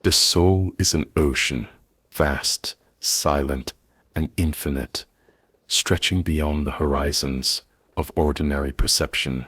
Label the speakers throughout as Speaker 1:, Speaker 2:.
Speaker 1: The soul is an ocean, vast, silent, and infinite, stretching beyond the horizons of ordinary perception.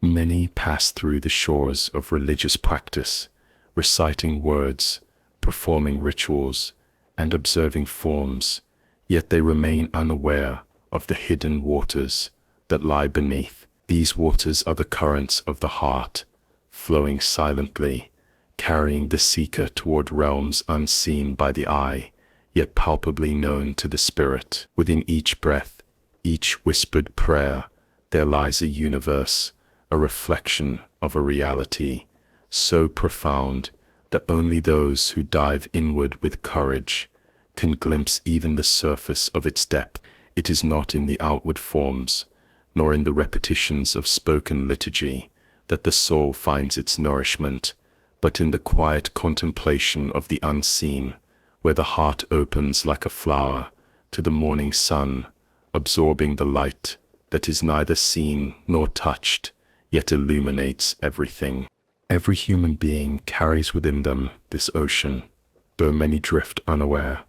Speaker 1: Many pass through the shores of religious practice, reciting words, performing rituals, and observing forms, yet they remain unaware of the hidden waters that lie beneath. These waters are the currents of the heart, flowing silently, carrying the seeker toward realms unseen by the eye, yet palpably known to the spirit. Within each breath, each whispered prayer, there lies a universe, a reflection of a reality, so profound that only those who dive inward with courage can glimpse even the surface of its depth. It is not in the outward forms, nor in the repetitions of spoken liturgy, that the soul finds its nourishment, but in the quiet contemplation of the unseen, where the heart opens like a flower to the morning sun, absorbing the light that is neither seen nor touched, yet illuminates everything. Every human being carries within them this ocean, though many drift unaware,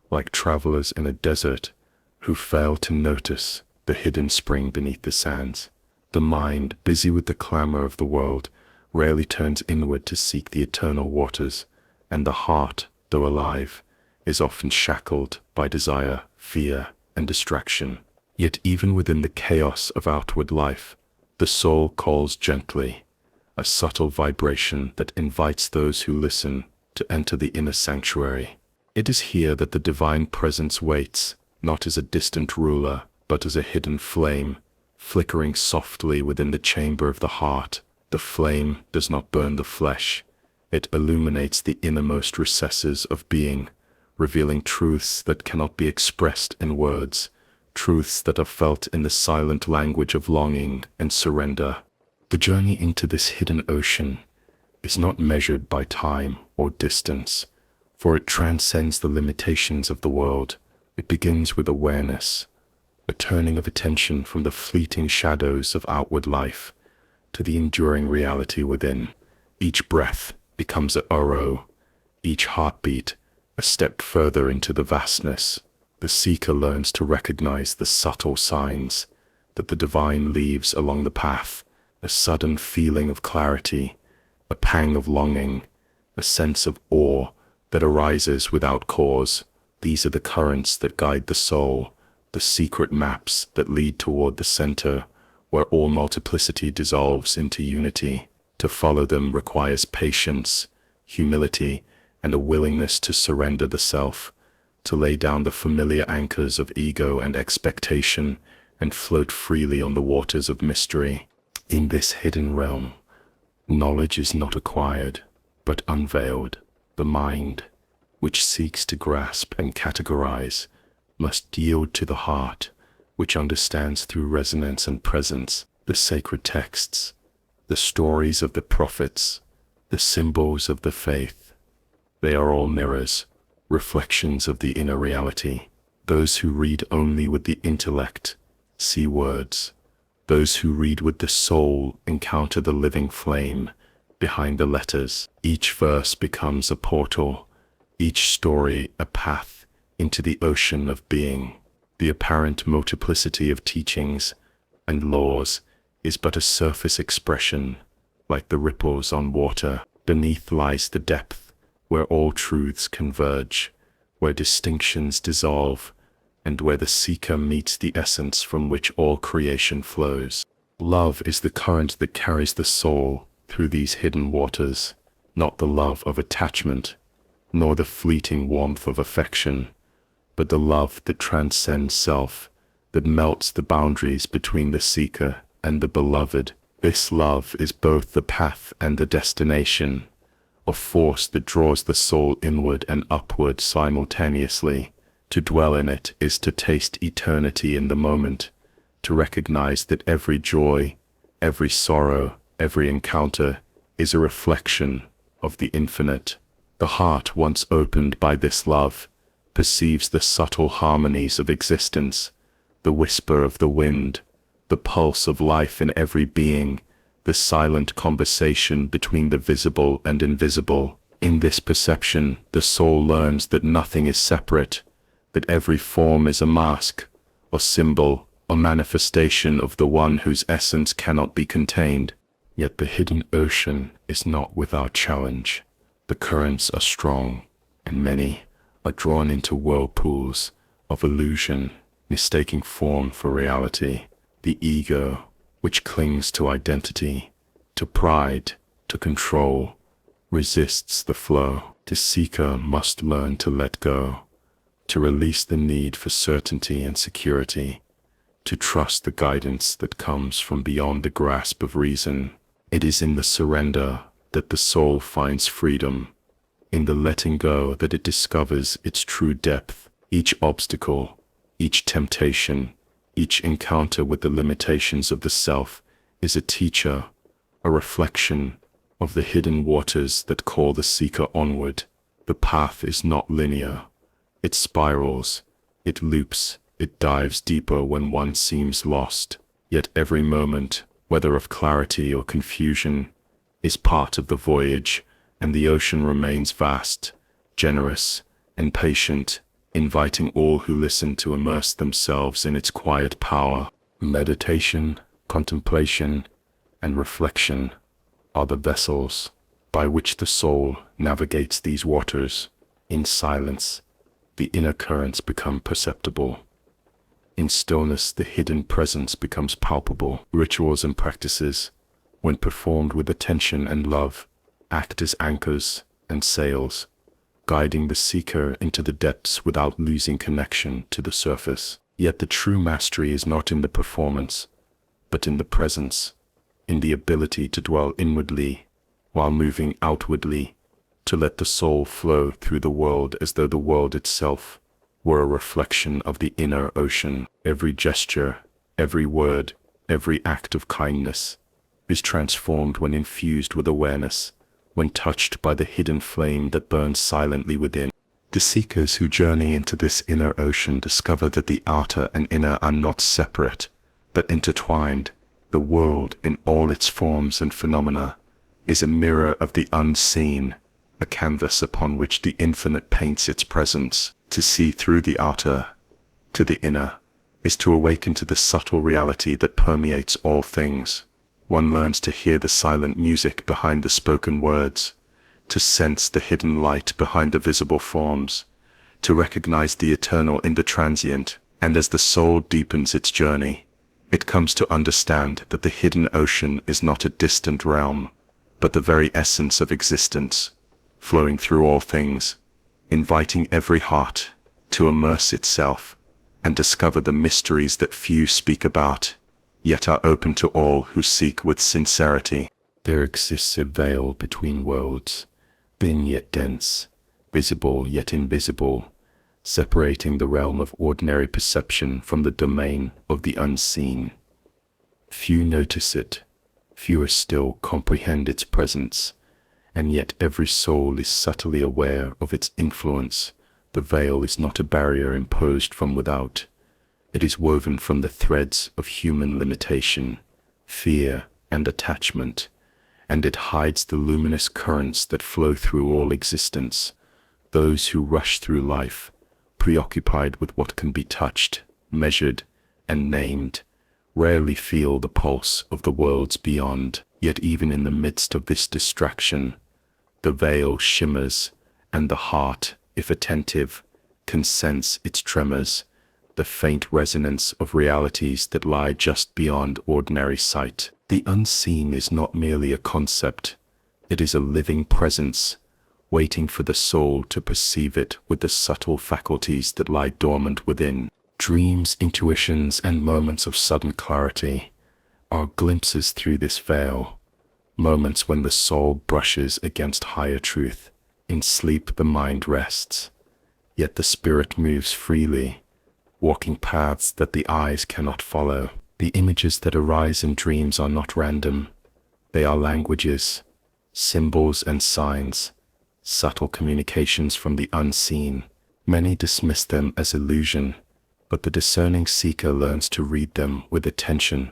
Speaker 1: like travelers in a desert who fail to notice the hidden spring beneath the sands. The mind, busy with the clamor of the world, rarely turns inward to seek the eternal waters, and the heart, though alive, is often shackled by desire, fear, and distraction. Yet even within the chaos of outward life, the soul calls gently, a subtle vibration that invites those who listen to enter the inner sanctuary. It is here that the divine presence waits, not as a distant ruler, but as a hidden flame, flickering softly within the chamber of the heart. The flame does not burn the flesh. It illuminates the innermost recesses of being, revealing truths that cannot be expressed in words, truths that are felt in the silent language of longing and surrender. The journey into this hidden ocean is not measured by time or distance, for it transcends the limitations of the world. It begins with awareness, a turning of attention from the fleeting shadows of outward life to the enduring reality within. Each breath becomes a arrow, each heartbeat a step further into the vastness. The seeker learns to recognize the subtle signs that the divine leaves along the path, a sudden feeling of clarity, a pang of longing, a sense of awe that arises without cause. These are the currents that guide the soul, the secret maps that lead toward the center, where all multiplicity dissolves into unity. To follow them requires patience, humility, and a willingness to surrender the self, to lay down the familiar anchors of ego and expectation, and float freely on the waters of mystery. In this hidden realm, knowledge is not acquired, but unveiled. The mind, which seeks to grasp and categorize, must yield to the heart, which understands through resonance and presence. The sacred texts, the stories of the prophets, the symbols of the faith, they are all mirrors, reflections of the inner reality. Those who read only with the intellect see words. Those who read with the soul encounter the living flame behind the letters. Each verse becomes a portal, each story a path into the ocean of being. The apparent multiplicity of teachings and laws is but a surface expression, like the ripples on water. Beneath lies the depth, where all truths converge, where distinctions dissolve, and where the seeker meets the essence from which all creation flows. Love is the current that carries the soul through these hidden waters, not the love of attachment, nor the fleeting warmth of affection, but the love that transcends self, that melts the boundaries between the seeker and the beloved. This love is both the path and the destination, a force that draws the soul inward and upward simultaneously. To dwell in it is to taste eternity in the moment, to recognize that every joy, every sorrow, every encounter is a reflection of the infinite. The heart, once opened by this love, perceives the subtle harmonies of existence, the whisper of the wind, the pulse of life in every being, the silent conversation between the visible and invisible. In this perception, the soul learns that nothing is separate, that every form is a mask, or symbol, or manifestation of the one whose essence cannot be contained. Yet the hidden ocean is not without challenge. The currents are strong, and many are drawn into whirlpools of illusion, mistaking form for reality. The ego, which clings to identity, to pride, to control, resists the flow. The seeker must learn to let go, to release the need for certainty and security, to trust the guidance that comes from beyond the grasp of reason. It is in the surrender that the soul finds freedom, in the letting go that it discovers its true depth. Each obstacle, each temptation, each encounter with the limitations of the self is a teacher, a reflection of the hidden waters that call the seeker onward. The path is not linear. It spirals, it loops, it dives deeper when one seems lost. Yet every moment, whether of clarity or confusion, is part of the voyage, and the ocean remains vast, generous, and patient, inviting all who listen to immerse themselves in its quiet power. Meditation, contemplation, and reflection are the vessels by which the soul navigates these waters. In silence, the inner currents become perceptible. In stillness, the hidden presence becomes palpable. Rituals and practices, when performed with attention and love, act as anchors and sails, guiding the seeker into the depths without losing connection to the surface. Yet the true mastery is not in the performance, but in the presence, in the ability to dwell inwardly while moving outwardly, to let the soul flow through the world as though the world itself were a reflection of the inner ocean. Every gesture, every word, every act of kindness is transformed when infused with awareness, when touched by the hidden flame that burns silently within. The seekers who journey into this inner ocean discover that the outer and inner are not separate, but intertwined. The world, in all its forms and phenomena, is a mirror of the unseen, a canvas upon which the infinite paints its presence. To see through the outer to the inner is to awaken to the subtle reality that permeates all things. One learns to hear the silent music behind the spoken words, to sense the hidden light behind the visible forms, to recognize the eternal in the transient. And as the soul deepens its journey, it comes to understand that the hidden ocean is not a distant realm, but the very essence of existence, flowing through all things, inviting every heart to immerse itself and discover the mysteries that few speak about, yet are open to all who seek with sincerity. There exists a veil between worlds, thin yet dense, visible yet invisible, separating the realm of ordinary perception from the domain of the unseen. Few notice it, fewer still comprehend its presence, and yet every soul is subtly aware of its influence. The veil is not a barrier imposed from without. It is woven from the threads of human limitation, fear, and attachment, and it hides the luminous currents that flow through all existence. Those who rush through life, preoccupied with what can be touched, measured, and named, rarely feel the pulse of the worlds beyond. Yet even in the midst of this distraction, the veil shimmers, and the heart, if attentive, can sense its tremors, the faint resonance of realities that lie just beyond ordinary sight. The unseen is not merely a concept, it is a living presence, waiting for the soul to perceive it with the subtle faculties that lie dormant within. Dreams, intuitions, and moments of sudden clarity are glimpses through this veil, moments when the soul brushes against higher truth. In sleep the mind rests, yet the spirit moves freely, walking paths that the eyes cannot follow. The images that arise in dreams are not random. They are languages, symbols and signs, subtle communications from the unseen. Many dismiss them as illusion, but the discerning seeker learns to read them with attention,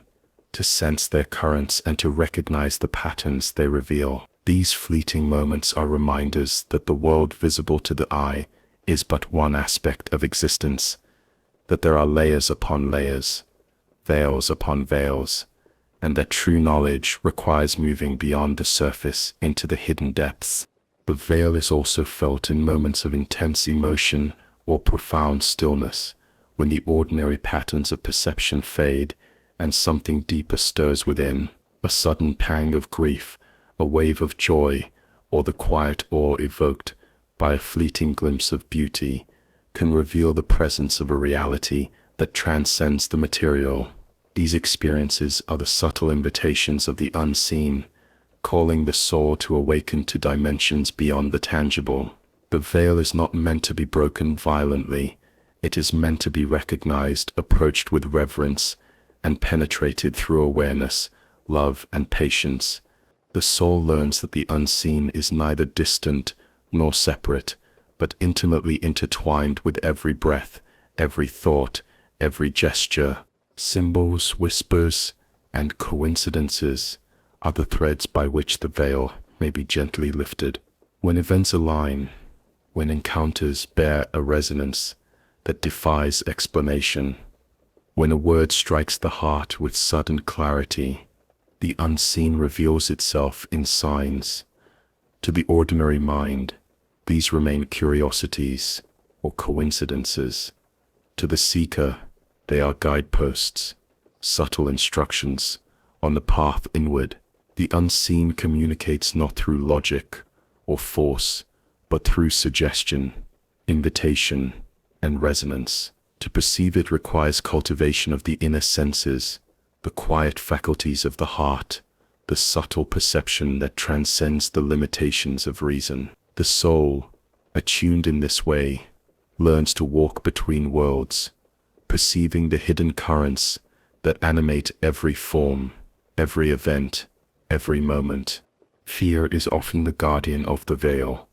Speaker 1: to sense their currents and to recognize the patterns they reveal. These fleeting moments are reminders that the world visible to the eye is but one aspect of existence, that there are layers upon layers, veils upon veils, and that true knowledge requires moving beyond the surface into the hidden depths. The veil is also felt in moments of intense emotion or profound stillness, when the ordinary patterns of perception fade and something deeper stirs within. A sudden pang of grief, a wave of joy, or the quiet awe evoked by a fleeting glimpse of beauty can reveal the presence of a reality that transcends the material. These experiences are the subtle invitations of the unseen, calling the soul to awaken to dimensions beyond the tangible. The veil is not meant to be broken violently. It is meant to be recognized, approached with reverence, and penetrated through awareness, love, and patience. The soul learns that the unseen is neither distant nor separate, but intimately intertwined with every breath, every thought, every gesture. Symbols, whispers, and coincidences are the threads by which the veil may be gently lifted. When events align, when encounters bear a resonance that defies explanation, when a word strikes the heart with sudden clarity, the unseen reveals itself in signs. To the ordinary mind, these remain curiosities or coincidences. To the seeker, they are guideposts, subtle instructions on the path inward. The unseen communicates not through logic or force, but through suggestion, invitation, and resonance. To perceive it requires cultivation of the inner senses, the quiet faculties of the heart, the subtle perception that transcends the limitations of reason. The soul, attuned in this way, learns to walk between worlds, perceiving the hidden currents that animate every form, every event, every moment. Fear is often the guardian of the veil,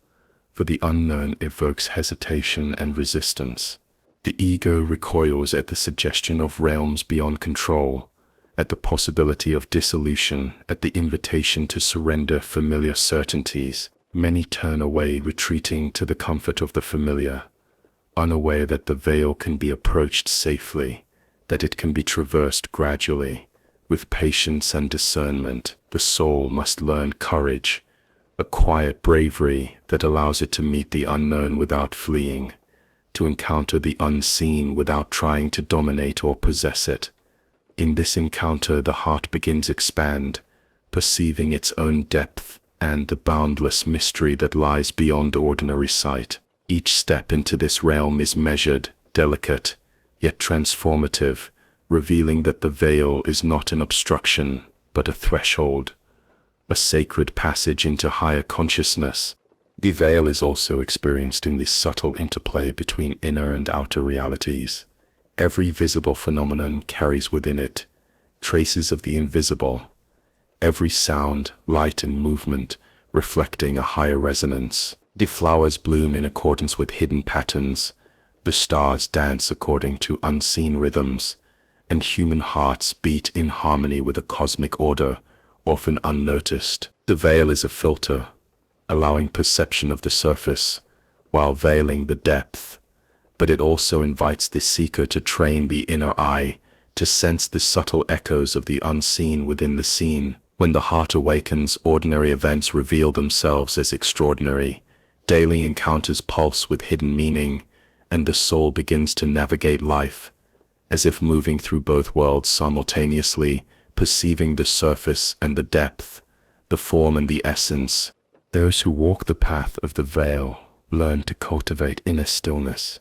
Speaker 1: for the unknown evokes hesitation and resistance. The ego recoils at the suggestion of realms beyond control, at the possibility of dissolution, at the invitation to surrender familiar certainties. Many turn away, retreating to the comfort of the familiar, unaware that the veil can be approached safely, that it can be traversed gradually. With patience and discernment, the soul must learn courage, a quiet bravery that allows it to meet the unknown without fleeing, to encounter the unseen without trying to dominate or possess it. In this encounter, the heart begins to expand, perceiving its own depth and the boundless mystery that lies beyond ordinary sight. Each step into this realm is measured, delicate, yet transformative, revealing that the veil is not an obstruction, but a threshold, a sacred passage into higher consciousness. The veil is also experienced in this subtle interplay between inner and outer realities. Every visible phenomenon carries within it traces of the invisible, every sound, light, and movement reflecting a higher resonance. The flowers bloom in accordance with hidden patterns, the stars dance according to unseen rhythms, and human hearts beat in harmony with a cosmic order, often unnoticed. The veil is a filter, allowing perception of the surface, while veiling the depth. But it also invites the seeker to train the inner eye, to sense the subtle echoes of the unseen within the seen. When the heart awakens, ordinary events reveal themselves as extraordinary. Daily encounters pulse with hidden meaning, and the soul begins to navigate life, as if moving through both worlds simultaneously, perceiving the surface and the depth, the form and the essence. Those who walk the path of the veil learn to cultivate inner stillness,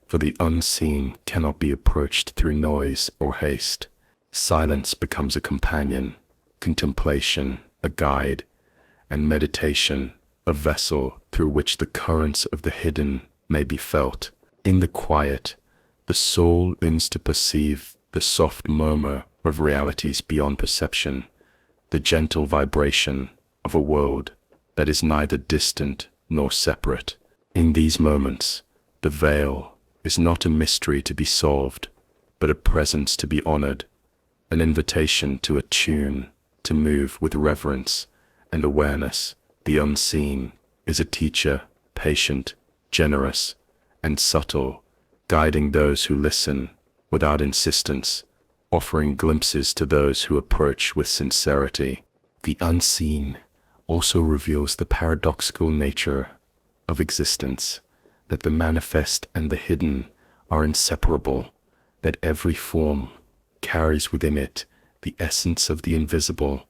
Speaker 1: for the unseen cannot be approached through noise or haste. Silence becomes a companion, contemplation a guide, and meditation a vessel through which the currents of the hidden may be felt. In the quiet, the soul learns to perceive the soft murmur of realities beyond perception, the gentle vibration of a world that is neither distant nor separate. In these moments, the veil is not a mystery to be solved, but a presence to be honored, an invitation to attune, to move with reverence and awareness The unseen is a teacher, patient, generous, and subtle, guiding those who listen without insistence, offering glimpses to those who approach with sincerity. The unseen also reveals the paradoxical nature of existence, that the manifest and the hidden are inseparable, that every form carries within it the essence of the invisible,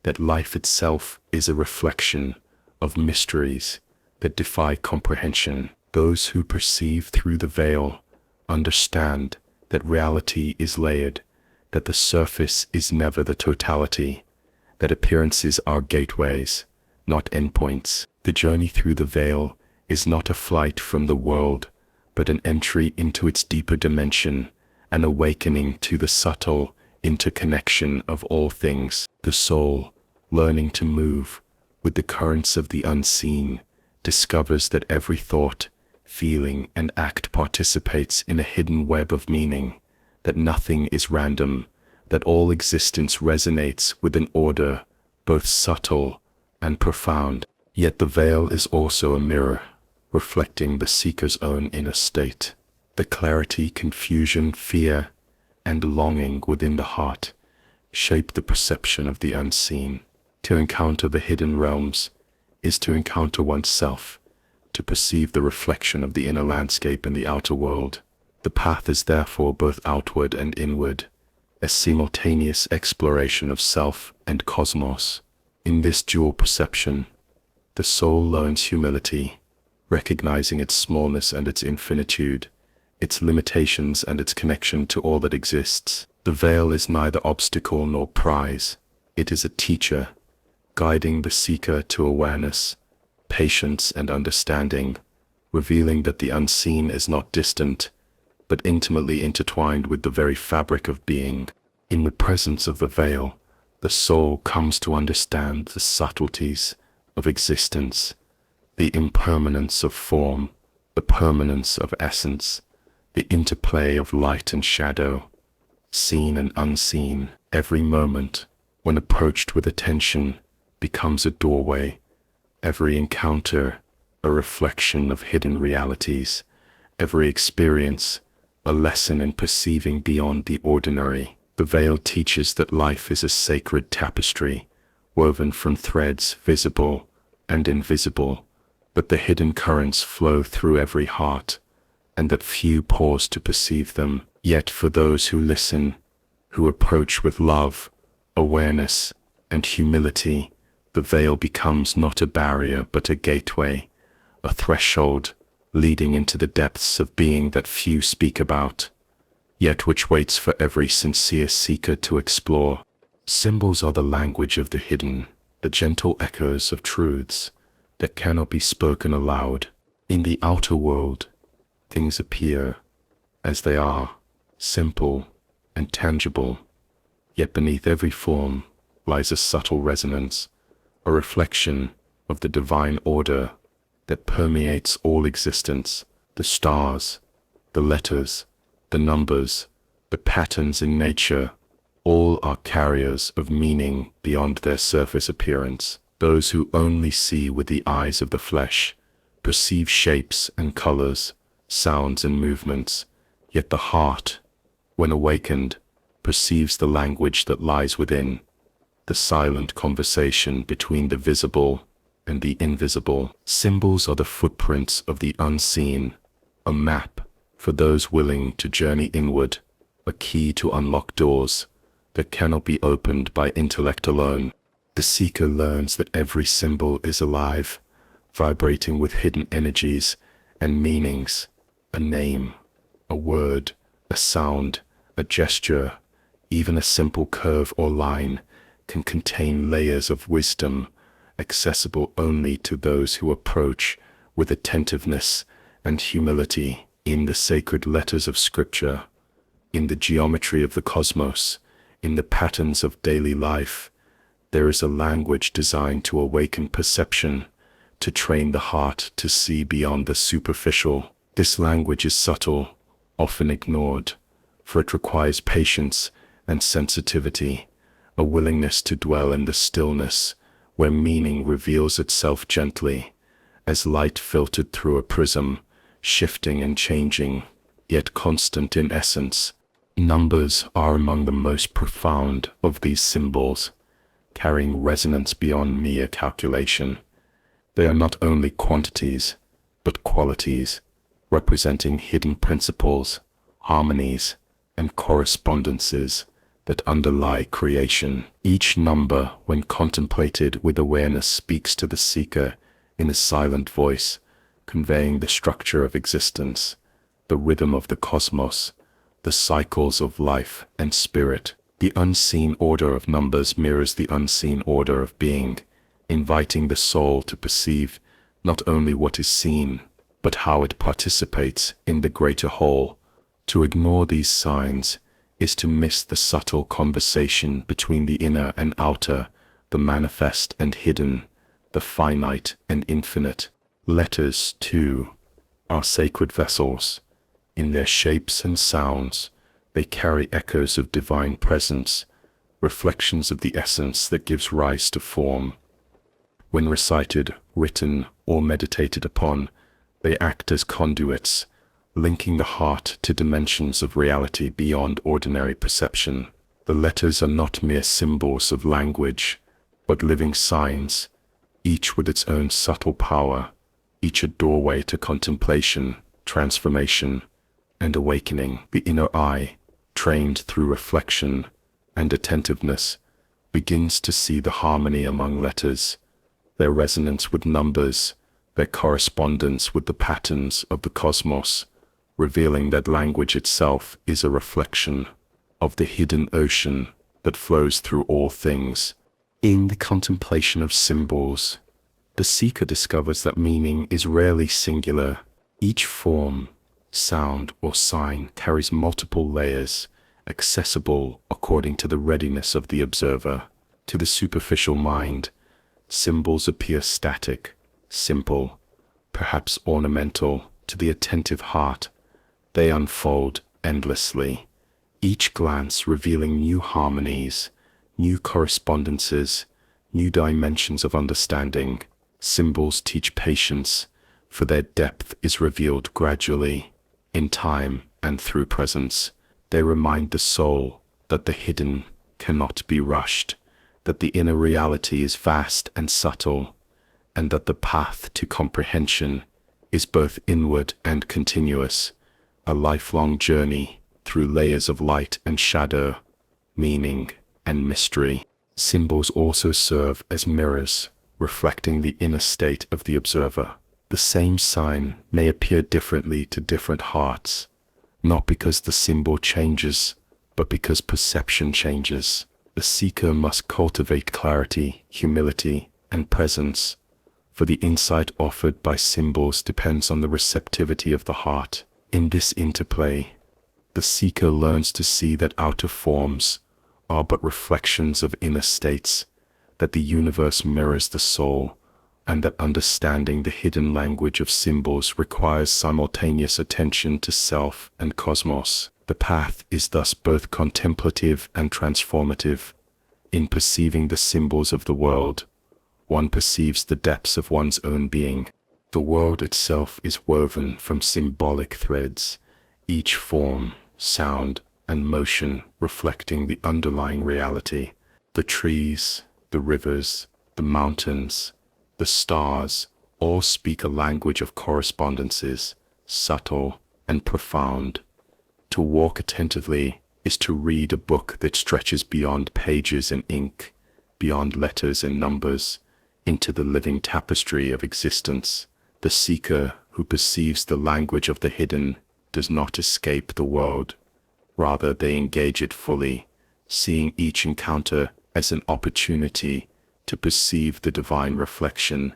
Speaker 1: that life itself is a reflection of mysteries that defy comprehension. Those who perceive through the veil understand that reality is layered, that the surface is never the totality, that appearances are gateways, not endpoints. The journey through the veil is not a flight from the world, but an entry into its deeper dimension, an awakening to the subtle interconnection of all things. The soul, learning to move with the currents of the unseen, discovers that every thought, feeling, and act participates in a hidden web of meaning, that nothing is random, that all existence resonates with an order both subtle and profound. Yet the veil is also a mirror, reflecting the seeker's own inner state. The clarity, confusion, fear, and longing within the heart shape the perception of the unseen. To encounter the hidden realms is to encounter oneself, to perceive the reflection of the inner landscape in the outer world. The path is therefore both outward and inward, a simultaneous exploration of self and cosmos. In this dual perception, the soul learns humility, recognizing its smallness and its infinitude, its limitations and its connection to all that exists. The veil is neither obstacle nor prize. It is a teacher, guiding the seeker to awareness, patience, and understanding, revealing that the unseen is not distant, but intimately intertwined with the very fabric of being. In the presence of the veil, the soul comes to understand the subtleties of existence, the impermanence of form, the permanence of essence, the interplay of light and shadow, seen and unseen. Every moment, when approached with attention, becomes a doorway, every encounter a reflection of hidden realities, every experience a lesson in perceiving beyond the ordinary. The veil teaches that life is a sacred tapestry, woven from threads visible and invisible, but the hidden currents flow through every heart, and that few pause to perceive them. Yet for those who listen, who approach with love, awareness, and humility, the veil becomes not a barrier but a gateway, a threshold leading into the depths of being that few speak about, yet which waits for every sincere seeker to explore. Symbols are the language of the hidden, the gentle echoes of truths that cannot be spoken aloud. In the outer world, things appear as they are, simple and tangible, yet beneath every form lies a subtle resonance, a reflection of the divine order that permeates all existence. The stars, the letters, the numbers, the patterns in nature, all are carriers of meaning beyond their surface appearance. Those who only see with the eyes of the flesh perceive shapes and colors, sounds and movements, yet the heart, when awakened, perceives the language that lies within, the silent conversation between the visible and the invisible. Symbols are the footprints of the unseen, a map for those willing to journey inward, a key to unlock doors that cannot be opened by intellect alone. The seeker learns that every symbol is alive, vibrating with hidden energies and meanings. A name, a word, a sound, a gesture, even a simple curve or line can contain layers of wisdom, accessible only to those who approach with attentiveness and humility. In the sacred letters of Scripture, in the geometry of the cosmos, in the patterns of daily life, there is a language designed to awaken perception, to train the heart to see beyond the superficial. This language is subtle, often ignored, for it requires patience and sensitivity, a willingness to dwell in the stillness where meaning reveals itself gently, as light filtered through a prism, shifting and changing, yet constant in essence. Numbers are among the most profound of these symbols, carrying resonance beyond mere calculation. They are not only quantities, but qualities, representing hidden principles, harmonies, and correspondences that underlie creation. Each number, when contemplated with awareness, speaks to the seeker in a silent voice, conveying the structure of existence, the rhythm of the cosmos, the cycles of life and spirit. The unseen order of numbers mirrors the unseen order of being, inviting the soul to perceive not only what is seen, but how it participates in the greater whole. To ignore these signs is to miss the subtle conversation between the inner and outer, the manifest and hidden, the finite and infinite. Letters, too, are sacred vessels. In their shapes and sounds, they carry echoes of divine presence, reflections of the essence that gives rise to form. When recited, written, or meditated upon, they act as conduits, linking the heart to dimensions of reality beyond ordinary perception. The letters are not mere symbols of language, but living signs, each with its own subtle power, each a doorway to contemplation, transformation, and awakening. The inner eye, trained through reflection and attentiveness, begins to see the harmony among letters, their resonance with numbers, their correspondence with the patterns of the cosmos, revealing that language itself is a reflection of the hidden ocean that flows through all things. In the contemplation of symbols, the seeker discovers that meaning is rarely singular. Each form, sound, or sign carries multiple layers, accessible according to the readiness of the observer. To the superficial mind, symbols appear static, simple, perhaps ornamental. To the attentive heart, they unfold endlessly, each glance revealing new harmonies, new correspondences, new dimensions of understanding. Symbols teach patience, for their depth is revealed gradually, in time and through presence. They remind the soul that the hidden cannot be rushed, that the inner reality is vast and subtle, and that the path to comprehension is both inward and continuous, a lifelong journey through layers of light and shadow, meaning and mystery. Symbols also serve as mirrors, reflecting the inner state of the observer. The same sign may appear differently to different hearts, not because the symbol changes, but because perception changes. The seeker must cultivate clarity, humility, and presence, for the insight offered by symbols depends on the receptivity of the heart. In this interplay, the seeker learns to see that outer forms are but reflections of inner states, that the universe mirrors the soul, and that understanding the hidden language of symbols requires simultaneous attention to self and cosmos. The path is thus both contemplative and transformative. In perceiving the symbols of the world, one perceives the depths of one's own being. The world itself is woven from symbolic threads, each form, sound, and motion reflecting the underlying reality. The trees, the rivers, the mountains, the stars all speak a language of correspondences, subtle and profound. To walk attentively is to read a book that stretches beyond pages and ink, beyond letters and numbers, into the living tapestry of existence. The seeker who perceives the language of the hidden does not escape the world. Rather, they engage it fully, seeing each encounter as an opportunity to perceive the divine reflection,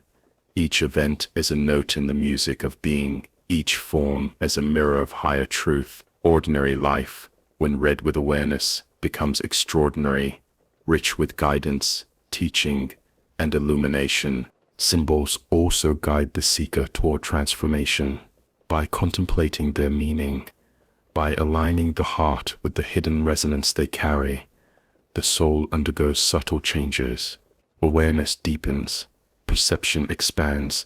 Speaker 1: each event as a note in the music of being, each form as a mirror of higher truth. Ordinary life, when read with awareness, becomes extraordinary, rich with guidance, teaching, and illumination. Symbols also guide the seeker toward transformation. By contemplating their meaning, by aligning the heart with the hidden resonance they carry, the soul undergoes subtle changes. Awareness deepens, perception expands,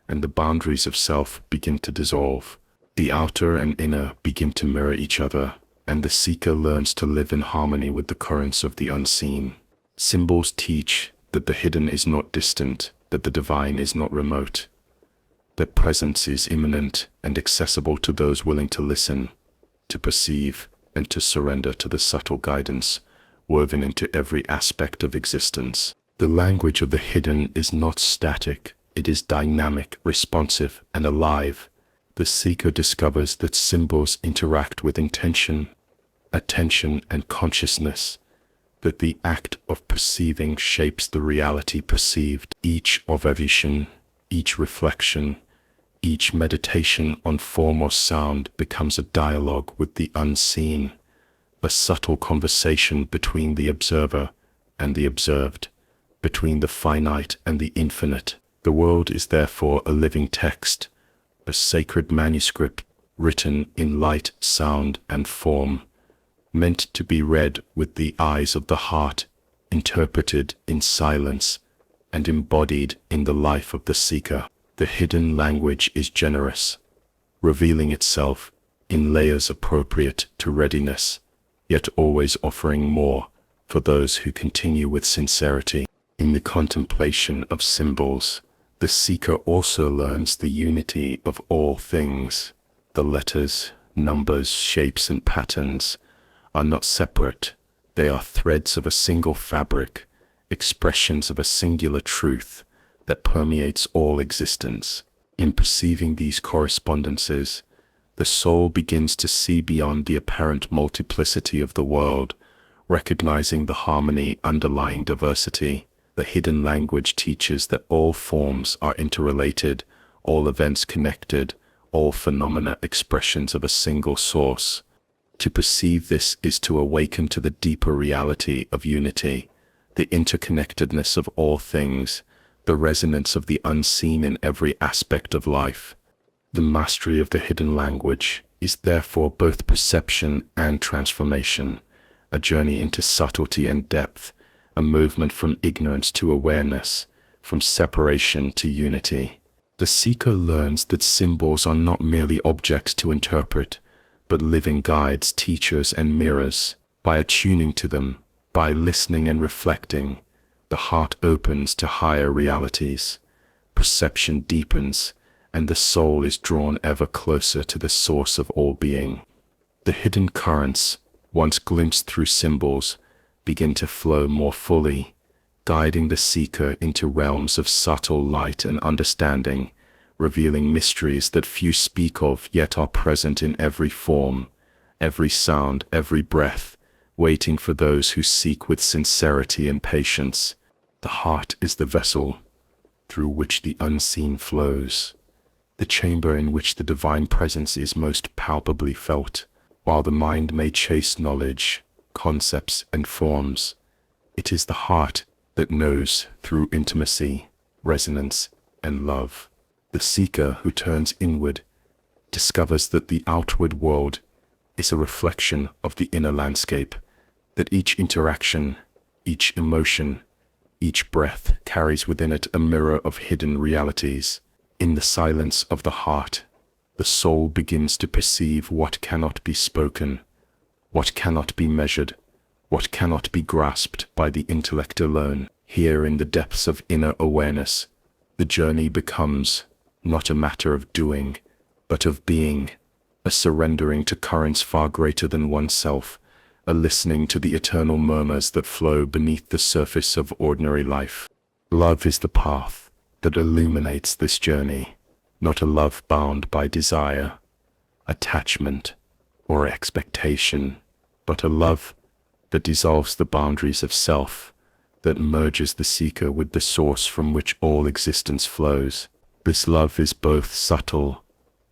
Speaker 1: and the boundaries of self begin to dissolve. The outer and inner begin to mirror each other, and the seeker learns to live in harmony with the currents of the unseen. Symbols teach that the hidden is not distant, that the divine is not remote, that presence is imminent and accessible to those willing to listen, to perceive, and to surrender to the subtle guidance woven into every aspect of existence. The language of the hidden is not static, it is dynamic, responsive, and alive. The seeker discovers that symbols interact with intention, attention, and consciousness, that the act of perceiving shapes the reality perceived. Each observation, each reflection, each meditation on form or sound becomes a dialogue with the unseen, a subtle conversation between the observer and the observed, between the finite and the infinite. The world is therefore a living text, a sacred manuscript written in light, sound, and form, meant to be read with the eyes of the heart, interpreted in silence, and embodied in the life of the seeker. The hidden language is generous, revealing itself in layers appropriate to readiness, yet always offering more for those who continue with sincerity. In the contemplation of symbols, the seeker also learns the unity of all things. The letters, numbers, shapes, and patterns are not separate. They are threads of a single fabric, expressions of a singular truth that permeates all existence. In perceiving these correspondences, the soul begins to see beyond the apparent multiplicity of the world, recognizing the harmony underlying diversity. The hidden language teaches that all forms are interrelated, all events connected, all phenomena expressions of a single source. To perceive this is to awaken to the deeper reality of unity, the interconnectedness of all things, the resonance of the unseen in every aspect of life. The mastery of the hidden language is therefore both perception and transformation, a journey into subtlety and depth, a movement from ignorance to awareness, from separation to unity. The seeker learns that symbols are not merely objects to interpret, but living guides, teachers, and mirrors. By attuning to them, by listening and reflecting, the heart opens to higher realities, perception deepens, and the soul is drawn ever closer to the source of all being. The hidden currents, once glimpsed through symbols, begin to flow more fully, guiding the seeker into realms of subtle light and understanding, revealing mysteries that few speak of yet are present in every form, every sound, every breath, waiting for those who seek with sincerity and patience. The heart is the vessel through which the unseen flows, the chamber in which the divine presence is most palpably felt. While the mind may chase knowledge, concepts, and forms, it is the heart that knows through intimacy, resonance, and love. The seeker who turns inward discovers that the outward world is a reflection of the inner landscape, that each interaction, each emotion, each breath carries within it a mirror of hidden realities. In the silence of the heart, the soul begins to perceive what cannot be spoken, what cannot be measured, what cannot be grasped by the intellect alone. Here in the depths of inner awareness, the journey becomes not a matter of doing, but of being, a surrendering to currents far greater than oneself, a listening to the eternal murmurs that flow beneath the surface of ordinary life. Love is the path that illuminates this journey, not a love bound by desire, attachment, or expectation, but a love that dissolves the boundaries of self, that merges the seeker with the source from which all existence flows. This love is both subtle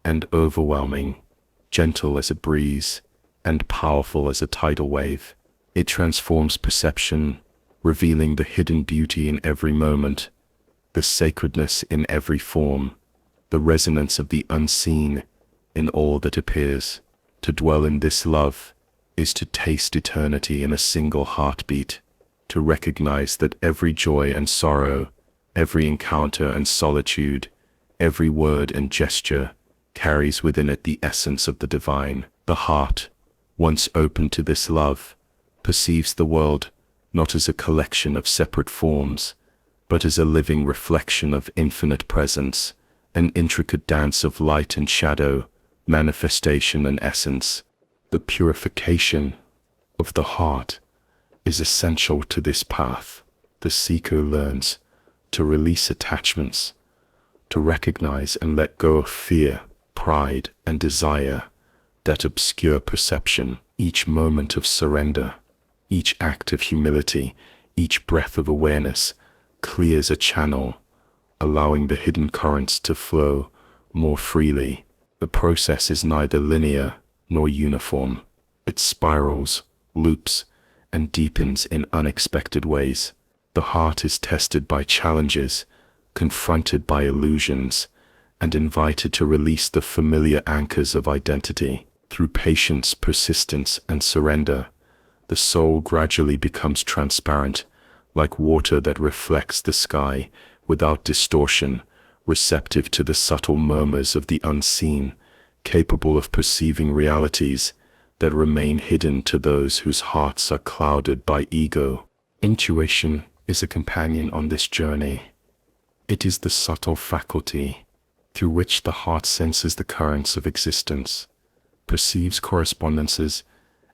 Speaker 1: and overwhelming, gentle as a breeze, and powerful as a tidal wave. It transforms perception, revealing the hidden beauty in every moment, the sacredness in every form, the resonance of the unseen in all that appears. To dwell in this love is to taste eternity in a single heartbeat, to recognize that every joy and sorrow, every encounter and solitude, every word and gesture carries within it the essence of the divine. The heart, once open to this love, perceives the world not as a collection of separate forms, but as a living reflection of infinite presence, an intricate dance of light and shadow, manifestation and essence. The purification of the heart is essential to this path. The seeker learns to release attachments, to recognize and let go of fear, pride, and desire that obscure perception. Each moment of surrender, each act of humility, each breath of awareness clears a channel, allowing the hidden currents to flow more freely. The process is neither linear nor uniform. It spirals, loops, and deepens in unexpected ways. The heart is tested by challenges, confronted by illusions, and invited to release the familiar anchors of identity. Through patience, persistence, and surrender, the soul gradually becomes transparent, like water that reflects the sky without distortion, receptive to the subtle murmurs of the unseen, capable of perceiving realities that remain hidden to those whose hearts are clouded by ego. Intuition is a companion on this journey. It is the subtle faculty through which the heart senses the currents of existence, perceives correspondences,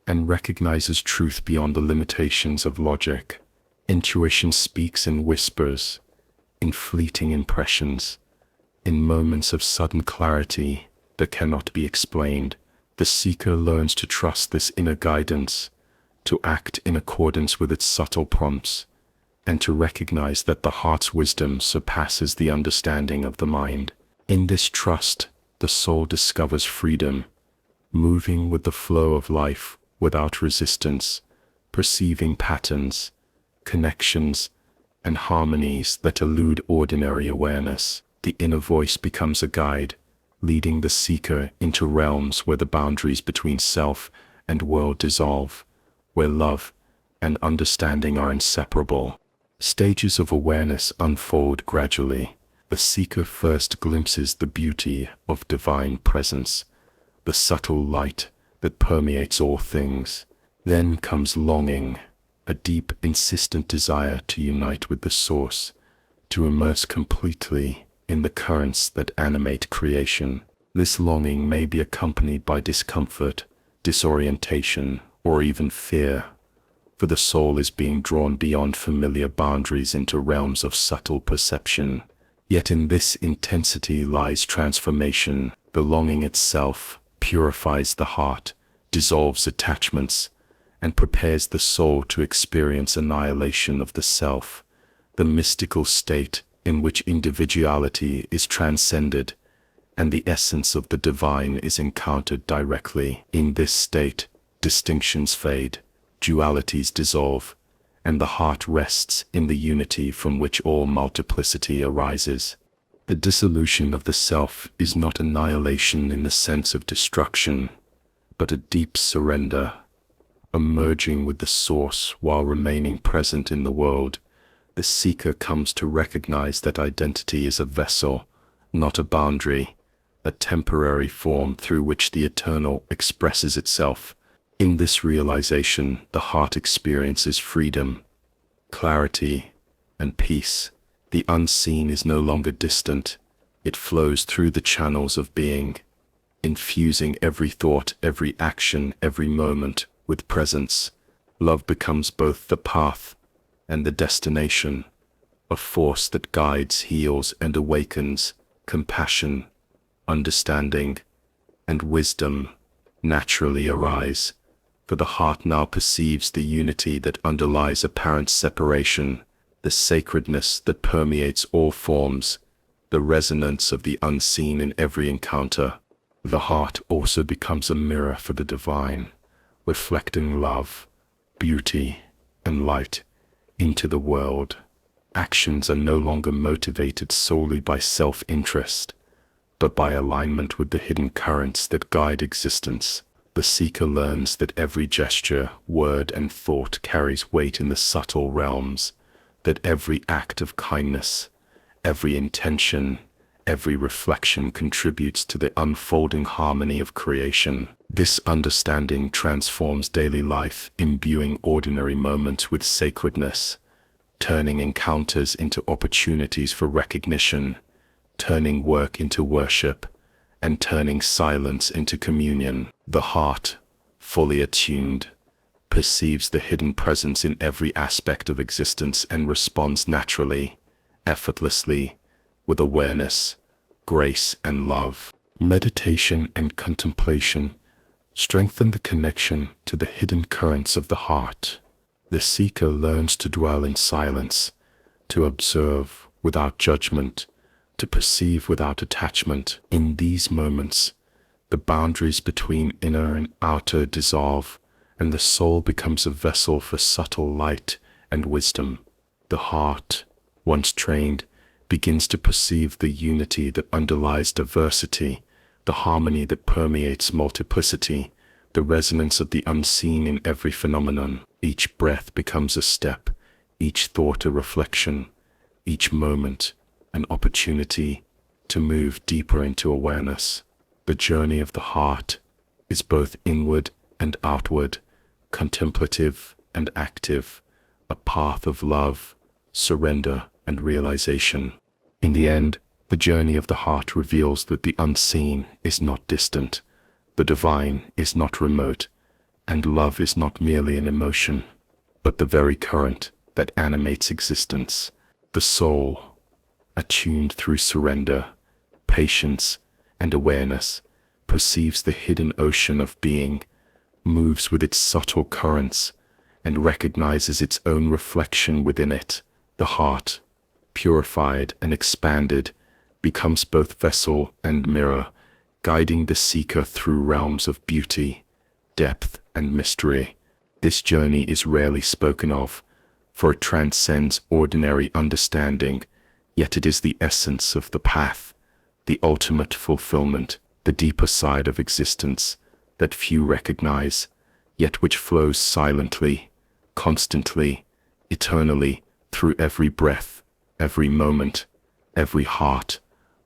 Speaker 1: and recognizes truth beyond the limitations of logic. Intuition speaks in whispers, in fleeting impressions, in moments of sudden clarity that cannot be explained. The seeker learns to trust this inner guidance, to act in accordance with its subtle prompts, and to recognize that the heart's wisdom surpasses the understanding of the mind. In this trust, the soul discovers freedom, moving with the flow of life without resistance, perceiving patterns, connections, and harmonies that elude ordinary awareness. The inner voice becomes a guide, leading the seeker into realms where the boundaries between self and world dissolve, where love and understanding are inseparable. Stages of awareness unfold gradually. The seeker first glimpses the beauty of divine presence, the subtle light that permeates all things. Then comes longing, a deep, insistent desire to unite with the source, to immerse completely in the currents that animate creation. This longing may be accompanied by discomfort, disorientation, or even fear, for the soul is being drawn beyond familiar boundaries into realms of subtle perception. Yet in this intensity lies transformation. The longing itself purifies the heart, dissolves attachments, and prepares the soul to experience annihilation of the self, the mystical state in which individuality is transcended and the essence of the divine is encountered directly. In this state, distinctions fade, dualities dissolve, and the heart rests in the unity from which all multiplicity arises. The dissolution of the self is not annihilation in the sense of destruction, but a deep surrender, a merging with the source while remaining present in the world. The seeker comes to recognize that identity is a vessel, not a boundary, a temporary form through which the eternal expresses itself. In this realization, the heart experiences freedom, clarity, and peace. The unseen is no longer distant. It flows through the channels of being, infusing every thought, every action, every moment with presence. Love becomes both the path and the destination, a force that guides, heals, and awakens. Compassion, understanding, and wisdom naturally arise, for the heart now perceives the unity that underlies apparent separation, the sacredness that permeates all forms, the resonance of the unseen in every encounter. The heart also becomes a mirror for the divine, reflecting love, beauty, and light into the world. Actions are no longer motivated solely by self-interest, but by alignment with the hidden currents that guide existence. The seeker learns that every gesture, word, and thought carries weight in the subtle realms, that every act of kindness, every intention, every reflection contributes to the unfolding harmony of creation. This understanding transforms daily life, imbuing ordinary moments with sacredness, turning encounters into opportunities for recognition, turning work into worship, and turning silence into communion. The heart, fully attuned, perceives the hidden presence in every aspect of existence and responds naturally, effortlessly, with awareness, grace, and love. Meditation and contemplation strengthen the connection to the hidden currents of the heart. The seeker learns to dwell in silence, to observe without judgment, to perceive without attachment. In these moments, the boundaries between inner and outer dissolve, and the soul becomes a vessel for subtle light and wisdom. The heart, once trained, begins to perceive the unity that underlies diversity, the harmony that permeates multiplicity, the resonance of the unseen in every phenomenon. Each breath becomes a step, each thought a reflection, each moment an opportunity to move deeper into awareness. The journey of the heart is both inward and outward, contemplative and active, a path of love, surrender, and realization. In the end, the journey of the heart reveals that the unseen is not distant, the divine is not remote, and love is not merely an emotion, but the very current that animates existence. The soul, attuned through surrender, patience, and awareness, perceives the hidden ocean of being, moves with its subtle currents, and recognizes its own reflection within it. The heart, purified and expanded, becomes both vessel and mirror, guiding the seeker through realms of beauty, depth, and mystery. This journey is rarely spoken of, for it transcends ordinary understanding, yet it is the essence of the path, the ultimate fulfillment, the deeper side of existence that few recognize, yet which flows silently, constantly, eternally, through every breath, every moment, every heart,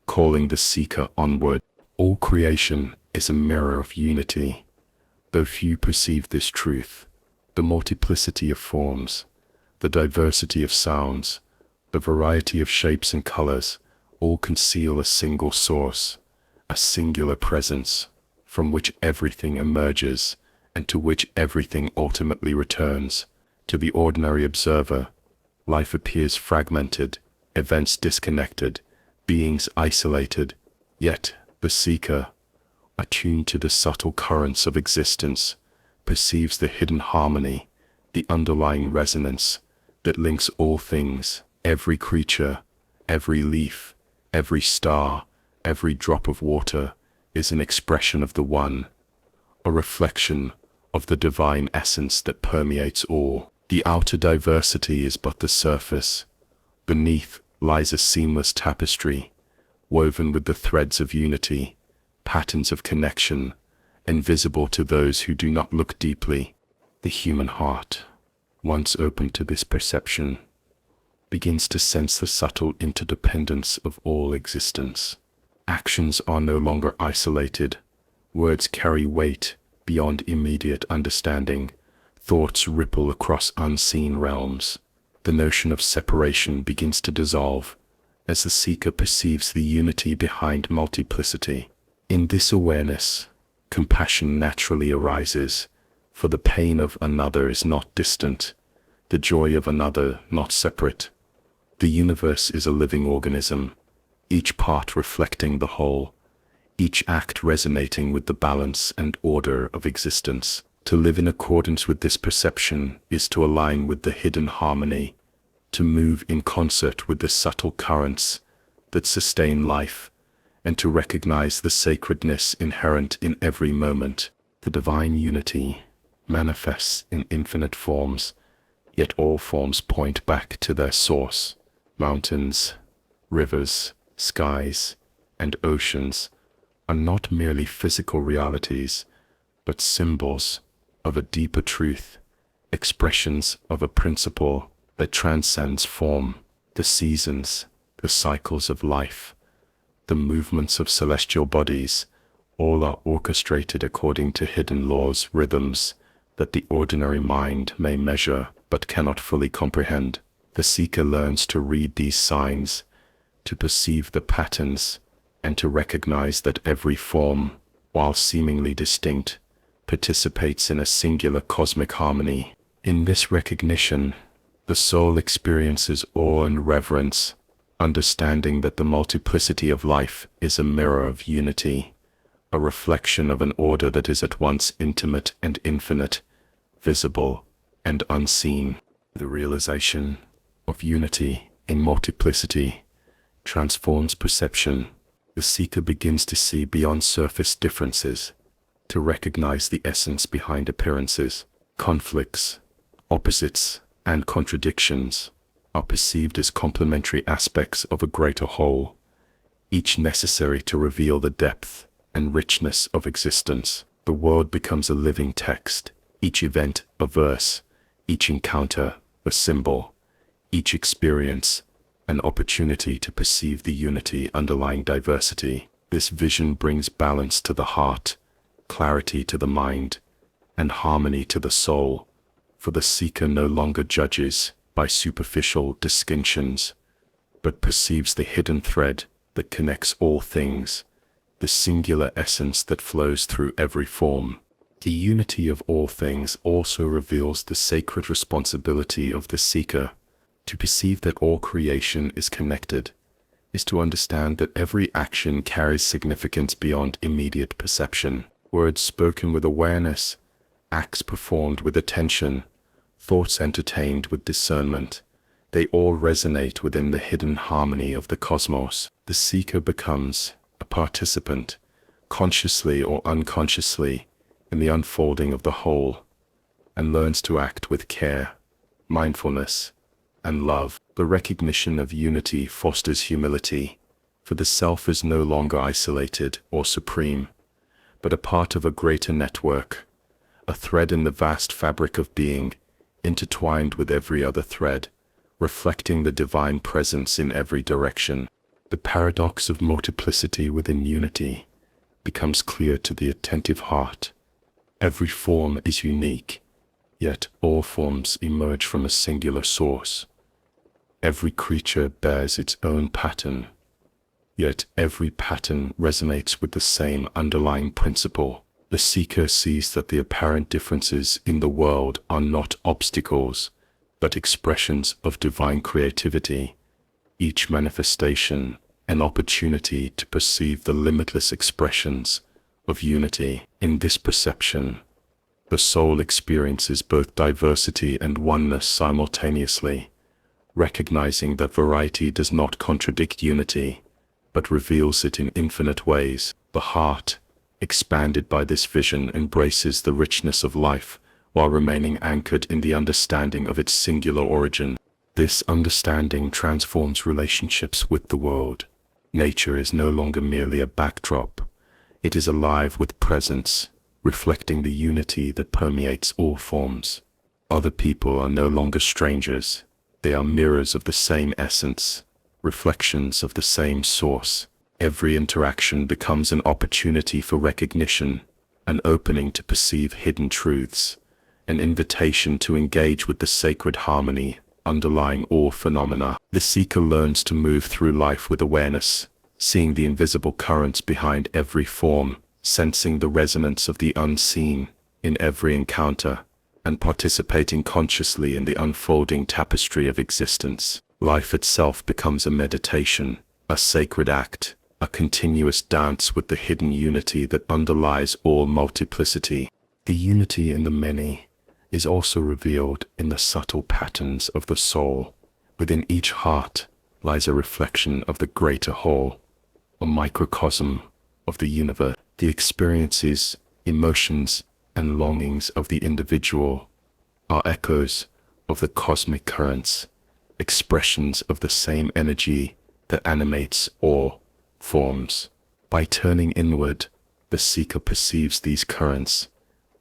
Speaker 1: calling the seeker onward. All creation is a mirror of unity. Though few perceive this truth, the multiplicity of forms, the diversity of sounds, the variety of shapes and colors, all conceal a single source, a singular presence, from which everything emerges and to which everything ultimately returns. To the ordinary observer, life appears fragmented, events disconnected, beings isolated, yet the seeker, attuned to the subtle currents of existence, perceives the hidden harmony, the underlying resonance that links all things. Every creature, every leaf, every star, every drop of water is an expression of the One, a reflection of the divine essence that permeates all. The outer diversity is but the surface. Beneath lies a seamless tapestry, woven with the threads of unity, patterns of connection, invisible to those who do not look deeply. The human heart, once open to this perception, begins to sense the subtle interdependence of all existence. Actions are no longer isolated. Words carry weight beyond immediate understanding. Thoughts ripple across unseen realms. The notion of separation begins to dissolve as the seeker perceives the unity behind multiplicity. In this awareness, compassion naturally arises, for the pain of another is not distant, the joy of another not separate. The universe is a living organism, each part reflecting the whole, each act resonating with the balance and order of existence. To live in accordance with this perception is to align with the hidden harmony, to move in concert with the subtle currents that sustain life, and to recognize the sacredness inherent in every moment. The divine unity manifests in infinite forms, yet all forms point back to their source. Mountains, rivers, skies, and oceans are not merely physical realities, but symbols of a deeper truth, expressions of a principle that transcends form. The seasons, the cycles of life, the movements of celestial bodies, all are orchestrated according to hidden laws, rhythms that the ordinary mind may measure but cannot fully comprehend. The seeker learns to read these signs, to perceive the patterns, and to recognize that every form, while seemingly distinct, participates in a singular cosmic harmony. In this recognition, the soul experiences awe and reverence, understanding that the multiplicity of life is a mirror of unity, a reflection of an order that is at once intimate and infinite, visible and unseen. The realization of unity in multiplicity transforms perception. The seeker begins to see beyond surface differences, to recognize the essence behind appearances. Conflicts, opposites, and contradictions are perceived as complementary aspects of a greater whole, each necessary to reveal the depth and richness of existence. The world becomes a living text, each event a verse, each encounter a symbol, each experience an opportunity to perceive the unity underlying diversity. This vision brings balance to the heart, clarity to the mind, and harmony to the soul, for the seeker no longer judges by superficial distinctions, but perceives the hidden thread that connects all things, the singular essence that flows through every form. The unity of all things also reveals the sacred responsibility of the seeker. To perceive that all creation is connected is to understand that every action carries significance beyond immediate perception. Words spoken with awareness, acts performed with attention, thoughts entertained with discernment, they all resonate within the hidden harmony of the cosmos. The seeker becomes a participant, consciously or unconsciously, in the unfolding of the whole, and learns to act with care, mindfulness, and love. The recognition of unity fosters humility, for the self is no longer isolated or supreme, but a part of a greater network, a thread in the vast fabric of being, intertwined with every other thread, reflecting the divine presence in every direction. The paradox of multiplicity within unity becomes clear to the attentive heart. Every form is unique, yet all forms emerge from a singular source. Every creature bears its own pattern, yet every pattern resonates with the same underlying principle. The seeker sees that the apparent differences in the world are not obstacles, but expressions of divine creativity, each manifestation an opportunity to perceive the limitless expressions of unity. In this perception, the soul experiences both diversity and oneness simultaneously, recognizing that variety does not contradict unity, but reveals it in infinite ways. The heart, expanded by this vision, embraces the richness of life while remaining anchored in the understanding of its singular origin. This understanding transforms relationships with the world. Nature is no longer merely a backdrop. It is alive with presence, reflecting the unity that permeates all forms. Other people are no longer strangers. They are mirrors of the same essence, reflections of the same source. Every interaction becomes an opportunity for recognition, an opening to perceive hidden truths, an invitation to engage with the sacred harmony underlying all phenomena. The seeker learns to move through life with awareness, seeing the invisible currents behind every form, sensing the resonance of the unseen in every encounter, and participating consciously in the unfolding tapestry of existence. Life itself becomes a meditation, a sacred act, a continuous dance with the hidden unity that underlies all multiplicity. The unity in the many is also revealed in the subtle patterns of the soul. Within each heart lies a reflection of the greater whole, a microcosm of the universe. The experiences, emotions, and longings of the individual are echoes of the cosmic currents, expressions of the same energy that animates all forms. By turning inward, the seeker perceives these currents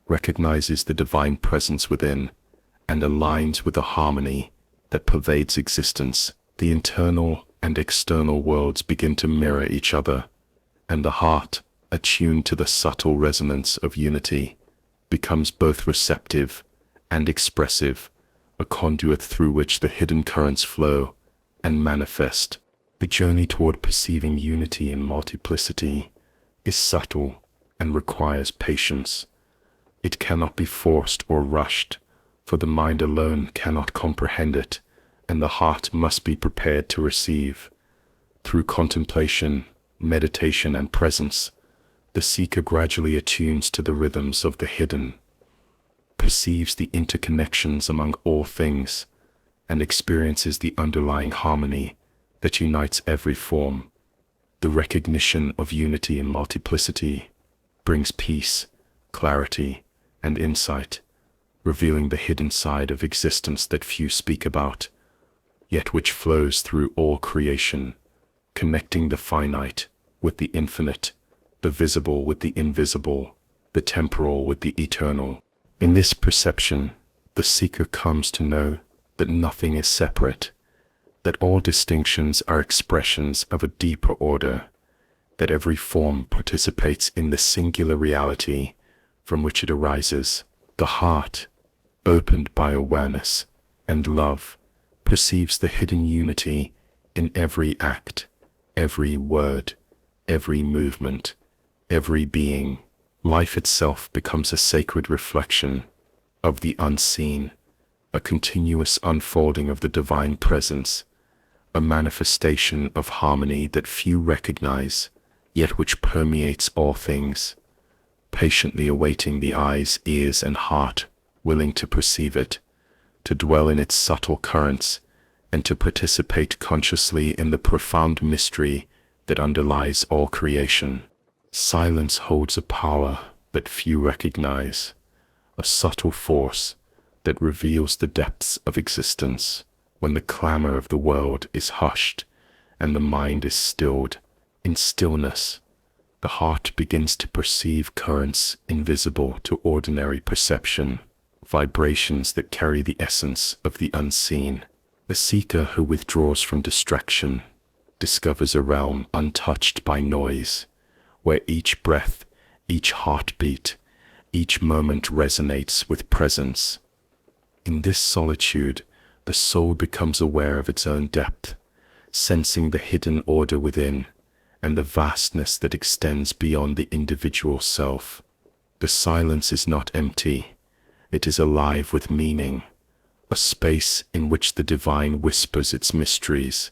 Speaker 1: recognizes the divine presence within, and aligns with the harmony that pervades existence. The internal and external worlds begin to mirror each other, and the heart, attuned to the subtle resonance of unity, becomes both receptive and expressive, a conduit through which the hidden currents flow and manifest. The journey toward perceiving unity in multiplicity is subtle and requires patience. It cannot be forced or rushed, for the mind alone cannot comprehend it, and the heart must be prepared to receive. Through contemplation, meditation, and presence, the seeker gradually attunes to the rhythms of the hidden, perceives the interconnections among all things, and experiences the underlying harmony that unites every form. The recognition of unity in multiplicity brings peace, clarity, and insight, revealing the hidden side of existence that few speak about, yet which flows through all creation, connecting the finite with the infinite, the visible with the invisible, the temporal with the eternal. In this perception, the seeker comes to know that nothing is separate, that all distinctions are expressions of a deeper order, that every form participates in the singular reality from which it arises. The heart, opened by awareness and love, perceives the hidden unity in every act, every word, every movement, every being. Life itself becomes a sacred reflection of the unseen, a continuous unfolding of the divine presence, a manifestation of harmony that few recognize, yet which permeates all things, patiently awaiting the eyes, ears, and heart, willing to perceive it, to dwell in its subtle currents, and to participate consciously in the profound mystery that underlies all creation. Silence holds a power that few recognize, a subtle force that reveals the depths of existence. When the clamor of the world is hushed and the mind is stilled, in stillness, the heart begins to perceive currents invisible to ordinary perception, vibrations that carry the essence of the unseen. The seeker who withdraws from distraction discovers a realm untouched by noise, where each breath, each heartbeat, each moment resonates with presence. In this solitude, the soul becomes aware of its own depth, sensing the hidden order within and the vastness that extends beyond the individual self. The silence is not empty, it is alive with meaning, a space in which the divine whispers its mysteries,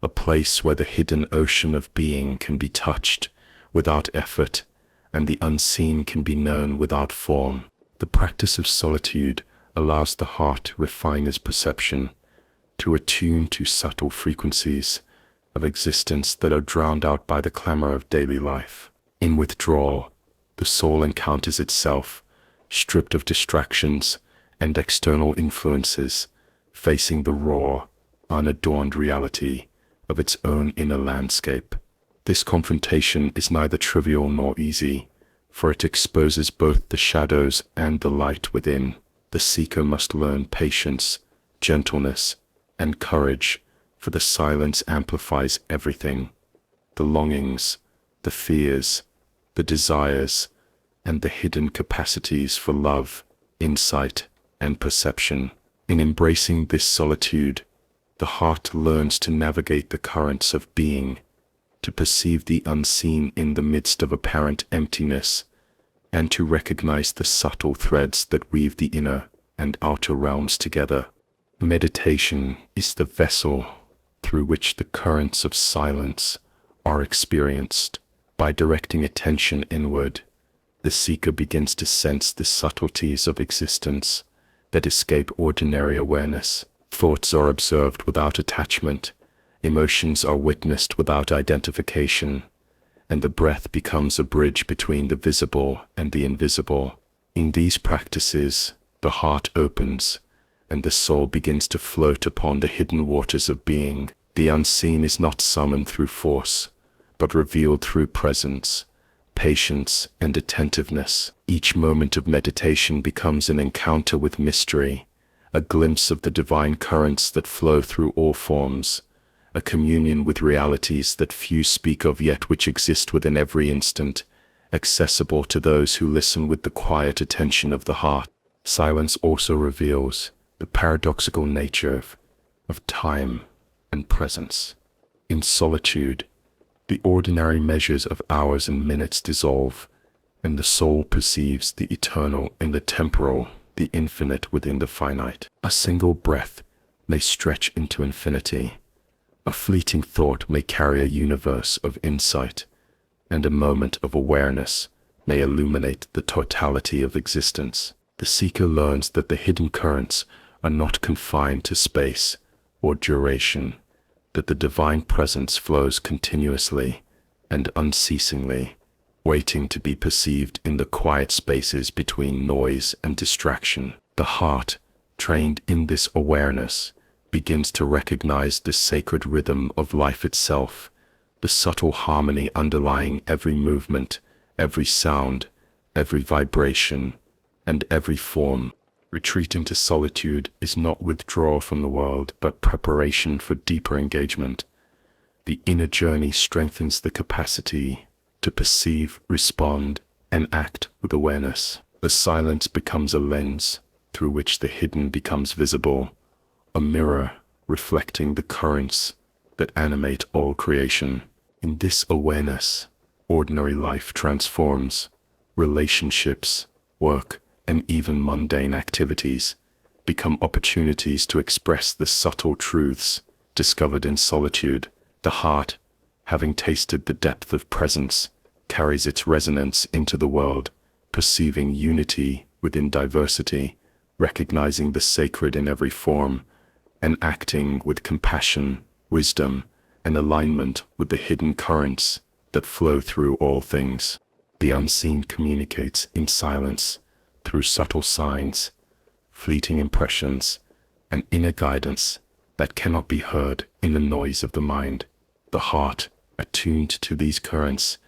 Speaker 1: a place where the hidden ocean of being can be touched without effort, and the unseen can be known without form. The practice of solitude allows the heart to refine its perception, to attune to subtle frequencies of existence that are drowned out by the clamor of daily life. In withdrawal, the soul encounters itself, stripped of distractions and external influences, facing the raw, unadorned reality of its own inner landscape. This confrontation is neither trivial nor easy, for it exposes both the shadows and the light within. The seeker must learn patience, gentleness, and courage, for the silence amplifies everything: the longings, the fears, the desires, and the hidden capacities for love, insight, and perception. In embracing this solitude, the heart learns to navigate the currents of being, to perceive the unseen in the midst of apparent emptiness, and to recognize the subtle threads that weave the inner and outer realms together. Meditation is the vessel through which the currents of silence are experienced. By directing attention inward, the seeker begins to sense the subtleties of existence that escape ordinary awareness. Thoughts are observed without attachment, emotions are witnessed without identification, and the breath becomes a bridge between the visible and the invisible. In these practices, the heart opens, and the soul begins to float upon the hidden waters of being. The unseen is not summoned through force, but revealed through presence, patience, and attentiveness. Each moment of meditation becomes an encounter with mystery, a glimpse of the divine currents that flow through all forms, a communion with realities that few speak of yet which exist within every instant, accessible to those who listen with the quiet attention of the heart. Silence also reveals the paradoxical nature of time and presence. In solitude, the ordinary measures of hours and minutes dissolve, and the soul perceives the eternal in the temporal, the infinite within the finite. A single breath may stretch into infinity. A fleeting thought may carry a universe of insight, and a moment of awareness may illuminate the totality of existence. The seeker learns that the hidden currents are not confined to space or duration, that the divine presence flows continuously and unceasingly, waiting to be perceived in the quiet spaces between noise and distraction. The heart, trained in this awareness, begins to recognize the sacred rhythm of life itself, the subtle harmony underlying every movement, every sound, every vibration, and every form. Retreat into solitude is not withdrawal from the world, but preparation for deeper engagement. The inner journey strengthens the capacity to perceive, respond, and act with awareness. The silence becomes a lens through which the hidden becomes visible, a mirror reflecting the currents that animate all creation. In this awareness, ordinary life transforms. Relationships, work, and even mundane activities become opportunities to express the subtle truths discovered in solitude. The heart, having tasted the depth of presence, carries its resonance into the world, perceiving unity within diversity, recognizing the sacred in every form, and acting with compassion, wisdom, and alignment with the hidden currents that flow through all things. The unseen communicates in silence through subtle signs, fleeting impressions, and inner guidance that cannot be heard in the noise of the mind. The heart, attuned to these currents,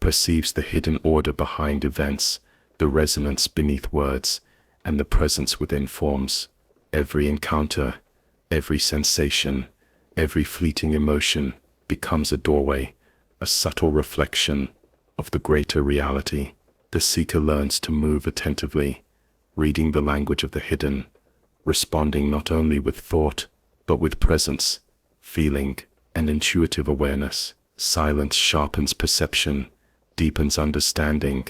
Speaker 1: perceives the hidden order behind events, the resonance beneath words, and the presence within forms. Every encounter, every sensation, every fleeting emotion becomes a doorway, a subtle reflection of the greater reality. The seeker learns to move attentively, reading the language of the hidden, responding not only with thought, but with presence, feeling, and intuitive awareness. Silence sharpens perception, deepens understanding,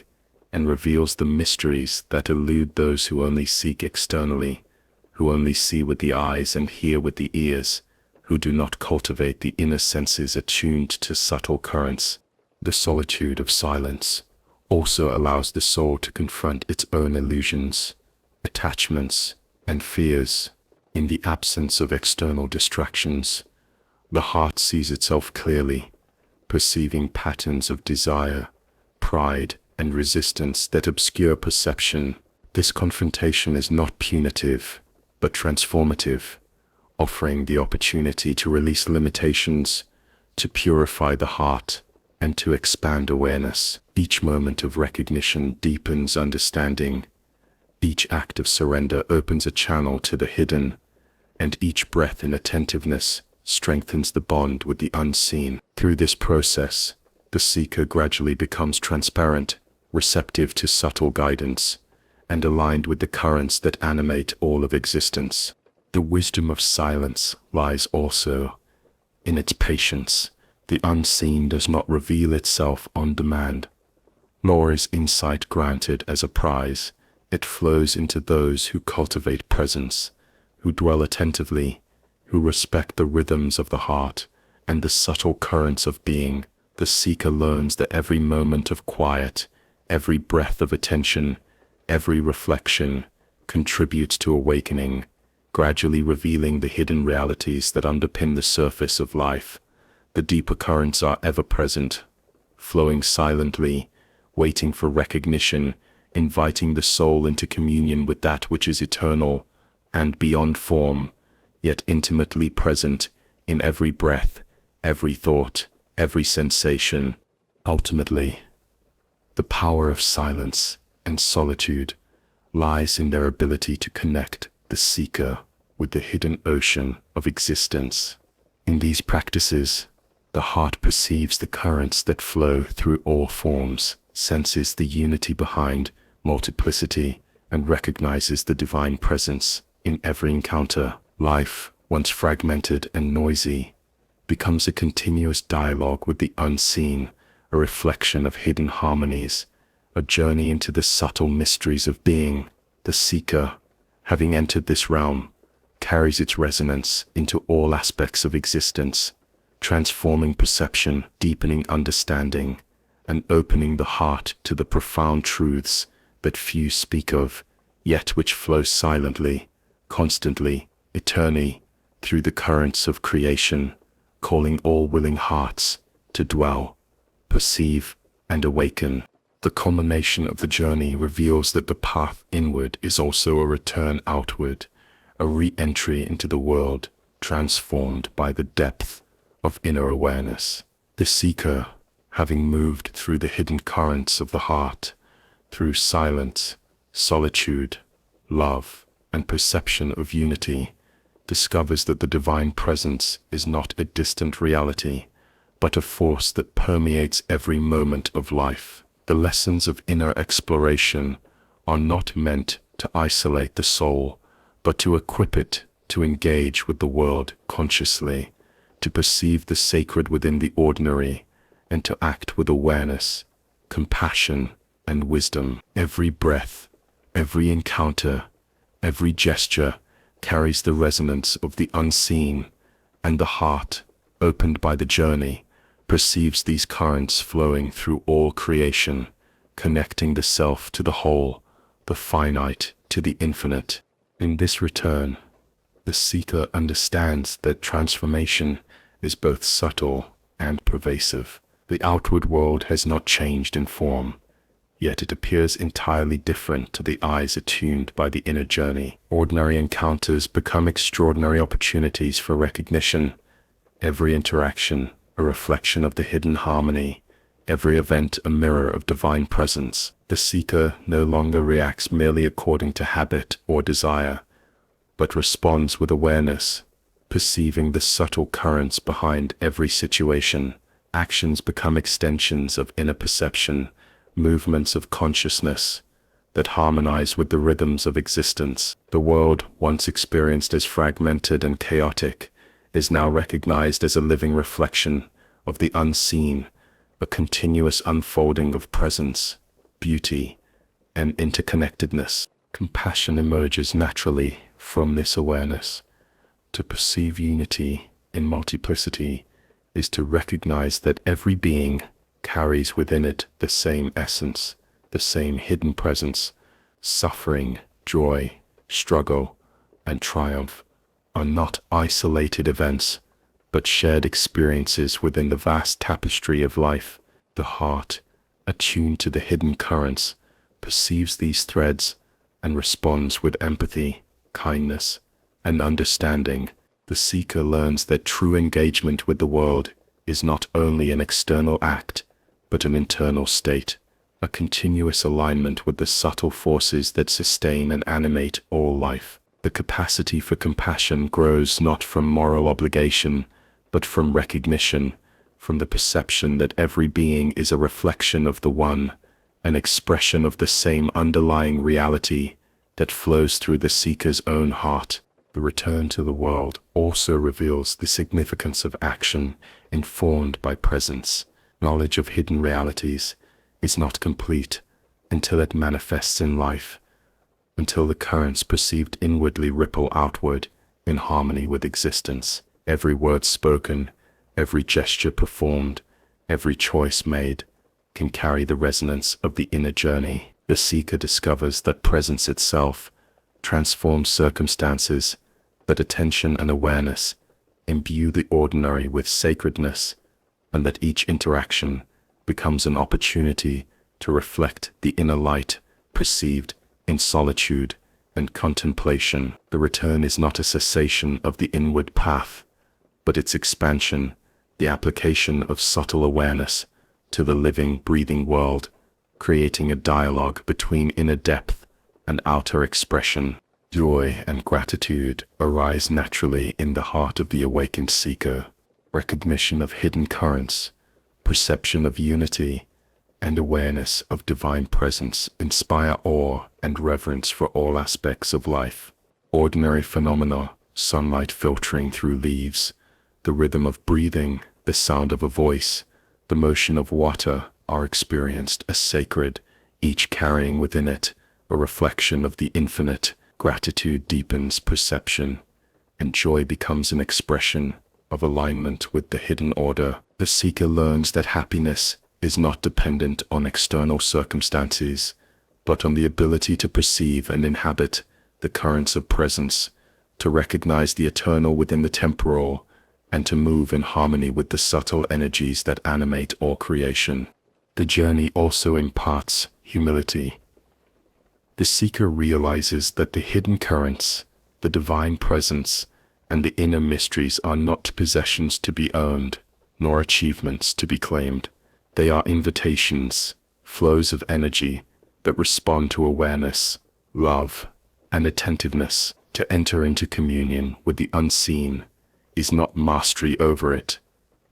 Speaker 1: and reveals the mysteries that elude those who only seek externally, who only see with the eyes and hear with the ears, who do not cultivate the inner senses attuned to subtle currents. The solitude of silence also allows the soul to confront its own illusions, attachments, and fears. In the absence of external distractions, the heart sees itself clearly, perceiving patterns of desire, pride, and resistance that obscure perception. This confrontation is not punitive, but transformative, offering the opportunity to release limitations, to purify the heart, and to expand awareness. Each moment of recognition deepens understanding. Each act of surrender opens a channel to the hidden, and each breath in attentiveness strengthens the bond with the unseen. Through this process, the seeker gradually becomes transparent, receptive to subtle guidance, and aligned with the currents that animate all of existence. The wisdom of silence lies also in its patience. The unseen does not reveal itself on demand, nor is insight granted as a prize. It flows into those who cultivate presence, who dwell attentively, who respect the rhythms of the heart and the subtle currents of being. The seeker learns that every moment of quiet, every breath of attention, every reflection contributes to awakening, gradually revealing the hidden realities that underpin the surface of life. The deeper currents are ever present, flowing silently, waiting for recognition, inviting the soul into communion with that which is eternal and beyond form, yet intimately present in every breath, every thought, every sensation. Ultimately, The power of silence and solitude lies in their ability to connect the seeker with the hidden ocean of existence. In these practices, the heart perceives the currents that flow through all forms, senses the unity behind multiplicity, and recognizes the divine presence in every encounter. Life, once fragmented and noisy, becomes a continuous dialogue with the unseen, a reflection of hidden harmonies, a journey into the subtle mysteries of being. The seeker, having entered this realm, carries its resonance into all aspects of existence, transforming perception, deepening understanding, and opening the heart to the profound truths that few speak of, yet which flow silently, constantly, eternally, through the currents of creation, calling all willing hearts to dwell, perceive, and awaken. The culmination of the journey reveals that the path inward is also a return outward, a re-entry into the world transformed by the depth of inner awareness. The seeker, having moved through the hidden currents of the heart, through silence, solitude, love, and perception of unity, discovers that the divine presence is not a distant reality, but a force that permeates every moment of life. The lessons of inner exploration are not meant to isolate the soul, but to equip it to engage with the world consciously, to perceive the sacred within the ordinary, and to act with awareness, compassion, and wisdom. Every breath, every encounter, every gesture carries the resonance of the unseen, and the heart, opened by the journey, perceives these currents flowing through all creation, connecting the self to the whole, the finite to the infinite. In this return, the seeker understands that transformation is both subtle and pervasive. The outward world has not changed in form, yet it appears entirely different to the eyes attuned by the inner journey. Ordinary encounters become extraordinary opportunities for recognition, every interaction a reflection of the hidden harmony, every event a mirror of divine presence. The seeker no longer reacts merely according to habit or desire, but responds with awareness, perceiving the subtle currents behind every situation. Actions become extensions of inner perception, movements of consciousness that harmonize with the rhythms of existence. The world, once experienced as fragmented and chaotic, is now recognized as a living reflection of the unseen, a continuous unfolding of presence, beauty, and interconnectedness. Compassion emerges naturally from this awareness. To perceive unity in multiplicity is to recognize that every being carries within it the same essence, the same hidden presence. Suffering, joy, struggle, and triumph are not isolated events, but shared experiences within the vast tapestry of life. The heart, attuned to the hidden currents, perceives these threads and responds with empathy, kindness, and understanding. The seeker learns that true engagement with the world is not only an external act, but an internal state, a continuous alignment with the subtle forces that sustain and animate all life. The capacity for compassion grows not from moral obligation, but from recognition, from the perception that every being is a reflection of the One, an expression of the same underlying reality that flows through the seeker's own heart. The return to the world also reveals the significance of action informed by presence. Knowledge of hidden realities is not complete until it manifests in life, until the currents perceived inwardly ripple outward in harmony with existence. Every word spoken, every gesture performed, every choice made can carry the resonance of the inner journey. The seeker discovers that presence itself transforms circumstances, that attention and awareness imbue the ordinary with sacredness, and that each interaction becomes an opportunity to reflect the inner light perceived in solitude and contemplation. The return is not a cessation of the inward path, but its expansion, the application of subtle awareness to the living, breathing world creating a dialogue between inner depth and outer expression. Joy and gratitude arise naturally in the heart of the awakened seeker. Recognition of hidden currents, perception of unity, and awareness of divine presence inspire awe and reverence for all aspects of life. Ordinary phenomena, sunlight filtering through leaves, the rhythm of breathing, the sound of a voice, the motion of water, are experienced as sacred, each carrying within it a reflection of the infinite. Gratitude deepens perception, and joy becomes an expression of alignment with the hidden order. The seeker learns that happiness is not dependent on external circumstances, but on the ability to perceive and inhabit the currents of presence, to recognize the eternal within the temporal, and to move in harmony with the subtle energies that animate all creation. The journey also imparts humility. The seeker realizes that the hidden currents, the divine presence, and the inner mysteries are not possessions to be owned, nor achievements to be claimed. They are invitations, flows of energy that respond to awareness, love, and attentiveness. To enter into communion with the unseen is not mastery over it,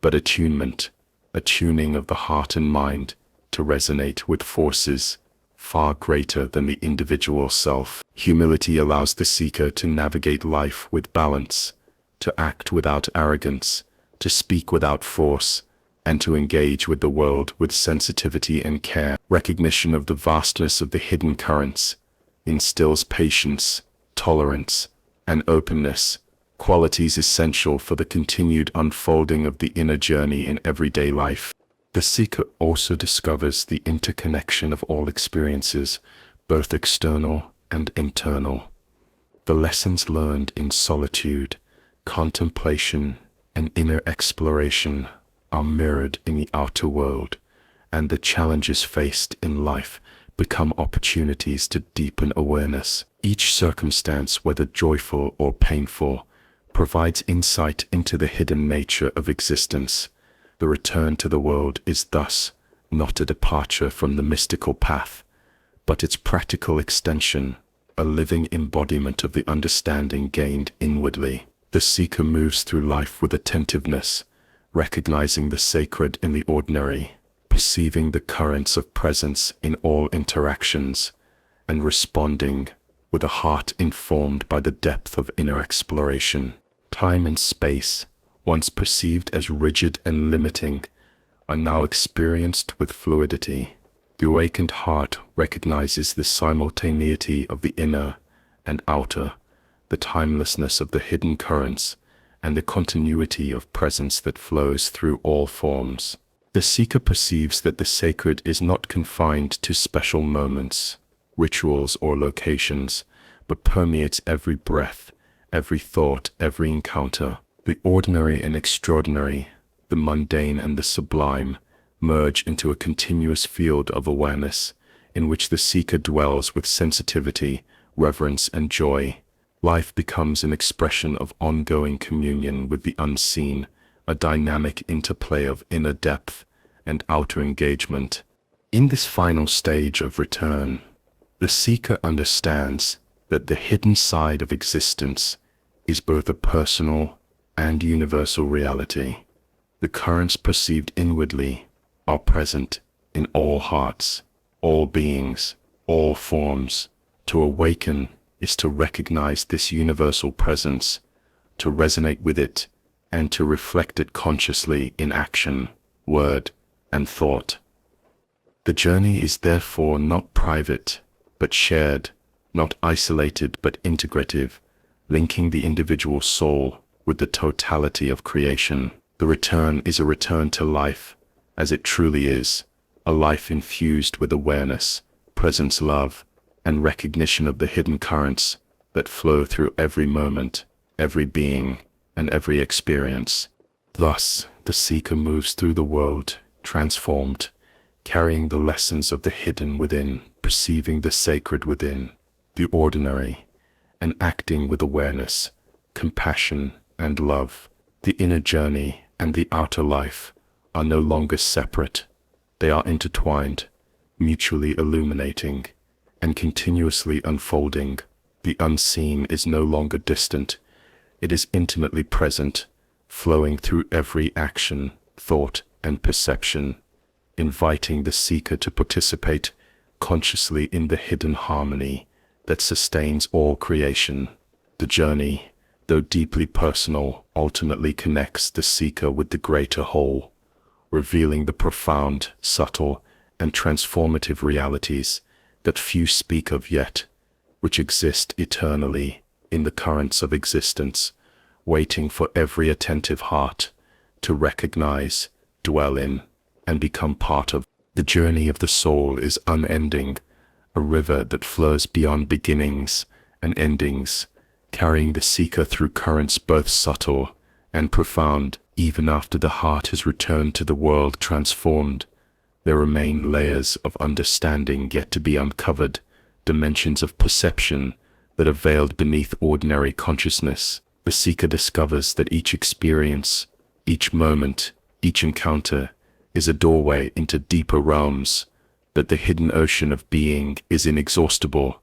Speaker 1: but attunement, a tuning of the heart and mind to resonate with forces far greater than the individual self. Humility allows the seeker to navigate life with balance, to act without arrogance, to speak without force, and to engage with the world with sensitivity and care. Recognition of the vastness of the hidden currents instills patience, tolerance, and openness, qualities essential for the continued unfolding of the inner journey in everyday life. The seeker also discovers the interconnection of all experiences, both external and internal. The lessons learned in solitude, contemplation, and inner exploration are mirrored in the outer world, and the challenges faced in life become opportunities to deepen awareness. Each circumstance, whether joyful or painful, provides insight into the hidden nature of existence. The return to the world is thus not a departure from the mystical path, but its practical extension, a living embodiment of the understanding gained inwardly. The seeker moves through life with attentiveness, recognizing the sacred in the ordinary, perceiving the currents of presence in all interactions, and responding with a heart informed by the depth of inner exploration. Time and space, once perceived as rigid and limiting, are now experienced with fluidity. The awakened heart recognizes the simultaneity of the inner and outer, the timelessness of the hidden currents, and the continuity of presence that flows through all forms. The seeker perceives that the sacred is not confined to special moments, rituals, or locations, but permeates every breath, every thought, every encounter. The ordinary and extraordinary, the mundane and the sublime, merge into a continuous field of awareness in which the seeker dwells with sensitivity, reverence, and joy. Life becomes an expression of ongoing communion with the unseen, a dynamic interplay of inner depth and outer engagement. In this final stage of return, the seeker understands that the hidden side of existence is both a personal and universal reality. The currents perceived inwardly are present in all hearts, all beings, all forms. To awaken is to recognize this universal presence, to resonate with it, and to reflect it consciously in action, word, and thought. The journey is therefore not private, but shared, not isolated, but integrative, linking the individual soul with the totality of creation. The return is a return to life, as it truly is, a life infused with awareness, presence, love, and recognition of the hidden currents that flow through every moment, every being, and every experience. Thus, the seeker moves through the world, transformed, carrying the lessons of the hidden within, perceiving the sacred within, the ordinary, and acting with awareness, compassion, and love. The inner journey and the outer life are no longer separate. They are intertwined, mutually illuminating and continuously unfolding. The unseen is no longer distant. It is intimately present, flowing through every action, thought, and perception, inviting the seeker to participate consciously in the hidden harmony that sustains all creation. The journey, though deeply personal, ultimately connects the seeker with the greater whole, revealing the profound, subtle, and transformative realities that few speak of yet, which exist eternally in the currents of existence, waiting for every attentive heart to recognize, dwell in, and become part of. The journey of the soul is unending, a river that flows beyond beginnings and endings, carrying the seeker through currents both subtle and profound. Even after the heart has returned to the world transformed, there remain layers of understanding yet to be uncovered, dimensions of perception that are veiled beneath ordinary consciousness. The seeker discovers that each experience, each moment, each encounter is a doorway into deeper realms, that the hidden ocean of being is inexhaustible,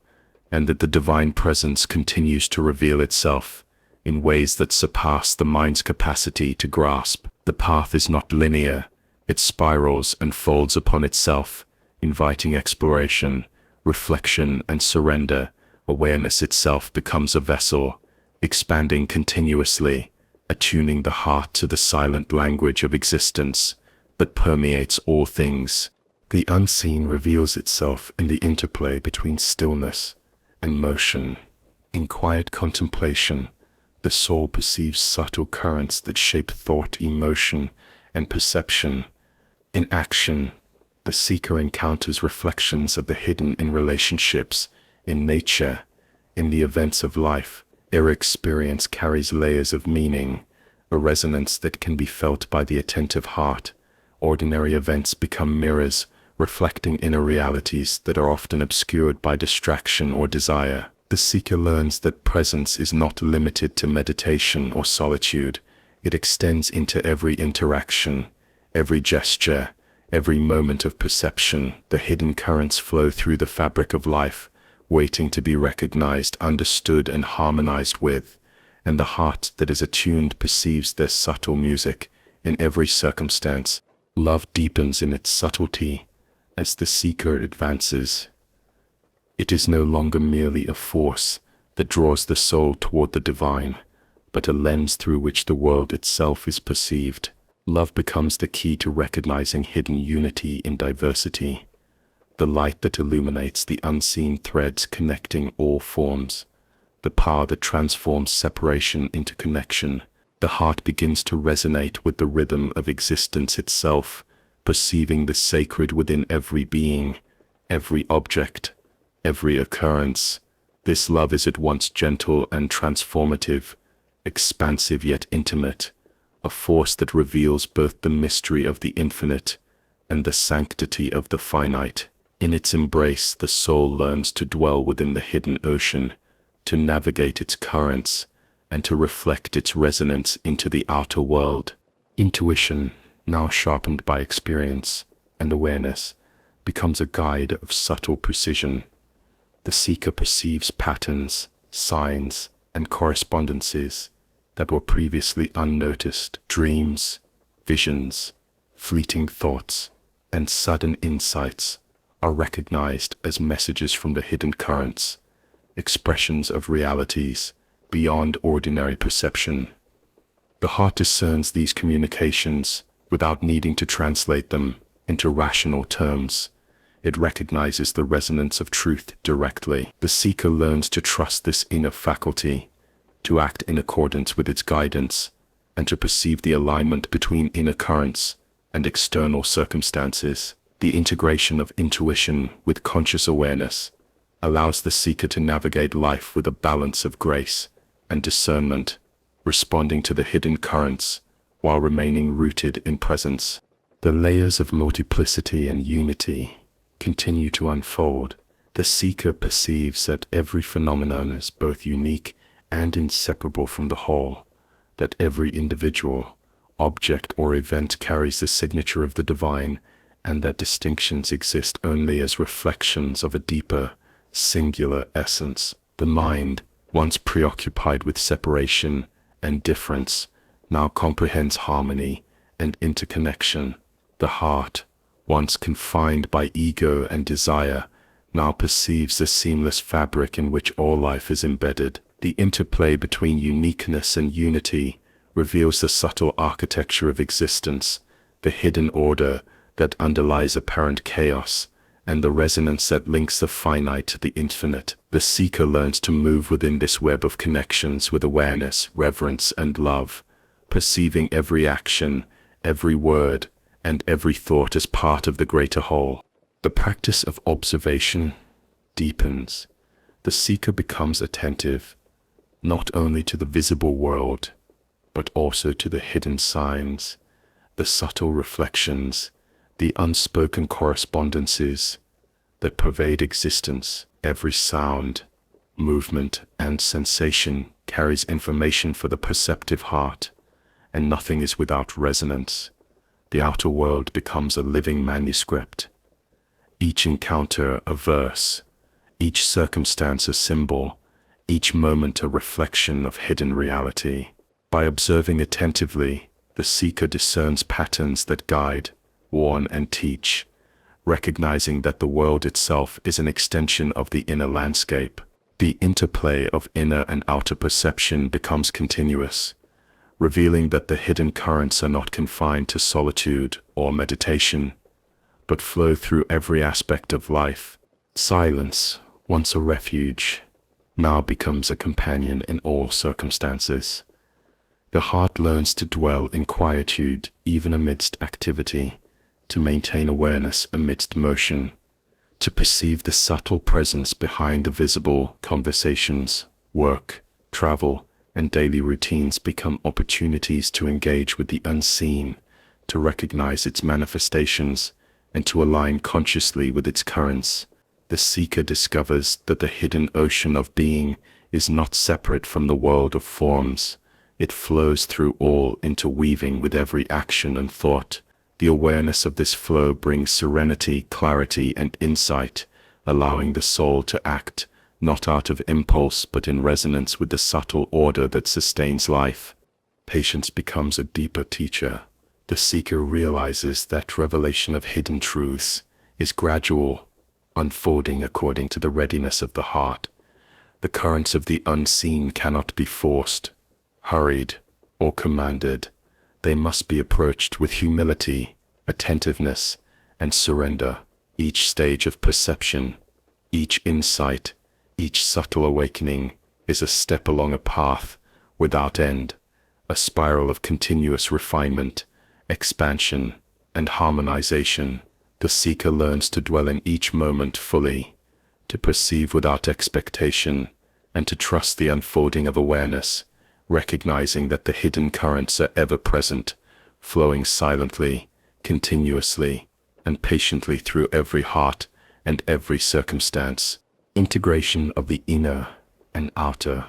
Speaker 1: and that the divine presence continues to reveal itself in ways that surpass the mind's capacity to grasp. The path is not linear. It spirals and folds upon itself, inviting exploration, reflection, and surrender. Awareness itself becomes a vessel, expanding continuously, attuning the heart to the silent language of existence that permeates all things. The unseen reveals itself in the interplay between stillness and motion. In quiet contemplation, the soul perceives subtle currents that shape thought, emotion, and perception. In action, the seeker encounters reflections of the hidden in relationships, in nature, in the events of life. Their experience carries layers of meaning, a resonance that can be felt by the attentive heart. Ordinary events become mirrors, reflecting inner realities that are often obscured by distraction or desire. The seeker learns that presence is not limited to meditation or solitude. It extends into every interaction, every gesture, every moment of perception. The hidden currents flow through the fabric of life, waiting to be recognized, understood, and harmonized with, and the heart that is attuned perceives their subtle music in every circumstance. Love deepens in its subtlety as the seeker advances. It is no longer merely a force that draws the soul toward the divine, but a lens through which the world itself is perceived. Love becomes the key to recognizing hidden unity in diversity, the light that illuminates the unseen threads connecting all forms, the power that transforms separation into connection. The heart begins to resonate with the rhythm of existence itself, perceiving the sacred within every being, every object, every occurrence. This love is at once gentle and transformative, expansive yet intimate, a force that reveals both the mystery of the infinite and the sanctity of the finite. In its embrace, the soul learns to dwell within the hidden ocean, to navigate its currents, and to reflect its resonance into the outer world. Intuition, now sharpened by experience and awareness, becomes a guide of subtle precision. The seeker perceives patterns, signs, and correspondences that were previously unnoticed. Dreams, visions, fleeting thoughts, and sudden insights are recognized as messages from the hidden currents, expressions of realities beyond ordinary perception. The heart discerns these communications without needing to translate them into rational terms. It recognizes the resonance of truth directly. The seeker learns to trust this inner faculty, to act in accordance with its guidance, and to perceive the alignment between inner currents and external circumstances. The integration of intuition with conscious awareness allows the seeker to navigate life with a balance of grace and discernment, responding to the hidden currents while remaining rooted in presence. The layers of multiplicity and unity continue to unfold. The seeker perceives that every phenomenon is both unique and inseparable from the whole, that every individual, object, or event carries the signature of the divine, and that distinctions exist only as reflections of a deeper, singular essence. The mind, once preoccupied with separation and difference, now comprehends harmony and interconnection. The heart, once confined by ego and desire, now perceives the seamless fabric in which all life is embedded. The interplay between uniqueness and unity reveals the subtle architecture of existence, the hidden order that underlies apparent chaos, and the resonance that links the finite to the infinite. The seeker learns to move within this web of connections with awareness, reverence, and love, perceiving every action, every word, and every thought as part of the greater whole. The practice of observation deepens. The seeker becomes attentive, not only to the visible world, but also to the hidden signs, the subtle reflections, the unspoken correspondences that pervade existence. Every sound, movement, and sensation carries information for the perceptive heart, and nothing is without resonance. The outer world becomes a living manuscript, each encounter a verse, each circumstance a symbol, each moment a reflection of hidden reality. By observing attentively, the seeker discerns patterns that guide, warn, and teach, recognizing that the world itself is an extension of the inner landscape. The interplay of inner and outer perception becomes continuous, revealing that the hidden currents are not confined to solitude or meditation, but flow through every aspect of life. Silence, once a refuge, now becomes a companion in all circumstances. The heart learns to dwell in quietude even amidst activity, to maintain awareness amidst motion, to perceive the subtle presence behind the visible. Conversations, work, travel, and daily routines become opportunities to engage with the unseen, to recognize its manifestations, and to align consciously with its currents. The seeker discovers that the hidden ocean of being is not separate from the world of forms. It flows through all, interweaving with every action and thought. The awareness of this flow brings serenity, clarity, and insight, allowing the soul to act, not out of impulse but in resonance with the subtle order that sustains life. Patience becomes a deeper teacher. The seeker realizes that revelation of hidden truths is gradual, unfolding according to the readiness of the heart. The currents of the unseen cannot be forced, hurried, or commanded. They must be approached with humility, attentiveness, and surrender. Each stage of perception, each insight, each subtle awakening is a step along a path without end, a spiral of continuous refinement, expansion, and harmonization. The seeker learns to dwell in each moment fully, to perceive without expectation, and to trust the unfolding of awareness, recognizing that the hidden currents are ever present, flowing silently, continuously, and patiently through every heart and every circumstance. Integration of the inner and outer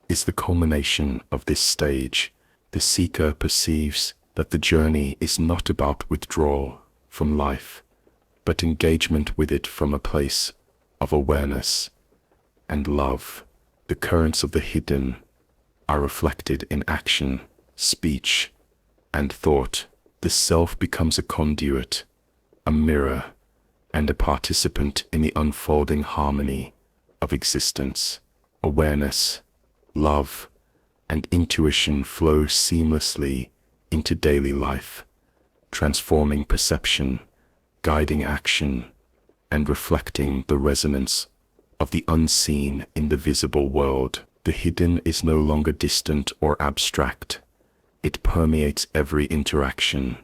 Speaker 1: is the culmination of this stage. The seeker perceives that the journey is not about withdrawal from life, but engagement with it from a place of awareness and love. The currents of the hidden are reflected in action, speech, and thought. The self becomes a conduit, a mirror, and a participant in the unfolding harmony of existence. Awareness, love, and intuition flow seamlessly into daily life, transforming perception, guiding action, and reflecting the resonance of the unseen in the visible world. The hidden is no longer distant or abstract. It permeates every interaction,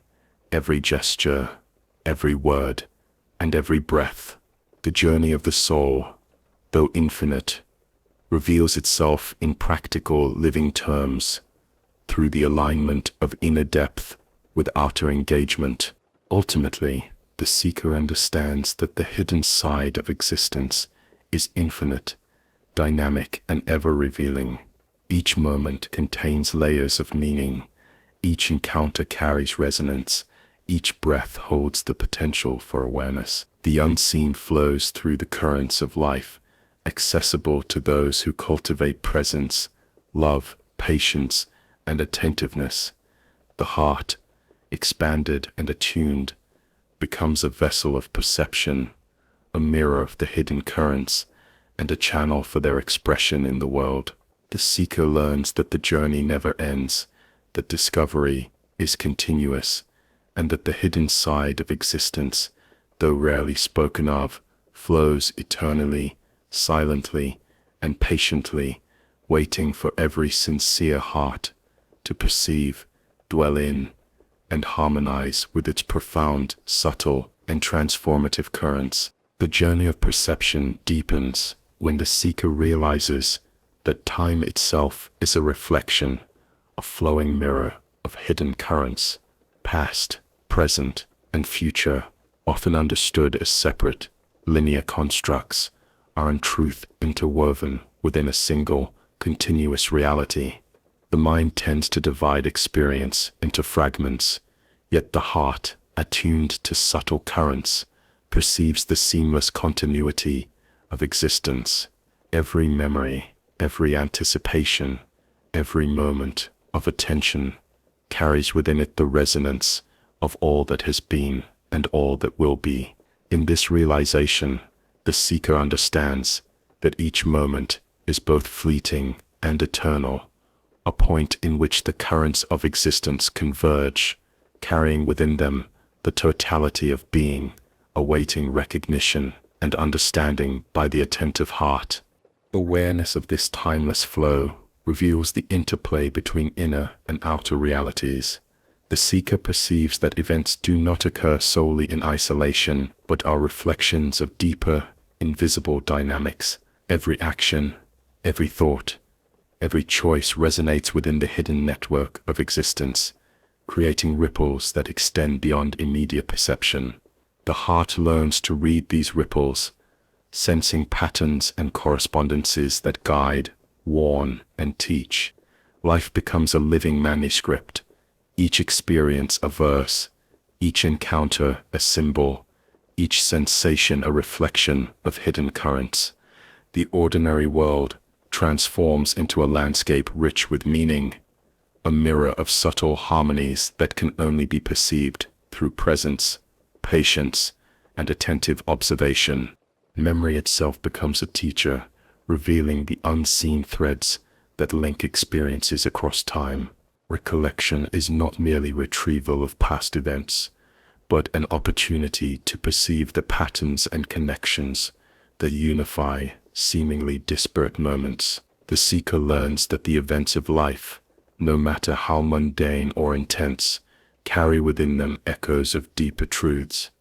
Speaker 1: every gesture, every word, and every breath. The journey of the soul, though infinite, reveals itself in practical, living terms through the alignment of inner depth with outer engagement. Ultimately, the seeker understands that the hidden side of existence is infinite, dynamic, and ever-revealing. Each moment contains layers of meaning. Each encounter carries resonance. Each breath holds the potential for awareness. The unseen flows through the currents of life, accessible to those who cultivate presence, love, patience, and attentiveness. The heart, expanded and attuned, becomes a vessel of perception, a mirror of the hidden currents, and a channel for their expression in the world. The seeker learns that the journey never ends, that discovery is continuous, and that the hidden side of existence, though rarely spoken of, flows eternally, silently, and patiently, waiting for every sincere heart to perceive, dwell in, and harmonize with its profound, subtle, and transformative currents. The journey of perception deepens when the seeker realizes that time itself is a reflection, a flowing mirror of hidden currents, past, present, and future, often understood as separate, linear constructs, are in truth interwoven within a single, continuous reality. The mind tends to divide experience into fragments, yet the heart, attuned to subtle currents, perceives the seamless continuity of existence. Every memory, every anticipation, every moment of attention carries within it the resonance of all that has been and all that will be. In this realization, the seeker understands that each moment is both fleeting and eternal, a point in which the currents of existence converge, carrying within them the totality of being, awaiting recognition and understanding by the attentive heart. Awareness of this timeless flow reveals the interplay between inner and outer realities. The seeker perceives that events do not occur solely in isolation, but are reflections of deeper, invisible dynamics. Every action, every thought, every choice resonates within the hidden network of existence, creating ripples that extend beyond immediate perception. The heart learns to read these ripples, sensing patterns and correspondences that guide, warn, and teach. Life becomes a living manuscript, each experience a verse, each encounter a symbol, each sensation a reflection of hidden currents. The ordinary world transforms into a landscape rich with meaning, a mirror of subtle harmonies that can only be perceived through presence, patience, and attentive observation. Memory itself becomes a teacher, revealing the unseen threads that link experiences across time. Recollection is not merely retrieval of past events, but an opportunity to perceive the patterns and connections that unify seemingly disparate moments. The seeker learns that the events of life, no matter how mundane or intense, carry within them echoes of deeper truths.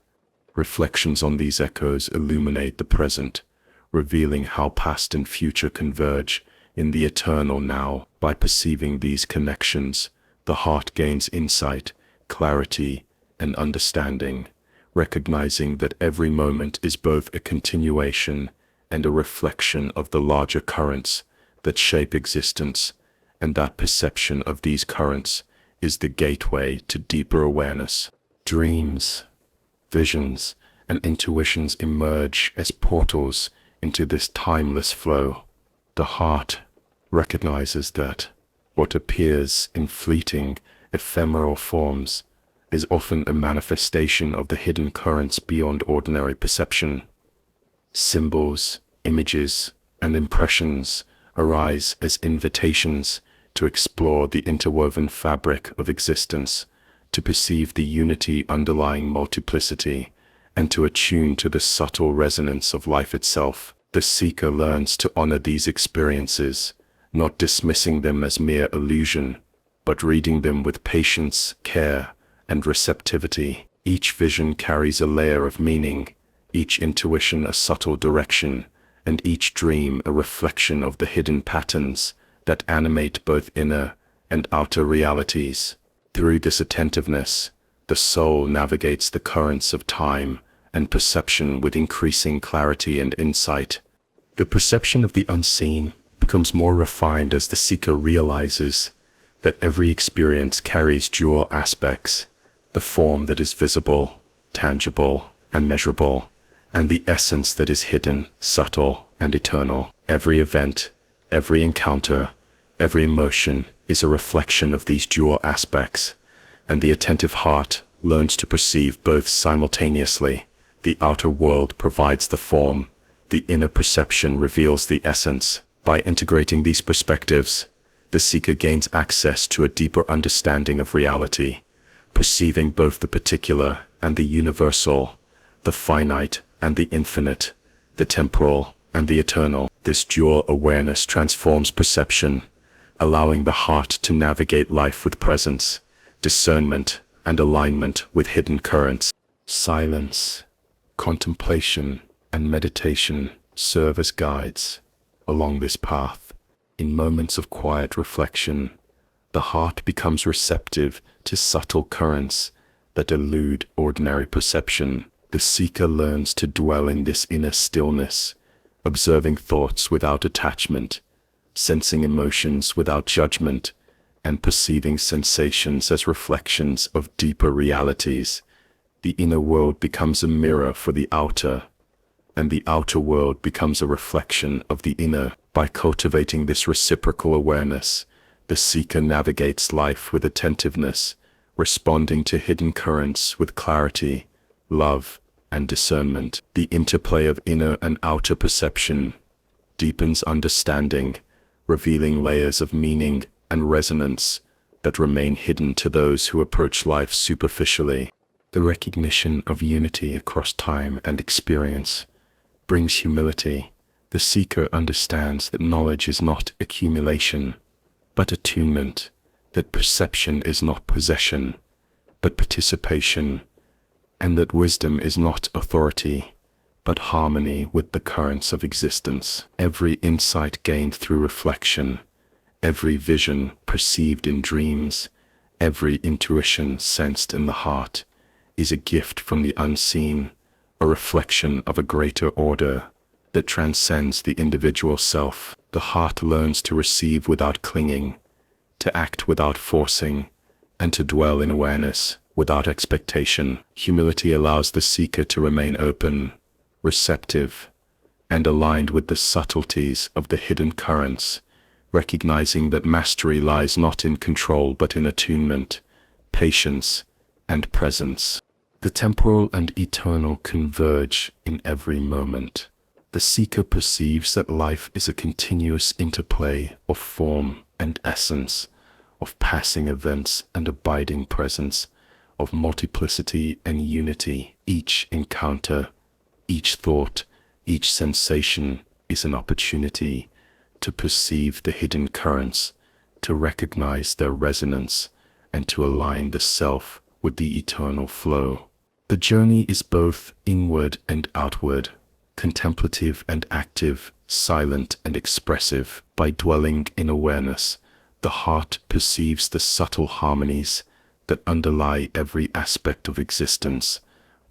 Speaker 1: Reflections on these echoes illuminate the present, revealing how past and future converge in the eternal now. By perceiving these connections, the heart gains insight, clarity, and understanding, recognizing that every moment is both a continuation and a reflection of the larger currents that shape existence, and that perception of these currents is the gateway to deeper awareness. Dreams, visions, and intuitions emerge as portals into this timeless flow. The heart recognizes that what appears in fleeting, ephemeral forms is often a manifestation of the hidden currents beyond ordinary perception. Symbols, images, and impressions arise as invitations to explore the interwoven fabric of existence, to perceive the unity underlying multiplicity, and to attune to the subtle resonance of life itself. The seeker learns to honor these experiences, not dismissing them as mere illusion, but reading them with patience, care, and receptivity. Each vision carries a layer of meaning, each intuition a subtle direction, and each dream a reflection of the hidden patterns that animate both inner and outer realities. Through this attentiveness, the soul navigates the currents of time and perception with increasing clarity and insight. The perception of the unseen becomes more refined as the seeker realizes that every experience carries dual aspects, the form that is visible, tangible, and measurable, and the essence that is hidden, subtle, and eternal. Every event, every encounter, every emotion is a reflection of these dual aspects, and the attentive heart learns to perceive both simultaneously. The outer world provides the form, the inner perception reveals the essence. By integrating these perspectives, the seeker gains access to a deeper understanding of reality, perceiving both the particular and the universal, the finite and the infinite, the temporal and the eternal. This dual awareness transforms perception, allowing the heart to navigate life with presence, discernment, and alignment with hidden currents. Silence, contemplation, and meditation serve as guides along this path. In moments of quiet reflection, the heart becomes receptive to subtle currents that elude ordinary perception. The seeker learns to dwell in this inner stillness, observing thoughts without attachment, sensing emotions without judgment, and perceiving sensations as reflections of deeper realities. The inner world becomes a mirror for the outer, and the outer world becomes a reflection of the inner. By cultivating this reciprocal awareness, the seeker navigates life with attentiveness, responding to hidden currents with clarity, love, and discernment. The interplay of inner and outer perception deepens understanding, revealing layers of meaning and resonance that remain hidden to those who approach life superficially. The recognition of unity across time and experience brings humility. The seeker understands that knowledge is not accumulation, but attunement, that perception is not possession, but participation, and that wisdom is not authority, but harmony with the currents of existence. Every insight gained through reflection, every vision perceived in dreams, every intuition sensed in the heart, is a gift from the unseen, a reflection of a greater order that transcends the individual self. The heart learns to receive without clinging, to act without forcing, and to dwell in awareness without expectation. Humility allows the seeker to remain open, receptive, and aligned with the subtleties of the hidden currents, recognizing that mastery lies not in control but in attunement, patience, and presence. The temporal and eternal converge in every moment. The seeker perceives that life is a continuous interplay of form and essence, of passing events and abiding presence, of multiplicity and unity. Each encounter, each thought, each sensation is an opportunity to perceive the hidden currents, to recognize their resonance, and to align the self with the eternal flow. The journey is both inward and outward, contemplative and active, silent and expressive. By dwelling in awareness, the heart perceives the subtle harmonies that underlie every aspect of existence,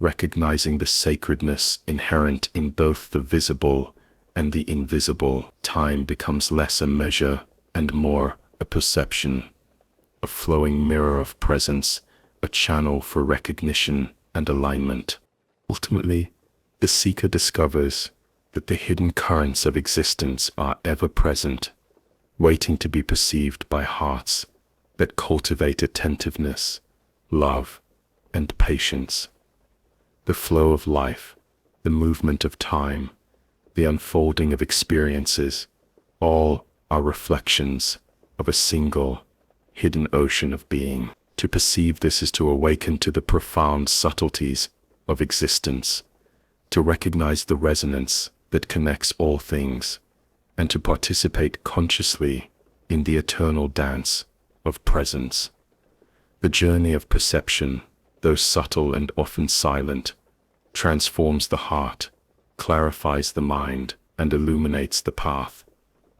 Speaker 1: recognizing the sacredness inherent in both the visible and the invisible. Time becomes less a measure and more a perception, a flowing mirror of presence, a channel for recognition and alignment. Ultimately, the seeker discovers that the hidden currents of existence are ever present, waiting to be perceived by hearts that cultivate attentiveness, love, and patience. The flow of life, the movement of time, the unfolding of experiences, all are reflections of a single, hidden ocean of being. To perceive this is to awaken to the profound subtleties of existence, to recognize the resonance that connects all things, and to participate consciously in the eternal dance of presence. The journey of perception, though subtle and often silent, transforms the heart, clarifies the mind, and illuminates the path,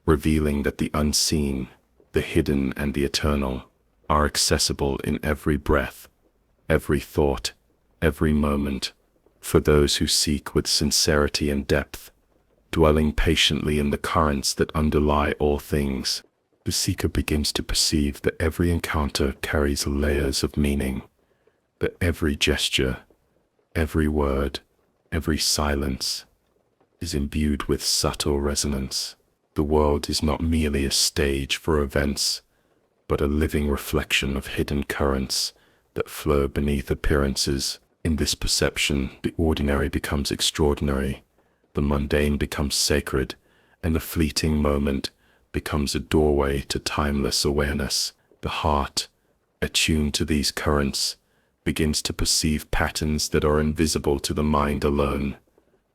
Speaker 1: revealing that the unseen, the hidden, and the eternal are accessible in every breath, every thought, every moment, for those who seek with sincerity and depth, dwelling patiently in the currents that underlie all things. The seeker begins to perceive that every encounter carries layers of meaning, But every gesture, every word, every silence is imbued with subtle resonance. The world is not merely a stage for events, but a living reflection of hidden currents that flow beneath appearances. In this perception, the ordinary becomes extraordinary, the mundane becomes sacred, and the fleeting moment becomes a doorway to timeless awareness. The heart, attuned to these currents, begins to perceive patterns that are invisible to the mind alone,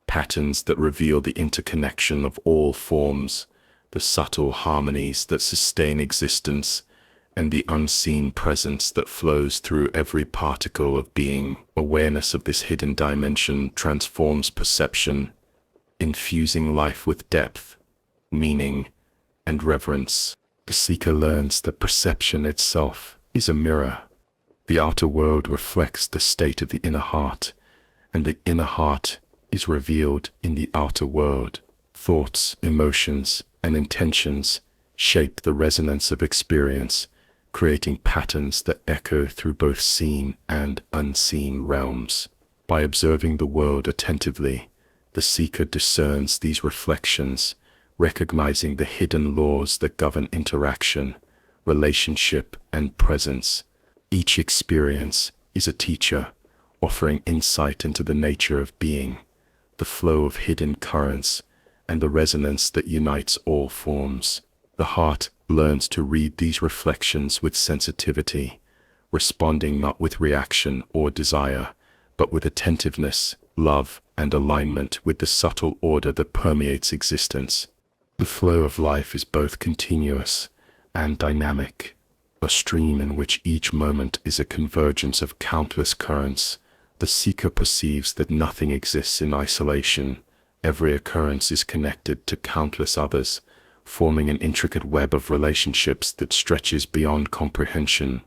Speaker 1: patterns that reveal the interconnection of all forms, the subtle harmonies that sustain existence, and the unseen presence that flows through every particle of being. Awareness of this hidden dimension transforms perception, infusing life with depth, meaning, and reverence. The seeker learns that perception itself is a mirror. The outer world reflects the state of the inner heart, and the inner heart is revealed in the outer world. Thoughts, emotions, and intentions shape the resonance of experience, creating patterns that echo through both seen and unseen realms. By observing the world attentively, the seeker discerns these reflections, recognizing the hidden laws that govern interaction, relationship, and presence. Each experience is a teacher, offering insight into the nature of being, the flow of hidden currents, and the resonance that unites all forms. The heart learns to read these reflections with sensitivity, responding not with reaction or desire, but with attentiveness, love, and alignment with the subtle order that permeates existence. The flow of life is both continuous and dynamic, a stream in which each moment is a convergence of countless currents. The seeker perceives that nothing exists in isolation. Every occurrence is connected to countless others, forming an intricate web of relationships that stretches beyond comprehension.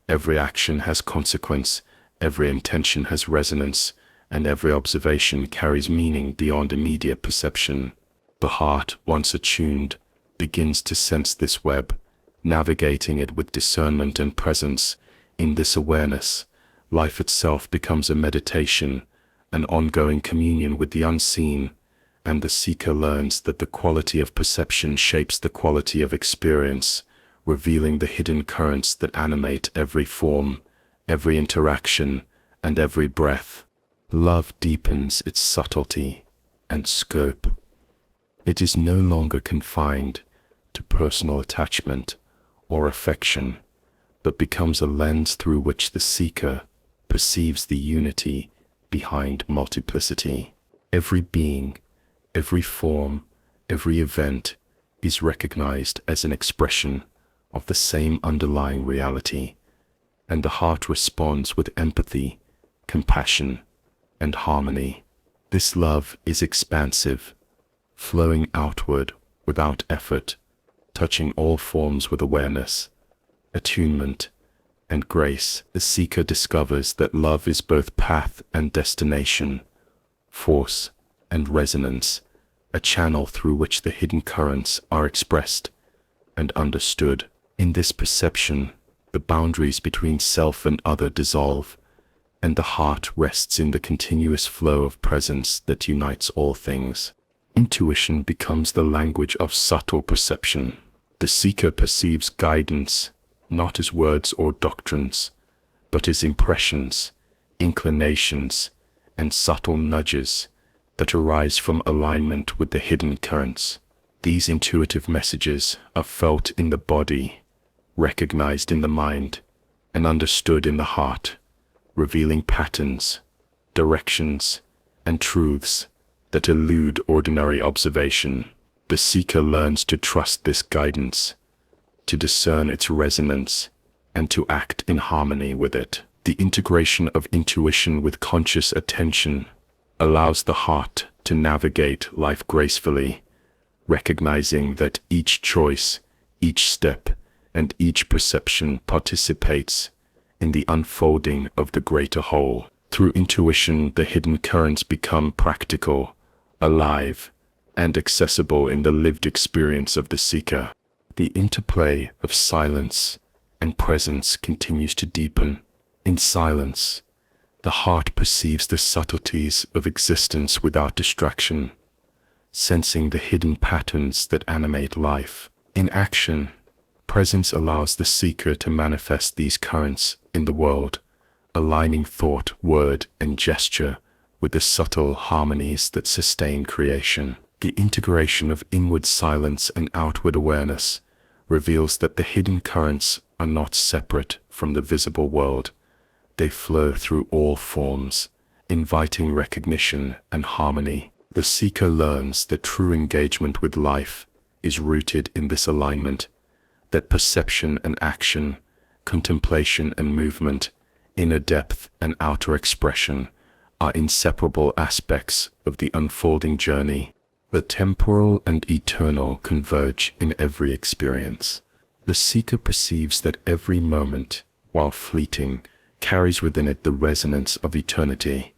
Speaker 1: Every action has consequence, every intention has resonance, and every observation carries meaning beyond immediate perception. The heart, once attuned, begins to sense this web, navigating it with discernment and presence. In this awareness, life itself becomes a meditation, an ongoing communion with the unseen, and the seeker learns that the quality of perception shapes the quality of experience, revealing the hidden currents that animate every form, every interaction, and every breath. Love deepens its subtlety and scope. It is no longer confined to personal attachment or affection, but becomes a lens through which the seeker perceives the unity behind multiplicity. Every being, every form, every event is recognized as an expression of the same underlying reality, and the heart responds with empathy, compassion, and harmony. This love is expansive, flowing outward without effort, touching all forms with awareness, attunement, and grace. The seeker discovers that love is both path and destination, force and resonance, a channel through which the hidden currents are expressed and understood. In this perception, the boundaries between self and other dissolve, and the heart rests in the continuous flow of presence that unites all things. Intuition becomes the language of subtle perception. The seeker perceives guidance, not as words or doctrines, but as impressions, inclinations, and subtle nudges that arise from alignment with the hidden currents. These intuitive messages are felt in the body, recognized in the mind, and understood in the heart, revealing patterns, directions, and truths that elude ordinary observation. The seeker learns to trust this guidance, to discern its resonance, and to act in harmony with it. The integration of intuition with conscious attention allows the heart to navigate life gracefully, recognizing that each choice, each step, and each perception participates in the unfolding of the greater whole. Through intuition, the hidden currents become practical, alive, and accessible in the lived experience of the seeker. The interplay of silence and presence continues to deepen, In silence, the heart perceives the subtleties of existence without distraction, sensing the hidden patterns that animate life. In action, presence allows the seeker to manifest these currents in the world, aligning thought, word, and gesture with the subtle harmonies that sustain creation. The integration of inward silence and outward awareness reveals that the hidden currents are not separate from the visible world. They flow through all forms, inviting recognition and harmony. The seeker learns that true engagement with life is rooted in this alignment, that perception and action, contemplation and movement, inner depth and outer expression are inseparable aspects of the unfolding journey. The temporal and eternal converge in every experience. The seeker perceives that every moment, while fleeting, carries within it the resonance of eternity,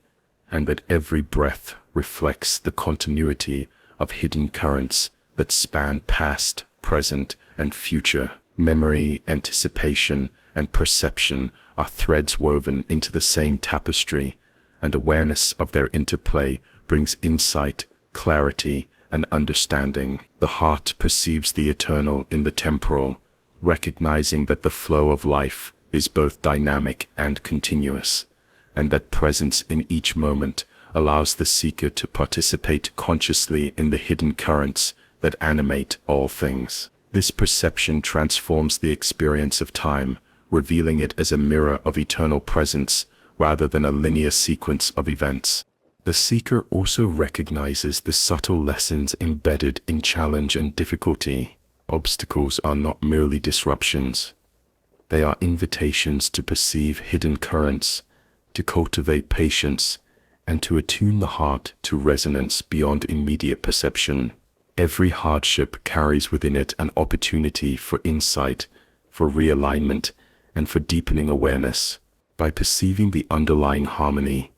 Speaker 1: and that every breath reflects the continuity of hidden currents that span past, present, and future. Memory, anticipation, and perception are threads woven into the same tapestry, and awareness of their interplay brings insight, clarity, and understanding. The heart perceives the eternal in the temporal, recognizing that the flow of life is both dynamic and continuous, and that presence in each moment allows the seeker to participate consciously in the hidden currents that animate all things. This perception transforms the experience of time, revealing it as a mirror of eternal presence rather than a linear sequence of events. The seeker also recognizes the subtle lessons embedded in challenge and difficulty. Obstacles are not merely disruptions. They are invitations to perceive hidden currents, to cultivate patience, and to attune the heart to resonance beyond immediate perception. Every hardship carries within it an opportunity for insight, for realignment, and for deepening awareness. By perceiving the underlying harmony,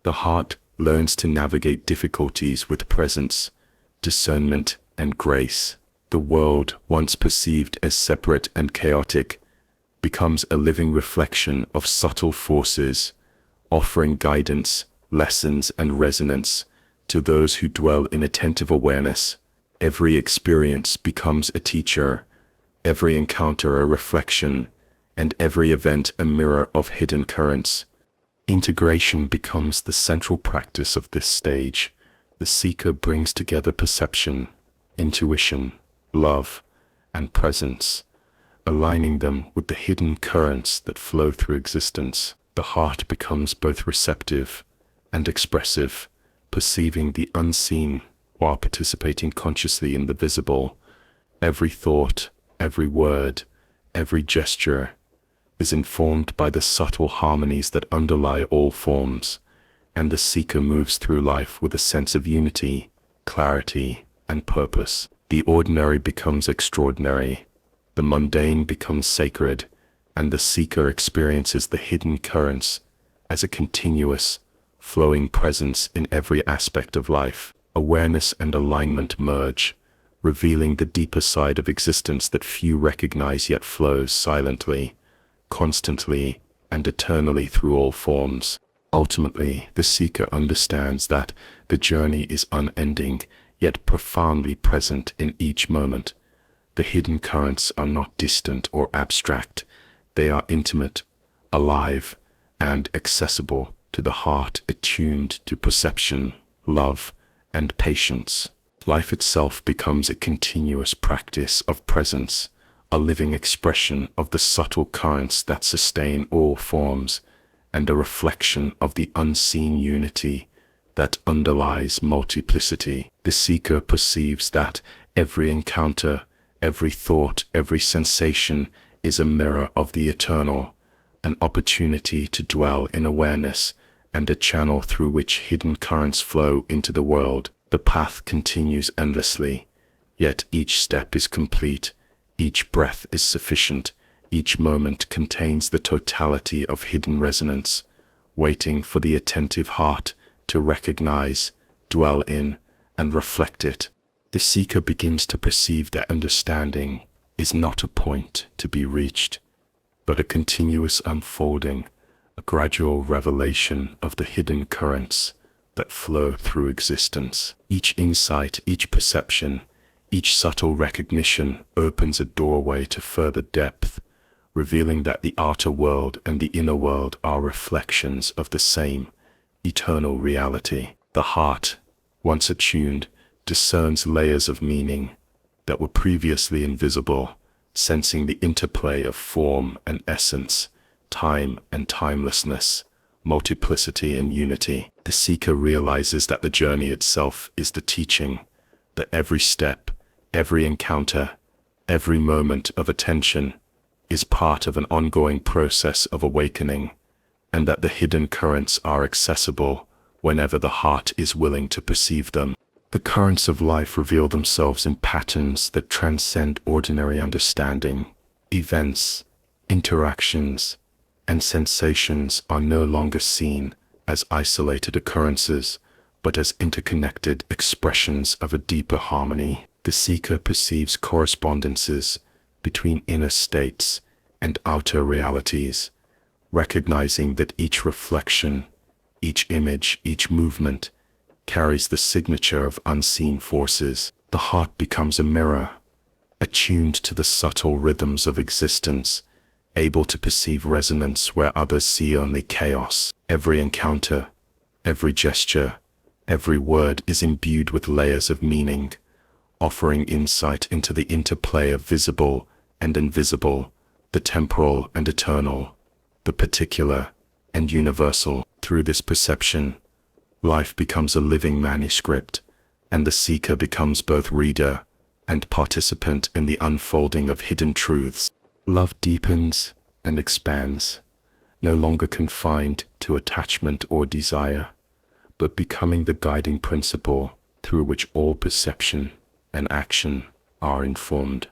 Speaker 1: the heart learns to navigate difficulties with presence, discernment, and grace. The world, once perceived as separate and chaotic, becomes a living reflection of subtle forces, offering guidance, lessons, and resonance to those who dwell in attentive awareness. Every experience becomes a teacher, every encounter a reflection, and every event a mirror of hidden currents. Integration becomes the central practice of this stage. The seeker brings together perception, intuition, love, and presence, aligning them with the hidden currents that flow through existence. The heart becomes both receptive and expressive, perceiving the unseen while participating consciously in the visible. Every thought, every word, every gesture is informed by the subtle harmonies that underlie all forms, and the seeker moves through life with a sense of unity, clarity, and purpose. The ordinary becomes extraordinary, the mundane becomes sacred, and the seeker experiences the hidden currents as a continuous, flowing presence in every aspect of life. Awareness and alignment merge, revealing the deeper side of existence that few recognize yet flows silently, constantly, and eternally through all forms. Ultimately, the seeker understands that the journey is unending, yet profoundly present in each moment. The hidden currents are not distant or abstract. They are intimate, alive, and accessible to the heart attuned to perception, love, and patience. Life itself becomes a continuous practice of presence, a living expression of the subtle currents that sustain all forms, and a reflection of the unseen unity that underlies multiplicity. The seeker perceives that every encounter, every thought, every sensation is a mirror of the eternal, an opportunity to dwell in awareness, and a channel through which hidden currents flow into the world. The path continues endlessly, yet each step is complete, each breath is sufficient, each moment contains the totality of hidden resonance, waiting for the attentive heart to recognize, dwell in, and reflect it. The seeker begins to perceive that understanding is not a point to be reached, but a continuous unfolding, a gradual revelation of the hidden currents that flow through existence. Each insight, each perception, each subtle recognition opens a doorway to further depth, revealing that the outer world and the inner world are reflections of the same eternal reality. The heart, once attuned, discerns layers of meaning that were previously invisible, sensing the interplay of form and essence, time and timelessness, multiplicity and unity. The seeker realizes that the journey itself is the teaching, that every step, every encounter, every moment of attention is part of an ongoing process of awakening, and that the hidden currents are accessible whenever the heart is willing to perceive them. The currents of life reveal themselves in patterns that transcend ordinary understanding. Events, interactions, and sensations are no longer seen as isolated occurrences, but as interconnected expressions of a deeper harmony. The seeker perceives correspondences between inner states and outer realities, recognizing that each reflection, each image, each movement carries the signature of unseen forces. The heart becomes a mirror, attuned to the subtle rhythms of existence, able to perceive resonance where others see only chaos. Every encounter, every gesture, every word is imbued with layers of meaning, offering insight into the interplay of visible and invisible, the temporal and eternal, the particular and universal. Through this perception, life becomes a living manuscript, and the seeker becomes both reader and participant in the unfolding of hidden truths. Love deepens and expands, no longer confined to attachment or desire, but becoming the guiding principle through which all perception and action are informed.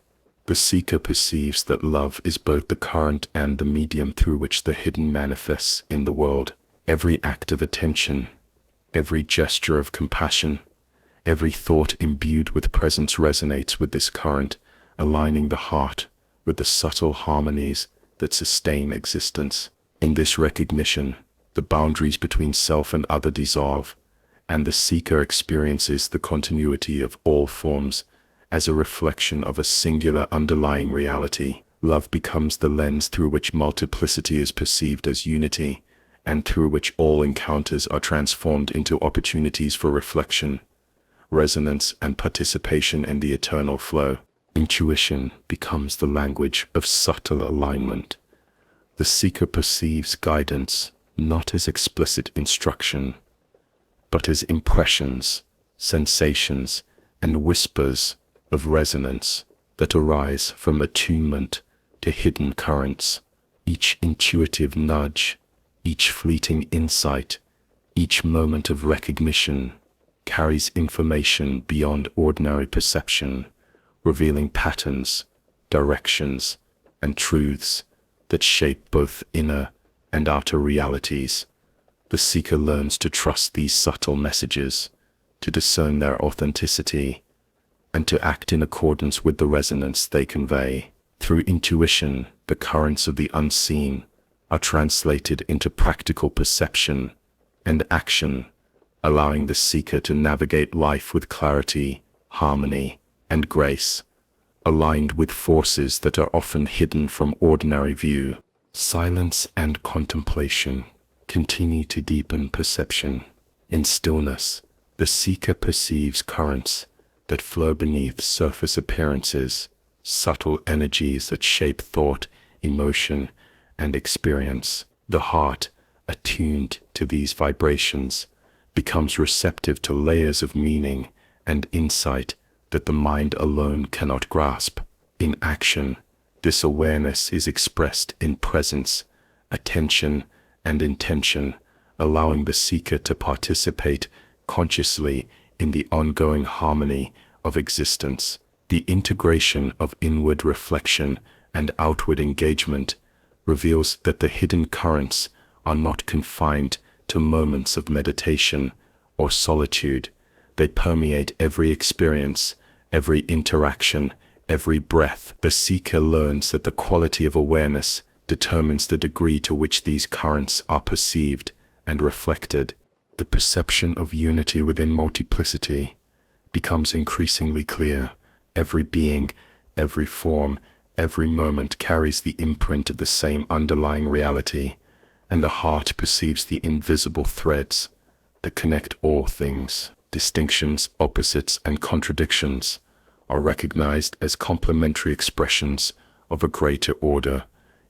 Speaker 1: The seeker perceives that love is both the current and the medium through which the hidden manifests in the world. Every act of attention, every gesture of compassion, every thought imbued with presence resonates with this current, aligning the heart with the subtle harmonies that sustain existence. In this recognition, the boundaries between self and other dissolve, and the seeker experiences the continuity of all forms as a reflection of a singular underlying reality. Love becomes the lens through which multiplicity is perceived as unity, and through which all encounters are transformed into opportunities for reflection, resonance, and participation in the eternal flow. Intuition becomes the language of subtle alignment. The seeker perceives guidance not as explicit instruction, but as impressions, sensations, and whispers of resonance that arise from attunement to hidden currents. Each intuitive nudge, each fleeting insight, each moment of recognition carries information beyond ordinary perception, revealing patterns, directions, and truths that shape both inner and outer realities. The seeker learns to trust these subtle messages, to discern their authenticity, and to act in accordance with the resonance they convey. Through intuition, the currents of the unseen are translated into practical perception and action, allowing the seeker to navigate life with clarity, harmony, and grace, aligned with forces that are often hidden from ordinary view. Silence and contemplation continue to deepen perception. In stillness, the seeker perceives currents that flow beneath surface appearances, subtle energies that shape thought, emotion, and experience. The heart, attuned to these vibrations, becomes receptive to layers of meaning and insight that the mind alone cannot grasp. In action, this awareness is expressed in presence, attention, and intention, allowing the seeker to participate consciously in the ongoing harmony of existence. The integration of inward reflection and outward engagement reveals that the hidden currents are not confined to moments of meditation or solitude. They permeate every experience, every interaction, every breath. The seeker learns that the quality of awareness determines the degree to which these currents are perceived and reflected. The perception of unity within multiplicity becomes increasingly clear. Every being, every form, every moment carries the imprint of the same underlying reality, and the heart perceives the invisible threads that connect all things. Distinctions, opposites, and contradictions are recognized as complementary expressions of a greater order,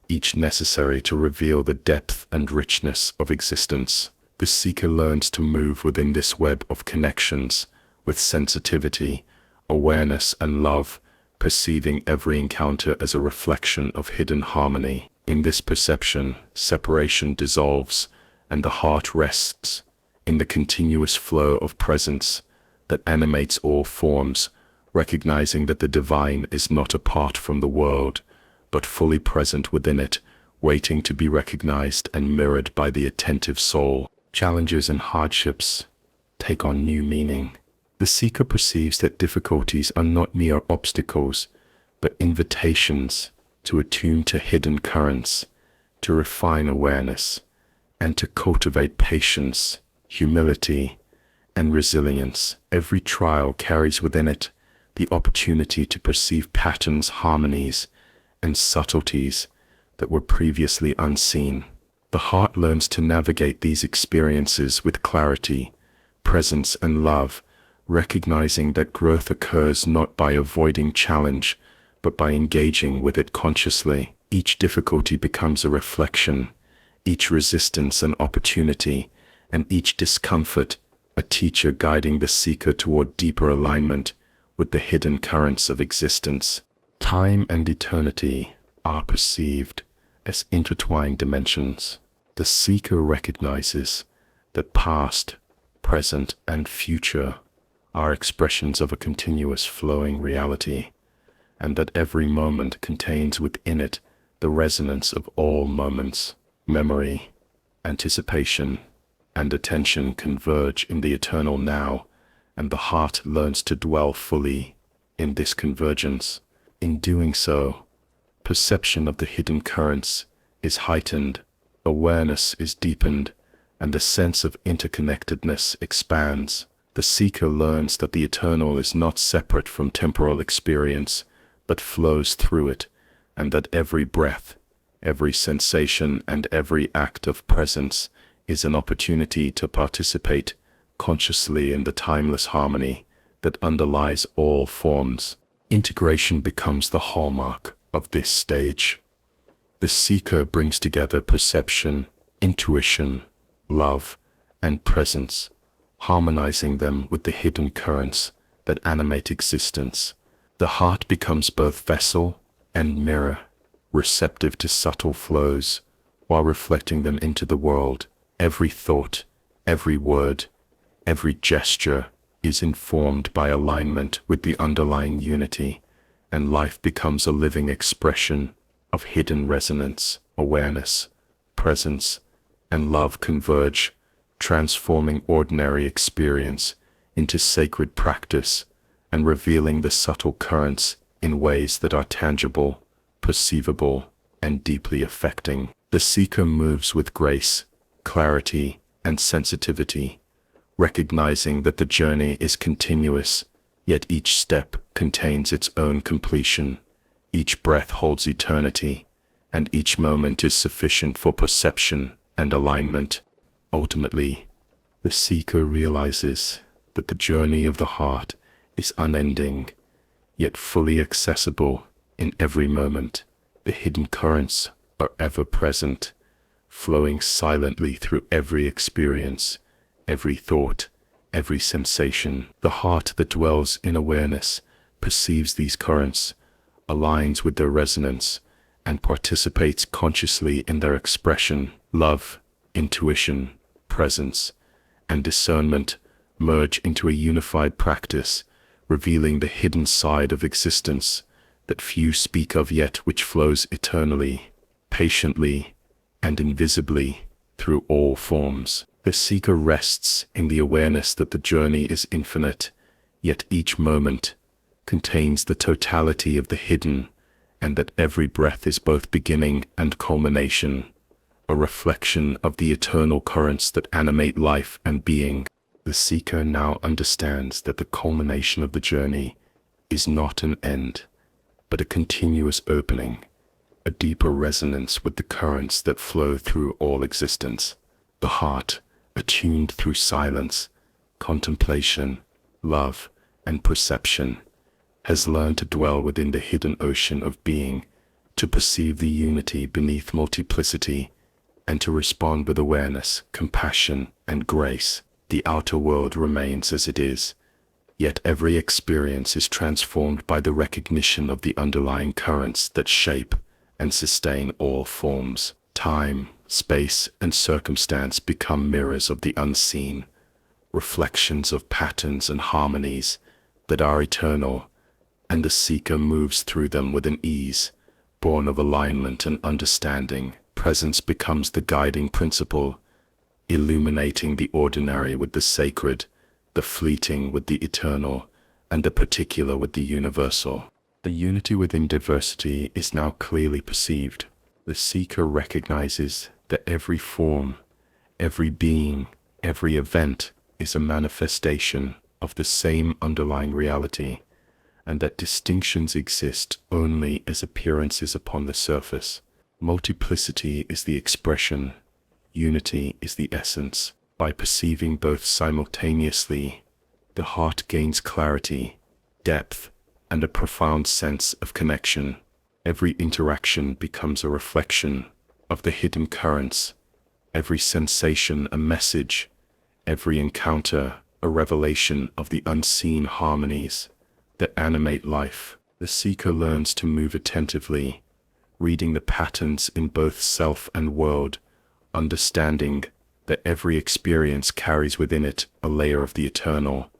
Speaker 1: each necessary to reveal the depth and richness of existence. The seeker learns to move within this web of connections with sensitivity, awareness, and love, perceiving every encounter as a reflection of hidden harmony. In this perception, separation dissolves, and the heart rests in the continuous flow of presence that animates all forms, recognizing that the divine is not apart from the world, but fully present within it, waiting to be recognized and mirrored by the attentive soul. Challenges and hardships take on new meaning. The seeker perceives that difficulties are not mere obstacles, but invitations to attune to hidden currents, to refine awareness, and to cultivate patience, humility, and resilience. Every trial carries within it the opportunity to perceive patterns, harmonies, and subtleties that were previously unseen. The heart learns to navigate these experiences with clarity, presence, and love, recognizing that growth occurs not by avoiding challenge, but by engaging with it consciously. Each difficulty becomes a reflection, each resistance an opportunity, and each discomfort a teacher guiding the seeker toward deeper alignment with the hidden currents of existence. Time and eternity are perceived as intertwined dimensions. The seeker recognizes that past, present, and future are expressions of a continuous flowing reality, and that every moment contains within it the resonance of all moments. Memory, anticipation, and attention converge in the eternal now, and the heart learns to dwell fully in this convergence. In doing so, perception of the hidden currents is heightened, awareness is deepened, and the sense of interconnectedness expands. The seeker learns that the eternal is not separate from temporal experience, but flows through it, and that every breath, every sensation, and every act of presence is an opportunity to participate consciously in the timeless harmony that underlies all forms. Integration becomes the hallmark of this stage. The seeker brings together perception, intuition, love, and presence, harmonizing them with the hidden currents that animate existence. The heart becomes both vessel and mirror, receptive to subtle flows, while reflecting them into the world. Every thought, every word, every gesture is informed by alignment with the underlying unity, and life becomes a living expression of hidden resonance. Awareness, presence, and love converge, transforming ordinary experience into sacred practice and revealing the subtle currents in ways that are tangible, perceivable, and deeply affecting. The seeker moves with grace, clarity, and sensitivity, recognizing that the journey is continuous, yet each step contains its own completion. Each breath holds eternity, and each moment is sufficient for perception and alignment. Ultimately, the seeker realizes that the journey of the heart is unending, yet fully accessible in every moment. The hidden currents are ever present, flowing silently through every experience, every thought, every sensation. The heart that dwells in awareness perceives these currents, aligns with their resonance, and participates consciously in their expression. Love, intuition, presence, and discernment merge into a unified practice, revealing the hidden side of existence that few speak of yet which flows eternally, patiently, and invisibly through all forms. The seeker rests in the awareness that the journey is infinite, yet each moment contains the totality of the hidden, and that every breath is both beginning and culmination, a reflection of the eternal currents that animate life and being. The seeker now understands that the culmination of the journey is not an end, but a continuous opening, a deeper resonance with the currents that flow through all existence. The heart, attuned through silence, contemplation, love, and perception, has learned to dwell within the hidden ocean of being, to perceive the unity beneath multiplicity, and to respond with awareness, compassion, and grace. The outer world remains as it is, yet every experience is transformed by the recognition of the underlying currents that shape and sustain all forms. Time, space, and circumstance become mirrors of the unseen, reflections of patterns and harmonies that are eternal, and the seeker moves through them with an ease, born of alignment and understanding. Presence becomes the guiding principle, illuminating the ordinary with the sacred, the fleeting with the eternal, and the particular with the universal. The unity within diversity is now clearly perceived. The seeker recognizes that every form, every being, every event is a manifestation of the same underlying reality, and that distinctions exist only as appearances upon the surface. Multiplicity is the expression, unity is the essence. By perceiving both simultaneously, the heart gains clarity, depth, and a profound sense of connection. Every interaction becomes a reflection of the hidden currents, every sensation a message, every encounter a revelation of the unseen harmonies that animate life. The seeker learns to move attentively, reading the patterns in both self and world, understanding that every experience carries within it a layer of the eternal,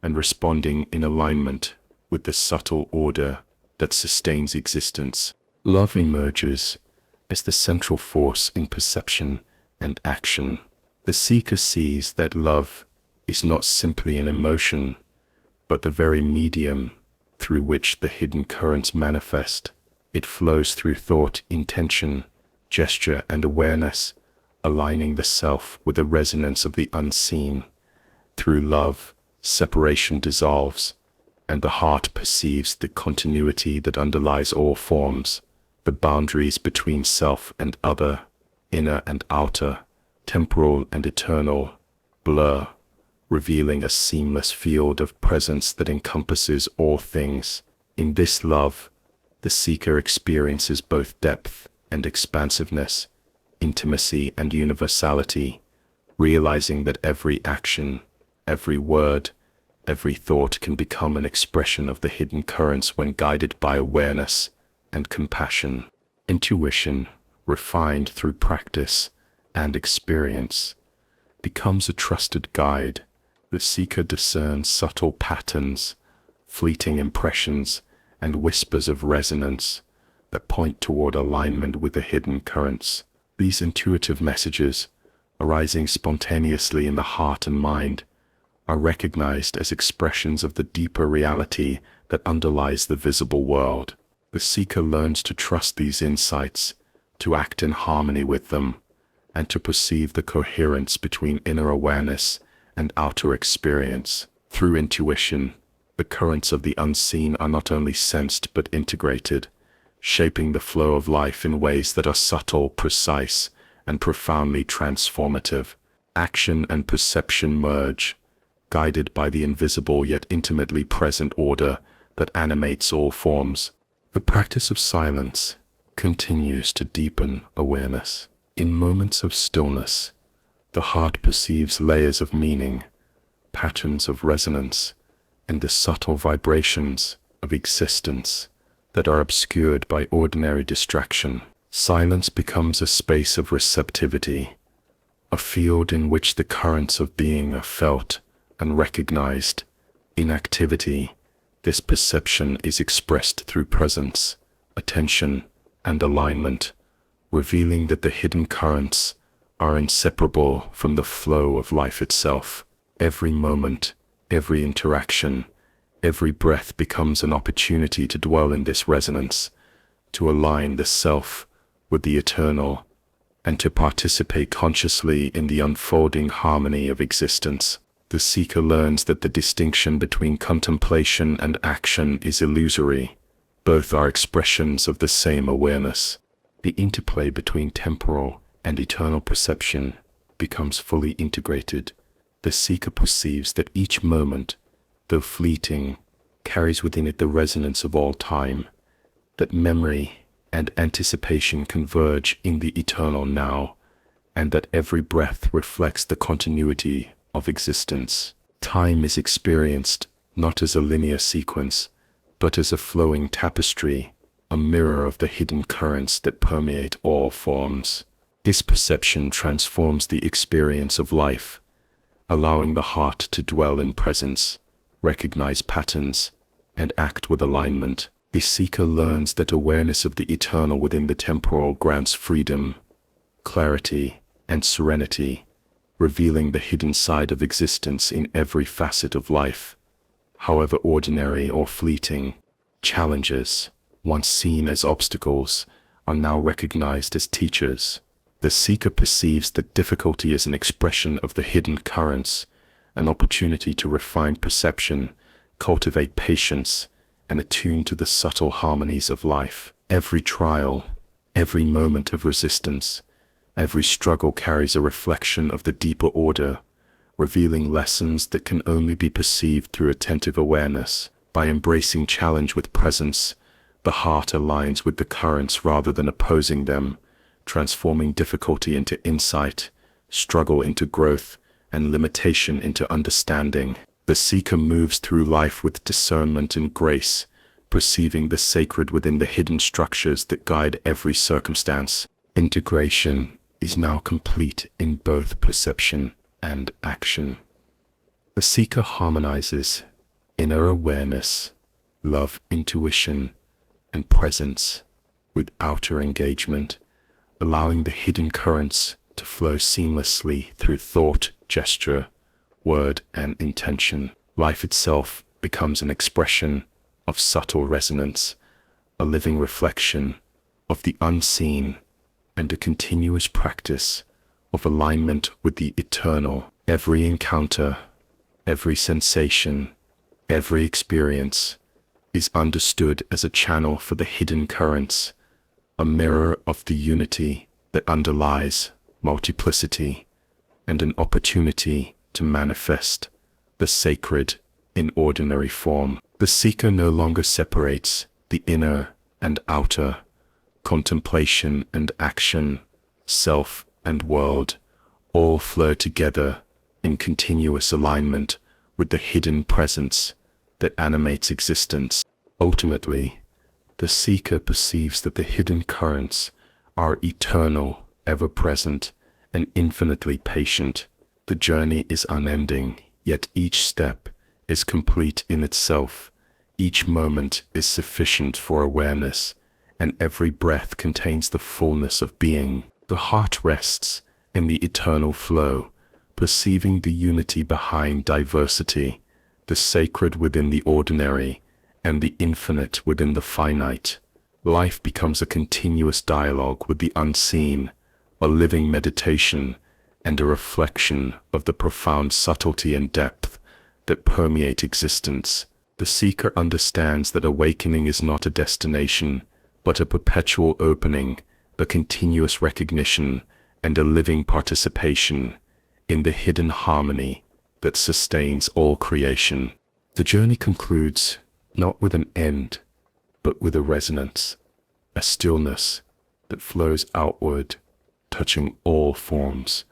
Speaker 1: and responding in alignment with the subtle order that sustains existence. Love emerges as the central force in perception and action. The seeker sees that love is not simply an emotion, but the very medium through which the hidden currents manifest. It flows through thought, intention, gesture, and awareness, aligning the self with the resonance of the unseen. Through love, separation dissolves, and the heart perceives the continuity that underlies all forms. The boundaries between self and other, inner and outer, temporal and eternal, blur, revealing a seamless field of presence that encompasses all things. In this love, the seeker experiences both depth and expansiveness, intimacy and universality, realizing that every action, every word, every thought can become an expression of the hidden currents when guided by awareness and compassion. Intuition, refined through practice and experience, becomes a trusted guide. The seeker discerns subtle patterns, fleeting impressions, and whispers of resonance that point toward alignment with the hidden currents. These intuitive messages, arising spontaneously in the heart and mind, are recognized as expressions of the deeper reality that underlies the visible world. The seeker learns to trust these insights, to act in harmony with them, and to perceive the coherence between inner awareness and outer experience. Through intuition, the currents of the unseen are not only sensed but integrated, shaping the flow of life in ways that are subtle, precise, and profoundly transformative. Action and perception merge, guided by the invisible yet intimately present order that animates all forms. The practice of silence continues to deepen awareness. In moments of stillness, the heart perceives layers of meaning, patterns of resonance, and the subtle vibrations of existence that are obscured by ordinary distraction. Silence becomes a space of receptivity, a field in which the currents of being are felt and recognized. In activity, this perception is expressed through presence, attention, and alignment, revealing that the hidden currents are inseparable from the flow of life itself. Every moment, every interaction, every breath becomes an opportunity to dwell in this resonance, to align the self with the eternal, and to participate consciously in the unfolding harmony of existence. The seeker learns that the distinction between contemplation and action is illusory. Both are expressions of the same awareness. The interplay between temporal and eternal perception becomes fully integrated. The seeker perceives that each moment, though fleeting, carries within it the resonance of all time, that memory and anticipation converge in the eternal now, and that every breath reflects the continuity of existence. Time is experienced not as a linear sequence, but as a flowing tapestry, a mirror of the hidden currents that permeate all forms. This perception transforms the experience of life, allowing the heart to dwell in presence, recognize patterns, and act with alignment. The seeker learns that awareness of the eternal within the temporal grants freedom, clarity, and serenity, revealing the hidden side of existence in every facet of life. However ordinary or fleeting, challenges, once seen as obstacles, are now recognized as teachers. The seeker perceives that difficulty is an expression of the hidden currents, an opportunity to refine perception, cultivate patience, and attune to the subtle harmonies of life. Every trial, every moment of resistance, every struggle carries a reflection of the deeper order, revealing lessons that can only be perceived through attentive awareness. By embracing challenge with presence, the heart aligns with the currents rather than opposing them, transforming difficulty into insight, struggle into growth, and limitation into understanding. The seeker moves through life with discernment and grace, perceiving the sacred within the hidden structures that guide every circumstance. Integration is now complete in both perception and action. The seeker harmonizes inner awareness, love, intuition, and presence with outer engagement, allowing the hidden currents to flow seamlessly through thought, gesture, word, and intention. Life itself becomes an expression of subtle resonance, a living reflection of the unseen, and a continuous practice of alignment with the eternal. Every encounter, every sensation, every experience is understood as a channel for the hidden currents, a mirror of the unity that underlies multiplicity, and an opportunity to manifest the sacred in ordinary form. The seeker no longer separates the inner and outer, contemplation and action, self and world, all flow together in continuous alignment with the hidden presence that animates existence. Ultimately, the seeker perceives that the hidden currents are eternal, ever-present, and infinitely patient. The journey is unending, yet each step is complete in itself. Each moment is sufficient for awareness, and every breath contains the fullness of being. The heart rests in the eternal flow, perceiving the unity behind diversity, the sacred within the ordinary, and the infinite within the finite. Life becomes a continuous dialogue with the unseen, a living meditation, and a reflection of the profound subtlety and depth that permeate existence. The seeker understands that awakening is not a destination, but a perpetual opening, a continuous recognition, and a living participation in the hidden harmony that sustains all creation. The journey concludes not with an end, but with a resonance, a stillness that flows outward, touching all forms,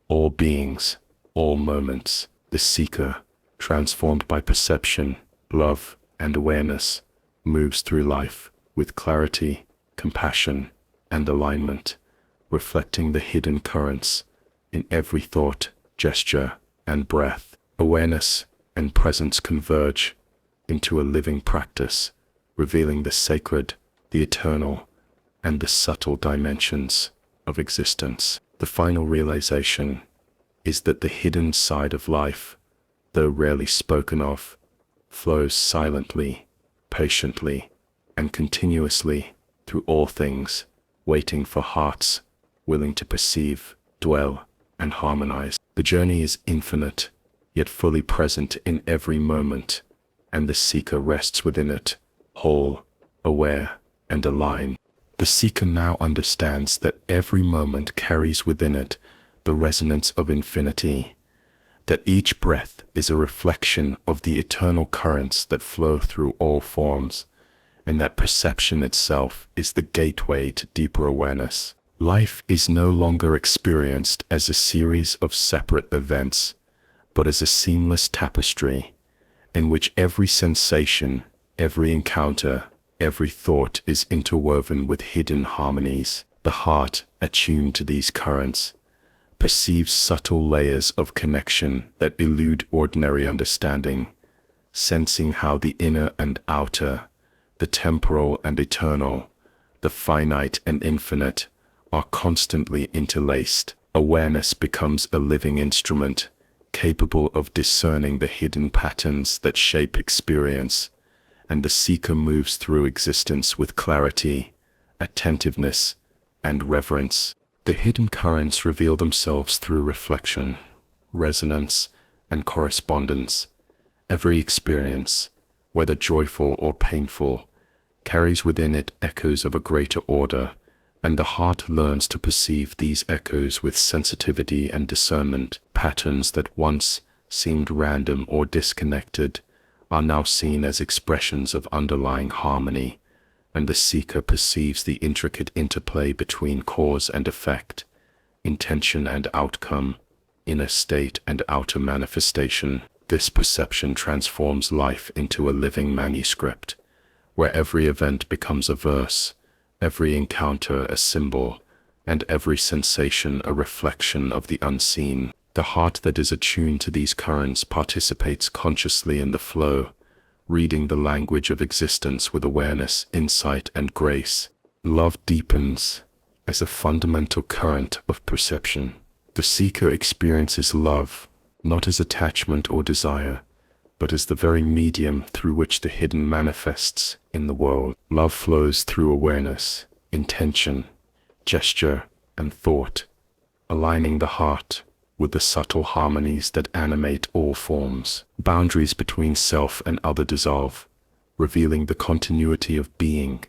Speaker 1: all beings, all moments. The seeker, transformed by perception, love, and awareness, moves through life with clarity, compassion, and alignment, reflecting the hidden currents in every thought, gesture, and breath. Awareness and presence converge into a living practice, revealing the sacred, the eternal, and the subtle dimensions of existence. The final realization is that the hidden side of life, though rarely spoken of, flows silently, patiently, and continuously through all things, waiting for hearts willing to perceive, dwell, and harmonize. The journey is infinite, yet fully present in every moment, and the seeker rests within it, whole, aware, and aligned. The seeker now understands that every moment carries within it the resonance of infinity, that each breath is a reflection of the eternal currents that flow through all forms, and that perception itself is the gateway to deeper awareness. Life is no longer experienced as a series of separate events, but as a seamless tapestry, in which every sensation, every encounter, every thought is interwoven with hidden harmonies. The heart, attuned to these currents, perceives subtle layers of connection that elude ordinary understanding, sensing how the inner and outer, the temporal and eternal, the finite and infinite, are constantly interlaced. Awareness becomes a living instrument, capable of discerning the hidden patterns that shape experience, and the seeker moves through existence with clarity, attentiveness, and reverence. The hidden currents reveal themselves through reflection, resonance, and correspondence. Every experience, whether joyful or painful, carries within it echoes of a greater order, and the heart learns to perceive these echoes with sensitivity and discernment. Patterns that once seemed random or disconnected are now seen as expressions of underlying harmony, and the seeker perceives the intricate interplay between cause and effect, intention and outcome, inner state and outer manifestation. This perception transforms life into a living manuscript, where every event becomes a verse, every encounter a symbol, and every sensation a reflection of the unseen. The heart that is attuned to these currents participates consciously in the flow, reading the language of existence with awareness, insight, and grace. Love deepens as a fundamental current of perception. The seeker experiences love not as attachment or desire, but as the very medium through which the hidden manifests in the world. Love flows through awareness, intention, gesture, and thought, aligning the heart with the subtle harmonies that animate all forms. Boundaries between self and other dissolve, revealing the continuity of being,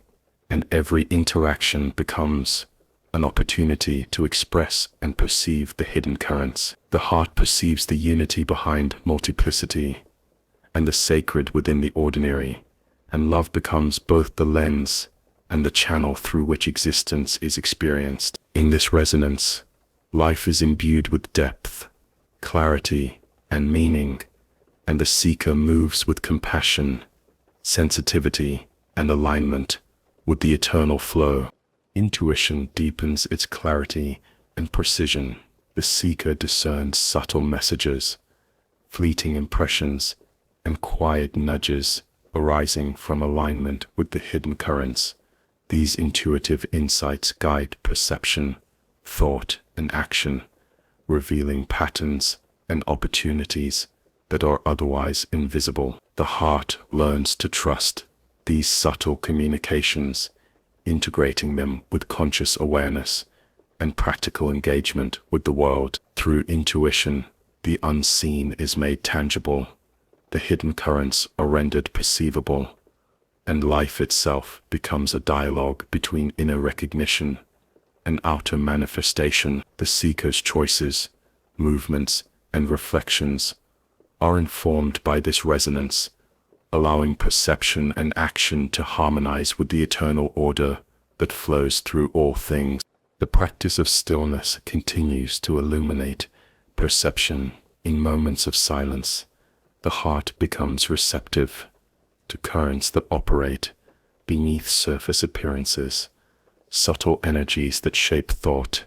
Speaker 1: and every interaction becomes an opportunity to express and perceive the hidden currents. The heart perceives the unity behind multiplicity and the sacred within the ordinary, and love becomes both the lens and the channel through which existence is experienced. In this resonance, life is imbued with depth, clarity, and meaning, and the seeker moves with compassion, sensitivity, and alignment with the eternal flow. Intuition deepens its clarity and precision. The seeker discerns subtle messages, fleeting impressions, and quiet nudges arising from alignment with the hidden currents. These intuitive insights guide perception, thought, and action, revealing patterns and opportunities that are otherwise invisible. The heart learns to trust these subtle communications, integrating them with conscious awareness and practical engagement with the world. Through intuition, the unseen is made tangible, the hidden currents are rendered perceivable, and life itself becomes a dialogue between inner recognition and outer manifestation. The seeker's choices, movements, and reflections are informed by this resonance, allowing perception and action to harmonize with the eternal order that flows through all things. The practice of stillness continues to illuminate perception. In moments of silence, the heart becomes receptive to currents that operate beneath surface appearances, subtle energies that shape thought,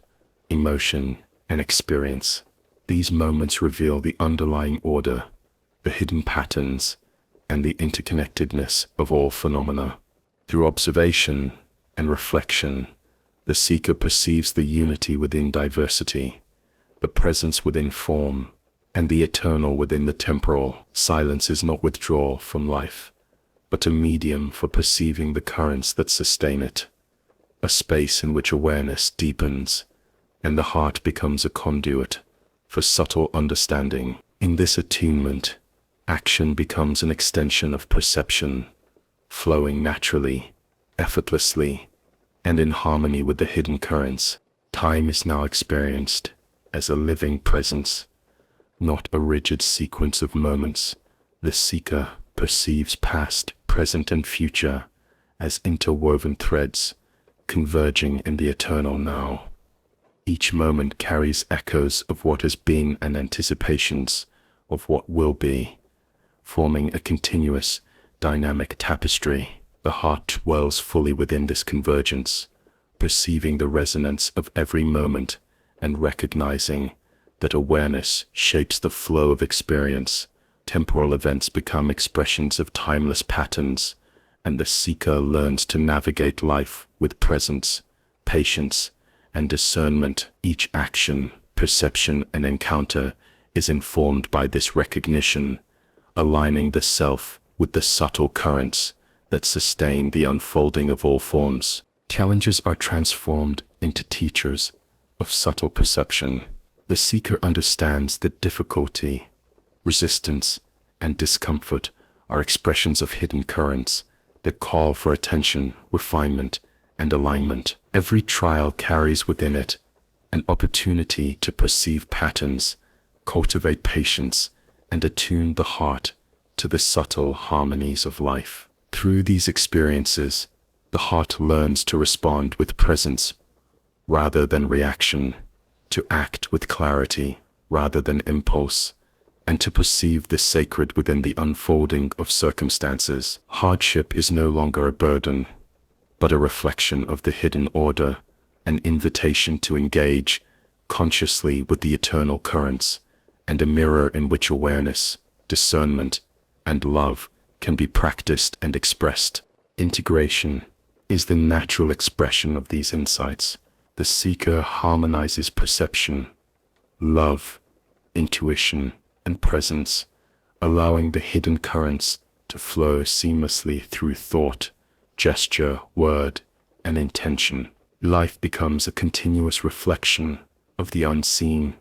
Speaker 1: emotion, and experience. These moments reveal the underlying order, the hidden patterns, and the interconnectedness of all phenomena. Through observation and reflection, the seeker perceives the unity within diversity, the presence within form, and the eternal within the temporal. Silence is not withdrawal from life, but a medium for perceiving the currents that sustain it. a space in which awareness deepens and the heart becomes a conduit for subtle understanding. In this attunement, action becomes an extension of perception, flowing naturally, effortlessly, and in harmony with the hidden currents. Time is now experienced as a living presence, not a rigid sequence of moments. The seeker perceives past, present, and future as interwoven threads, converging in the eternal now. Each moment carries echoes of what has been and anticipations of what will be, forming a continuous, dynamic tapestry. The heart dwells fully within this convergence, perceiving the resonance of every moment and recognizing that awareness shapes the flow of experience. Temporal events become expressions of timeless patterns, and the seeker learns to navigate life with presence, patience, and discernment. Each action, perception, and encounter is informed by this recognition, aligning the self with the subtle currents that sustain the unfolding of all forms. Challenges are transformed into teachers of subtle perception. The seeker understands that difficulty, resistance, and discomfort are expressions of hidden currents that call for attention, refinement, and alignment. Every trial carries within it an opportunity to perceive patterns, cultivate patience, and attune the heart to the subtle harmonies of life. Through these experiences, the heart learns to respond with presence rather than reaction, to act with clarity rather than impulse, and to perceive the sacred within the unfolding of circumstances. Hardship is no longer a burden, but a reflection of the hidden order, an invitation to engage consciously with the eternal currents, and a mirror in which awareness, discernment, and love can be practiced and expressed. Integration is the natural expression of these insights. The seeker harmonizes perception, love, intuition, and presence, allowing the hidden currents to flow seamlessly through thought, gesture, word, and intention. Life becomes a continuous reflection of the unseen,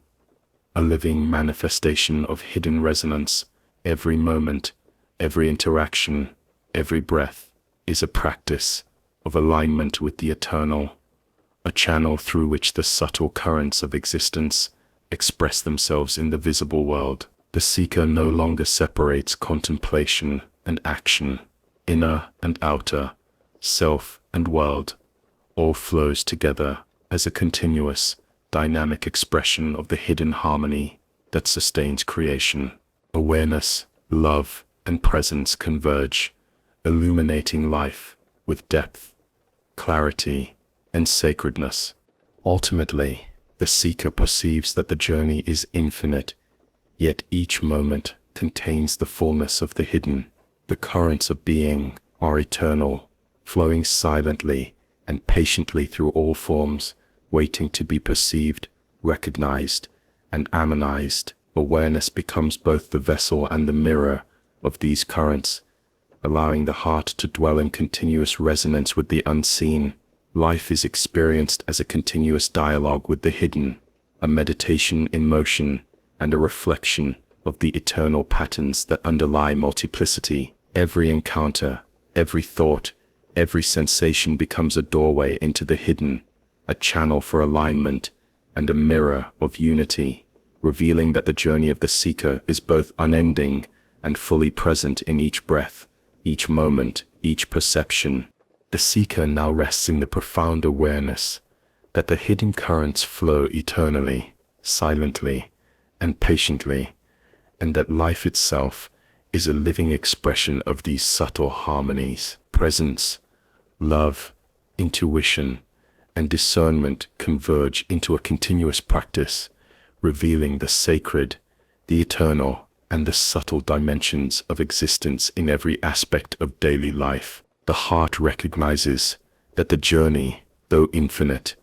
Speaker 1: a living manifestation of hidden resonance. Every moment, every interaction, every breath is a practice of alignment with the eternal, a channel through which the subtle currents of existence express themselves in the visible world. The seeker no longer separates contemplation and action, inner and outer, self and world. All flows together as a continuous, dynamic expression of the hidden harmony that sustains creation. Awareness, love, and presence converge, illuminating life with depth, clarity, and sacredness. Ultimately, the seeker perceives that the journey is infinite, yet each moment contains the fullness of the hidden. The currents of being are eternal, flowing silently and patiently through all forms, waiting to be perceived, recognized, and harmonized. Awareness becomes both the vessel and the mirror of these currents, allowing the heart to dwell in continuous resonance with the unseen. Life is experienced as a continuous dialogue with the hidden, a meditation in motion, and a reflection of the eternal patterns that underlie multiplicity. Every encounter, every thought, every sensation becomes a doorway into the hidden, a channel for alignment, and a mirror of unity, revealing that the journey of the seeker is both unending and fully present in each breath, each moment, each perception. The seeker now rests in the profound awareness that the hidden currents flow eternally, silently, and patiently, and that life itself is a living expression of these subtle harmonies. Presence, love, intuition, and discernment converge into a continuous practice, revealing the sacred, the eternal, and the subtle dimensions of existence in every aspect of daily life. The heart recognizes that the journey, though infinite,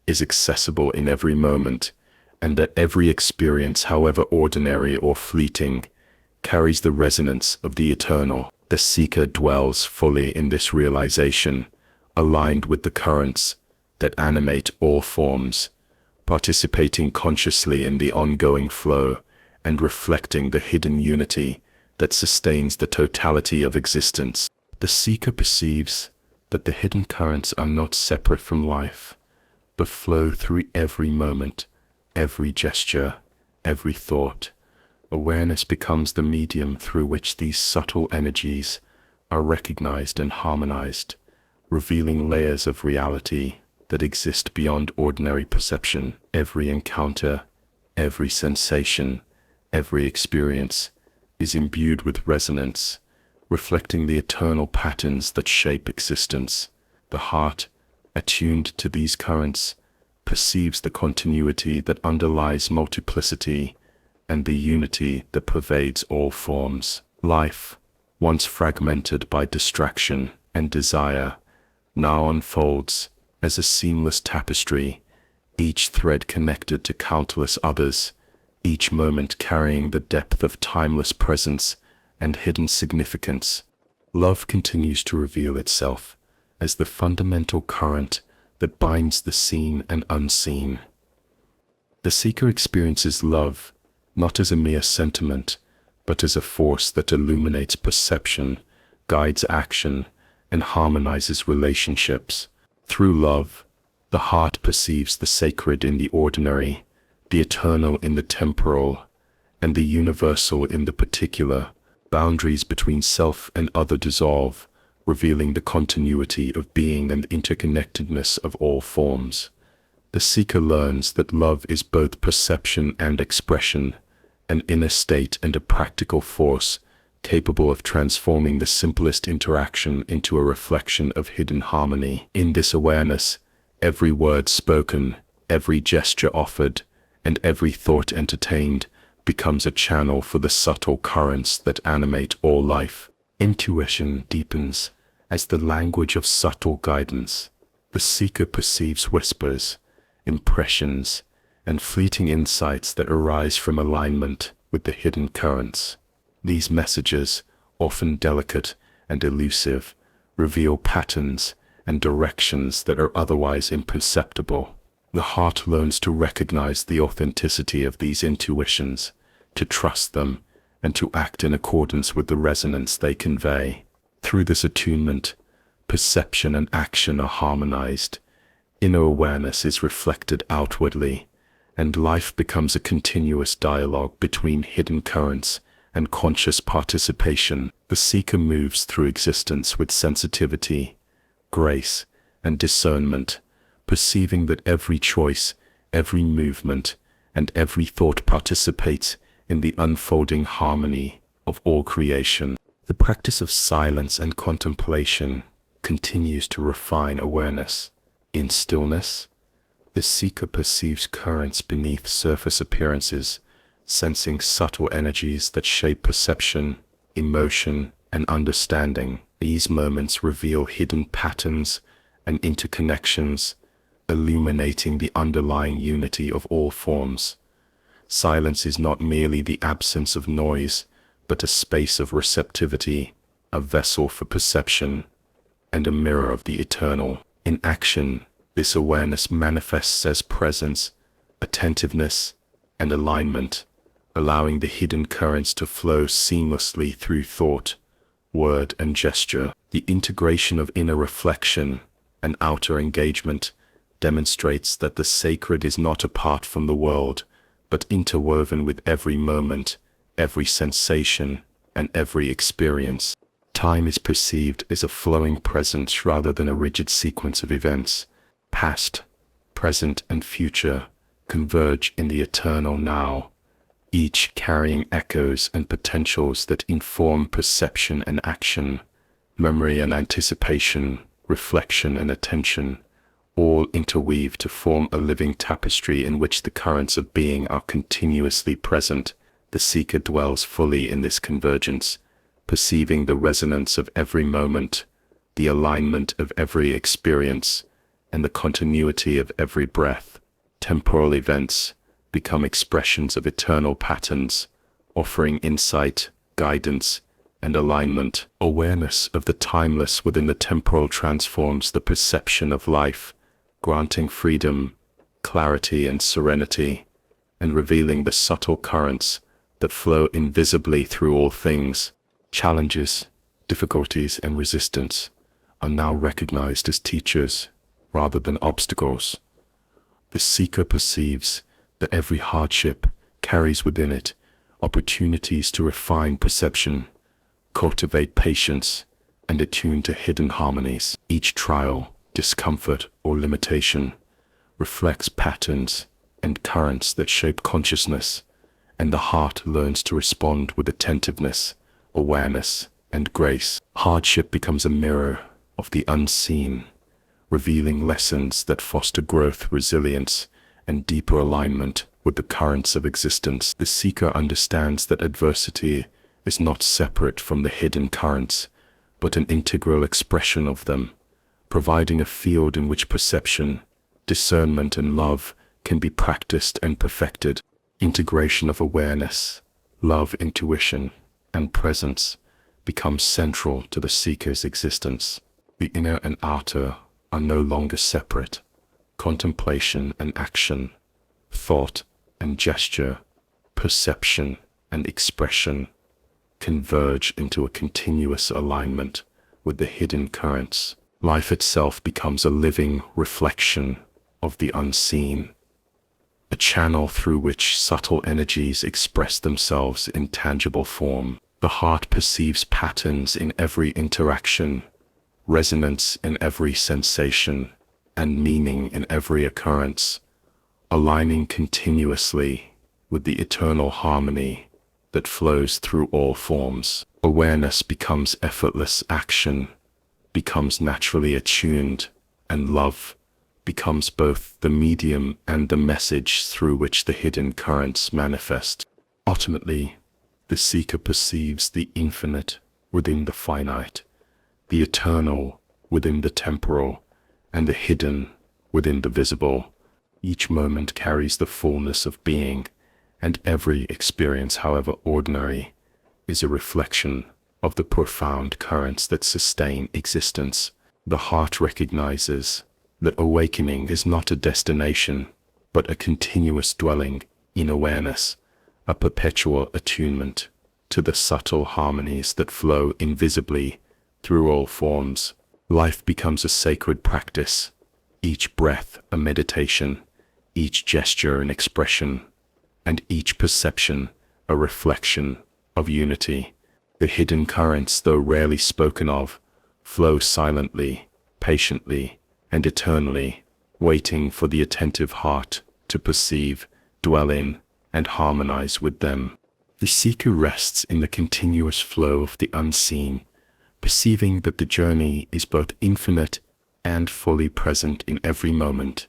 Speaker 1: is accessible in every moment, and that every experience, however ordinary or fleeting, carries the resonance of the eternal. The seeker dwells fully in this realization, aligned with the currents, that animate all forms, participating consciously in the ongoing flow and reflecting the hidden unity that sustains the totality of existence. The seeker perceives that the hidden currents are not separate from life, but flow through every moment, every gesture, every thought. Awareness becomes the medium through which these subtle energies are recognized and harmonized, revealing layers of reality that exist beyond ordinary perception. Every encounter, every sensation, every experience is imbued with resonance, reflecting the eternal patterns that shape existence. The heart, attuned to these currents, perceives the continuity that underlies multiplicity and the unity that pervades all forms. Life, once fragmented by distraction and desire, now unfolds as a seamless tapestry, each thread connected to countless others, each moment carrying the depth of timeless presence and hidden significance. Love continues to reveal itself as the fundamental current that binds the seen and unseen. The seeker experiences love not as a mere sentiment, but as a force that illuminates perception, guides action, and harmonizes relationships. Through love, the heart perceives the sacred in the ordinary, the eternal in the temporal, and the universal in the particular. Boundaries between self and other dissolve, revealing the continuity of being and interconnectedness of all forms. The seeker learns that love is both perception and expression, an inner state and a practical force capable of transforming the simplest interaction into a reflection of hidden harmony. In this awareness, every word spoken, every gesture offered, and every thought entertained becomes a channel for the subtle currents that animate all life. Intuition deepens as the language of subtle guidance. The seeker perceives whispers, impressions, and fleeting insights that arise from alignment with the hidden currents. These messages, often delicate and elusive, reveal patterns and directions that are otherwise imperceptible. The heart learns to recognize the authenticity of these intuitions, to trust them, and to act in accordance with the resonance they convey. Through this attunement, perception and action are harmonized, inner awareness is reflected outwardly, and life becomes a continuous dialogue between hidden currents and conscious participation. The seeker moves through existence with sensitivity, grace, and discernment, perceiving that every choice, every movement, and every thought participates in the unfolding harmony of all creation. The practice of silence and contemplation continues to refine awareness. In stillness, the seeker perceives currents beneath surface appearances, sensing subtle energies that shape perception, emotion, and understanding. These moments reveal hidden patterns and interconnections, illuminating the underlying unity of all forms. Silence is not merely the absence of noise, but a space of receptivity, a vessel for perception, and a mirror of the eternal. In action, this awareness manifests as presence, attentiveness, and alignment, allowing the hidden currents to flow seamlessly through thought, word, and gesture. The integration of inner reflection and outer engagement demonstrates that the sacred is not apart from the world, but interwoven with every moment, every sensation, and every experience. Time is perceived as a flowing presence rather than a rigid sequence of events. Past, present, and future converge in the eternal now, each carrying echoes and potentials that inform perception and action, memory and anticipation, reflection and attention, all interweave to form a living tapestry in which the currents of being are continuously present. The seeker dwells fully in this convergence, perceiving the resonance of every moment, the alignment of every experience, and the continuity of every breath. Temporal events become expressions of eternal patterns, offering insight, guidance, and alignment. Awareness of the timeless within the temporal transforms the perception of life, granting freedom, clarity, and serenity, and revealing the subtle currents that flow invisibly through all things. Challenges, difficulties, and resistance are now recognized as teachers rather than obstacles. The seeker perceives that every hardship carries within it opportunities to refine perception, cultivate patience, and attune to hidden harmonies. Each trial, discomfort, or limitation reflects patterns and currents that shape consciousness, and the heart learns to respond with attentiveness, awareness, and grace. Hardship becomes a mirror of the unseen, revealing lessons that foster growth, resilience, and deeper alignment with the currents of existence. The seeker understands that adversity is not separate from the hidden currents, but an integral expression of them, providing a field in which perception, discernment, and love can be practiced and perfected. Integration of awareness, love, intuition, and presence becomes central to the seeker's existence. The inner and outer are no longer separate. Contemplation and action, thought and gesture, perception and expression converge into a continuous alignment with the hidden currents. Life itself becomes a living reflection of the unseen, a channel through which subtle energies express themselves in tangible form. The heart perceives patterns in every interaction, resonance in every sensation, and meaning in every occurrence, aligning continuously with the eternal harmony that flows through all forms. Awareness becomes effortless action, becomes naturally attuned, and love becomes both the medium and the message through which the hidden currents manifest. Ultimately, the seeker perceives the infinite within the finite, the eternal within the temporal, and the hidden within the visible. Each moment carries the fullness of being, and every experience, however ordinary, is a reflection of the profound currents that sustain existence. The heart recognizes that awakening is not a destination, but a continuous dwelling in awareness, a perpetual attunement to the subtle harmonies that flow invisibly through all forms. Life becomes a sacred practice, each breath a meditation, each gesture an expression, and each perception a reflection of unity. The hidden currents, though rarely spoken of, flow silently, patiently, and eternally, waiting for the attentive heart to perceive, dwell in, and harmonize with them. The seeker rests in the continuous flow of the unseen, perceiving that the journey is both infinite and fully present in every moment.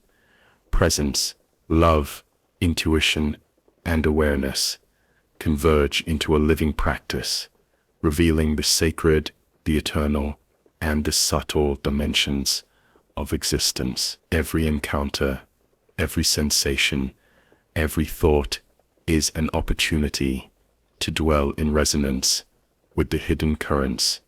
Speaker 1: Presence, love, intuition, and awareness converge into a living practice, revealing the sacred, the eternal, and the subtle dimensions of existence. Every encounter, every sensation, every thought is an opportunity to dwell in resonance with the hidden currents,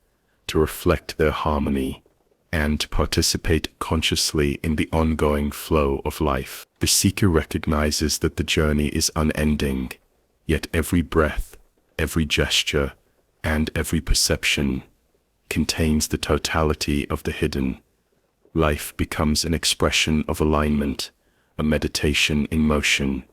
Speaker 1: to reflect their harmony, and to participate consciously in the ongoing flow of life. The seeker recognizes that the journey is unending, yet every breath, every gesture, and every perception contains the totality of the hidden. Life becomes an expression of alignment, a meditation in motion,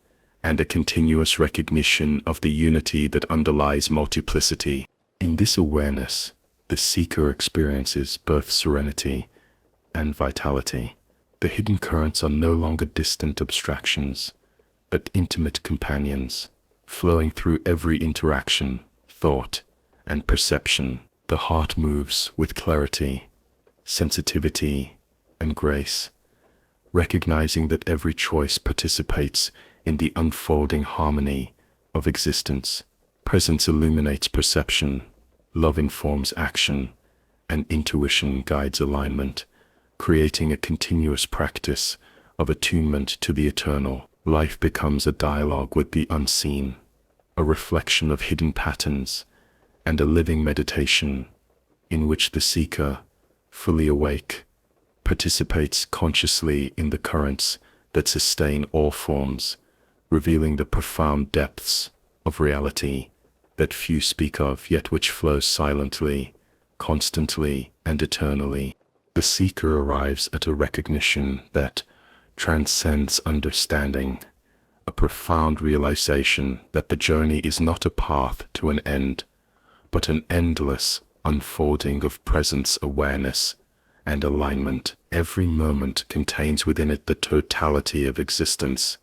Speaker 1: and a continuous recognition of the unity that underlies multiplicity. In this awareness, the seeker experiences both serenity and vitality. The hidden currents are no longer distant abstractions, but intimate companions, flowing through every interaction, thought, and perception. The heart moves with clarity, sensitivity, and grace, recognizing that every choice participates in the unfolding harmony of existence. Presence illuminates perception, love informs action, and intuition guides alignment, creating a continuous practice of attunement to the eternal. Life becomes a dialogue with the unseen, a reflection of hidden patterns, and a living meditation in which the seeker, fully awake, participates consciously in the currents that sustain all forms, revealing the profound depths of reality that few speak of, yet which flows silently, constantly, and eternally. The seeker arrives at a recognition that transcends understanding, a profound realization that the journey is not a path to an end, but an endless unfolding of presence awareness and alignment. Every moment contains within it the totality of existence.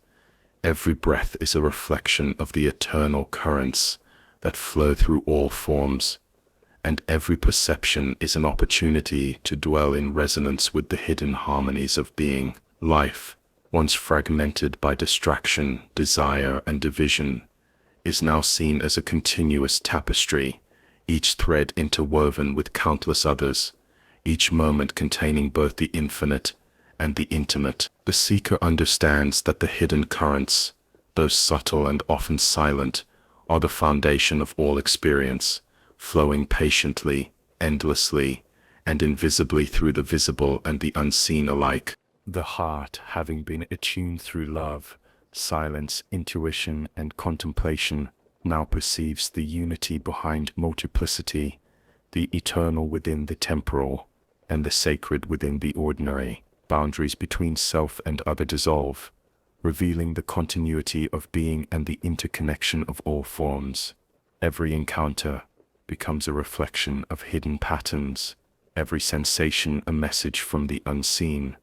Speaker 1: Every breath is a reflection of the eternal currents that flow through all forms, and every perception is an opportunity to dwell in resonance with the hidden harmonies of being. Life, once fragmented by distraction, desire, and division, is now seen as a continuous tapestry, each thread interwoven with countless others, each moment containing both the infinite and the intimate. The seeker understands that the hidden currents, though subtle and often silent, are the foundation of all experience, flowing patiently, endlessly, and invisibly through the visible and the unseen alike. The heart, having been attuned through love, silence, intuition, and contemplation, now perceives the unity behind multiplicity, the eternal within the temporal, and the sacred within the ordinary. Boundaries between self and other dissolve, revealing the continuity of being and the interconnection of all forms. Every encounter becomes a reflection of hidden patterns, every sensation a message from the unseen,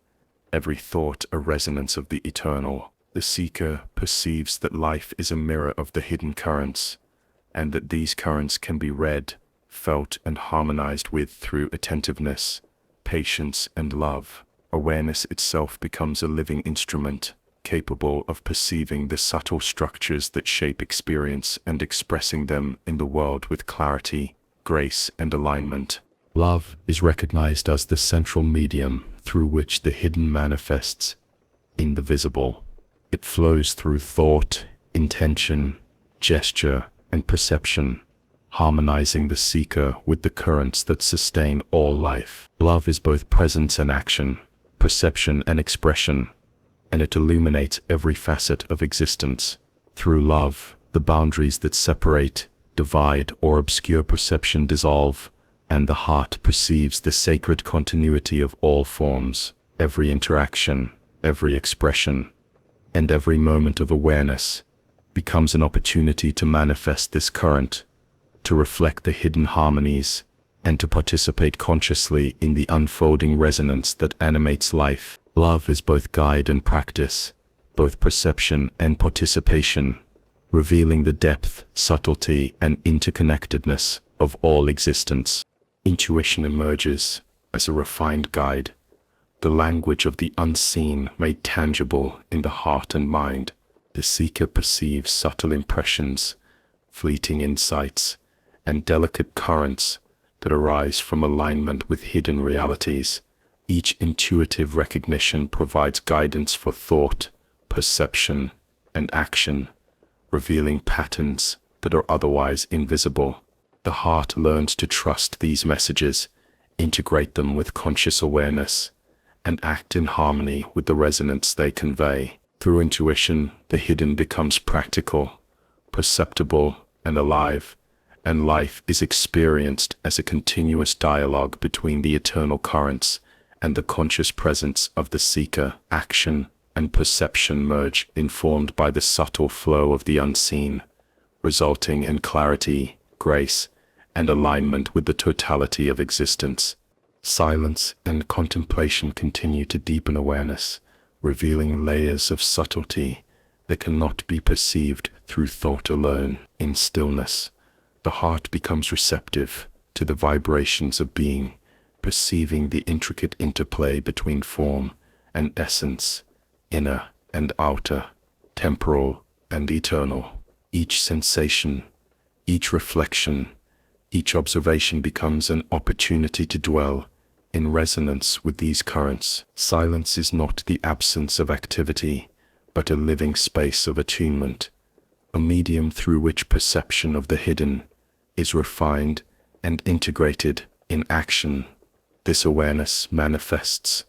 Speaker 1: every thought a resonance of the eternal. The seeker perceives that life is a mirror of the hidden currents, and that these currents can be read, felt, and harmonized with through attentiveness, patience, and love. Awareness itself becomes a living instrument, capable of perceiving the subtle structures that shape experience and expressing them in the world with clarity, grace, and alignment. Love is recognized as the central medium through which the hidden manifests in the visible. It flows through thought, intention, gesture, and perception, harmonizing the seeker with the currents that sustain all life. Love is both presence and action, perception and expression, and it illuminates every facet of existence. Through love, the boundaries that separate, divide, or obscure perception dissolve, and the heart perceives the sacred continuity of all forms. Every interaction, every expression, and every moment of awareness becomes an opportunity to manifest this current, to reflect the hidden harmonies, and to participate consciously in the unfolding resonance that animates life. Love is both guide and practice, both perception and participation, revealing the depth, subtlety, and interconnectedness of all existence. Intuition emerges as a refined guide, the language of the unseen made tangible in the heart and mind. The seeker perceives subtle impressions, fleeting insights, and delicate currents that arise from alignment with hidden realities. Each intuitive recognition provides guidance for thought, perception, and action, revealing patterns that are otherwise invisible. The heart learns to trust these messages, integrate them with conscious awareness, and act in harmony with the resonance they convey. Through intuition, the hidden becomes practical, perceptible, and alive, and life is experienced as a continuous dialogue between the eternal currents and the conscious presence of the seeker. Action and perception merge, informed by the subtle flow of the unseen, resulting in clarity, grace, and alignment with the totality of existence. Silence and contemplation continue to deepen awareness, revealing layers of subtlety that cannot be perceived through thought alone. In stillness, the heart becomes receptive to the vibrations of being, perceiving the intricate interplay between form and essence, inner and outer, temporal and eternal. Each sensation, each reflection, each observation becomes an opportunity to dwell in resonance with these currents. Silence is not the absence of activity, but a living space of attunement, a medium through which perception of the hidden is refined and integrated in action. This awareness manifests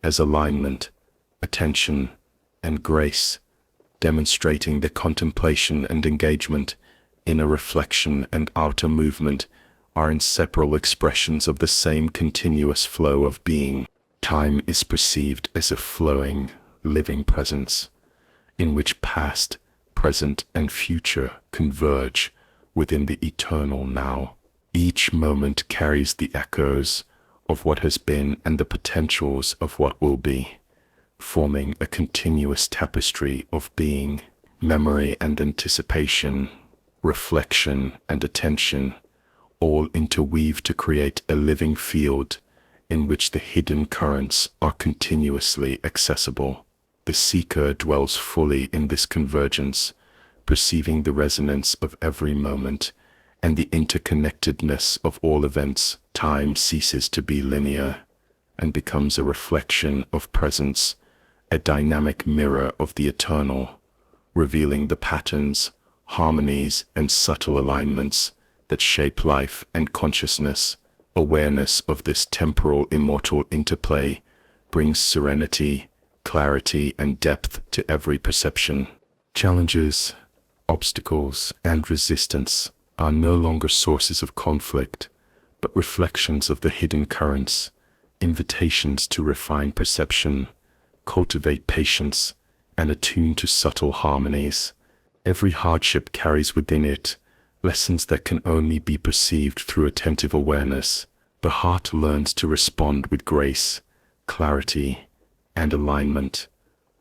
Speaker 1: as alignment, attention, and grace, demonstrating that contemplation and engagement, inner reflection and outer movement, are inseparable expressions of the same continuous flow of being. Time is perceived as a flowing, living presence, in which past, present, and future converge within the eternal now. Each moment carries the echoes of what has been and the potentials of what will be, forming a continuous tapestry of being, memory and anticipation, reflection and attention, all interweave to create a living field in which the hidden currents are continuously accessible. The seeker dwells fully in this convergence, perceiving the resonance of every moment and the interconnectedness of all events. Time ceases to be linear and becomes a reflection of presence, a dynamic mirror of the eternal, revealing the patterns, harmonies, and subtle alignments that shape life and consciousness. Awareness of this temporal immortal interplay brings serenity, clarity, and depth to every perception. Challenges, obstacles, and resistance are no longer sources of conflict, but reflections of the hidden currents, invitations to refine perception, cultivate patience, and attune to subtle harmonies. Every hardship carries within it lessons that can only be perceived through attentive awareness. The heart learns to respond with grace, clarity, and alignment,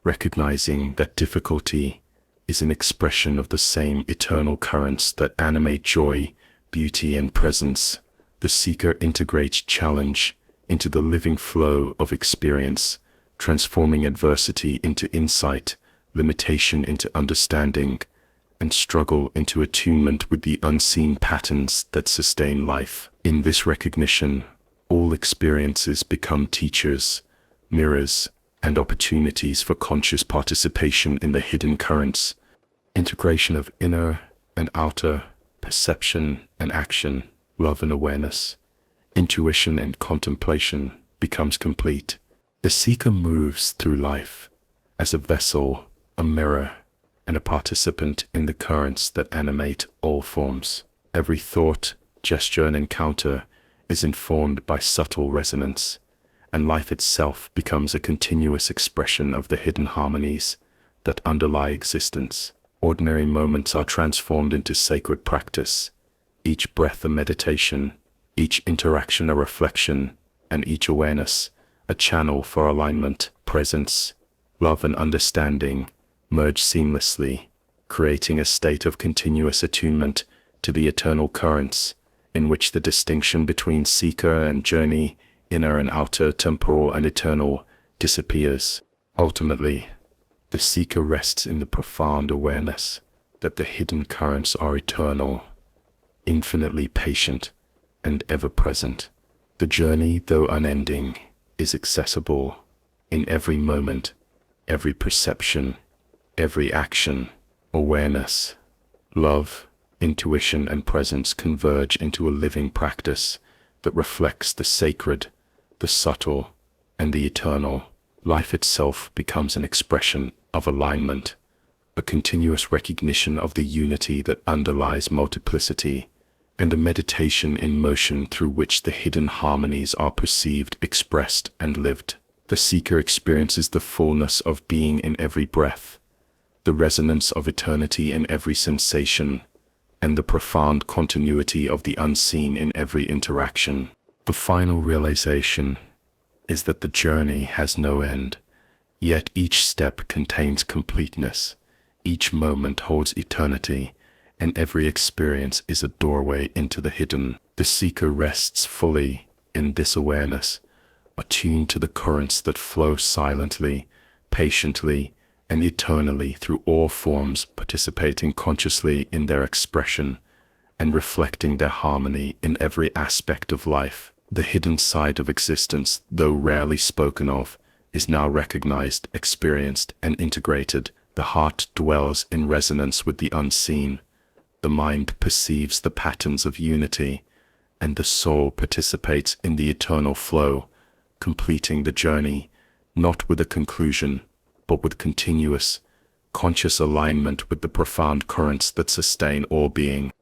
Speaker 1: recognizing that difficulty is an expression of the same eternal currents that animate joy, beauty, and presence. The seeker integrates challenge into the living flow of experience, transforming adversity into insight, limitation into understanding, and struggle into attunement with the unseen patterns that sustain life. In this recognition, all experiences become teachers, mirrors, and opportunities for conscious participation in the hidden currents. Integration of inner and outer, perception and action, love and awareness, intuition and contemplation becomes complete. The seeker moves through life as a vessel, a mirror, and a participant in the currents that animate all forms. Every thought, gesture, and encounter is informed by subtle resonance, and life itself becomes a continuous expression of the hidden harmonies that underlie existence. Ordinary moments are transformed into sacred practice, each breath a meditation, each interaction a reflection, and each awareness a channel for alignment. Presence, love, and understanding merge seamlessly, creating a state of continuous attunement to the eternal currents, in which the distinction between seeker and journey, inner and outer, temporal and eternal, disappears. Ultimately, the seeker rests in the profound awareness that the hidden currents are eternal, infinitely patient, and ever-present. The journey, though unending, is accessible in every moment, every perception, every action. Awareness, love, intuition, and presence converge into a living practice that reflects the sacred, the subtle, and the eternal. Life itself becomes an expression of alignment, a continuous recognition of the unity that underlies multiplicity, and a meditation in motion through which the hidden harmonies are perceived, expressed, and lived. The seeker experiences the fullness of being in every breath, the resonance of eternity in every sensation, and the profound continuity of the unseen in every interaction. The final realization is that the journey has no end, yet each step contains completeness, each moment holds eternity, and every experience is a doorway into the hidden. The seeker rests fully in this awareness, attuned to the currents that flow silently, patiently, and eternally through all forms, participating consciously in their expression and reflecting their harmony in every aspect of life. The hidden side of existence, though rarely spoken of, is now recognized, experienced, and integrated. The heart dwells in resonance with the unseen. The mind perceives the patterns of unity, and the soul participates in the eternal flow, completing the journey, not with a conclusion, but with continuous, conscious alignment with the profound currents that sustain all being.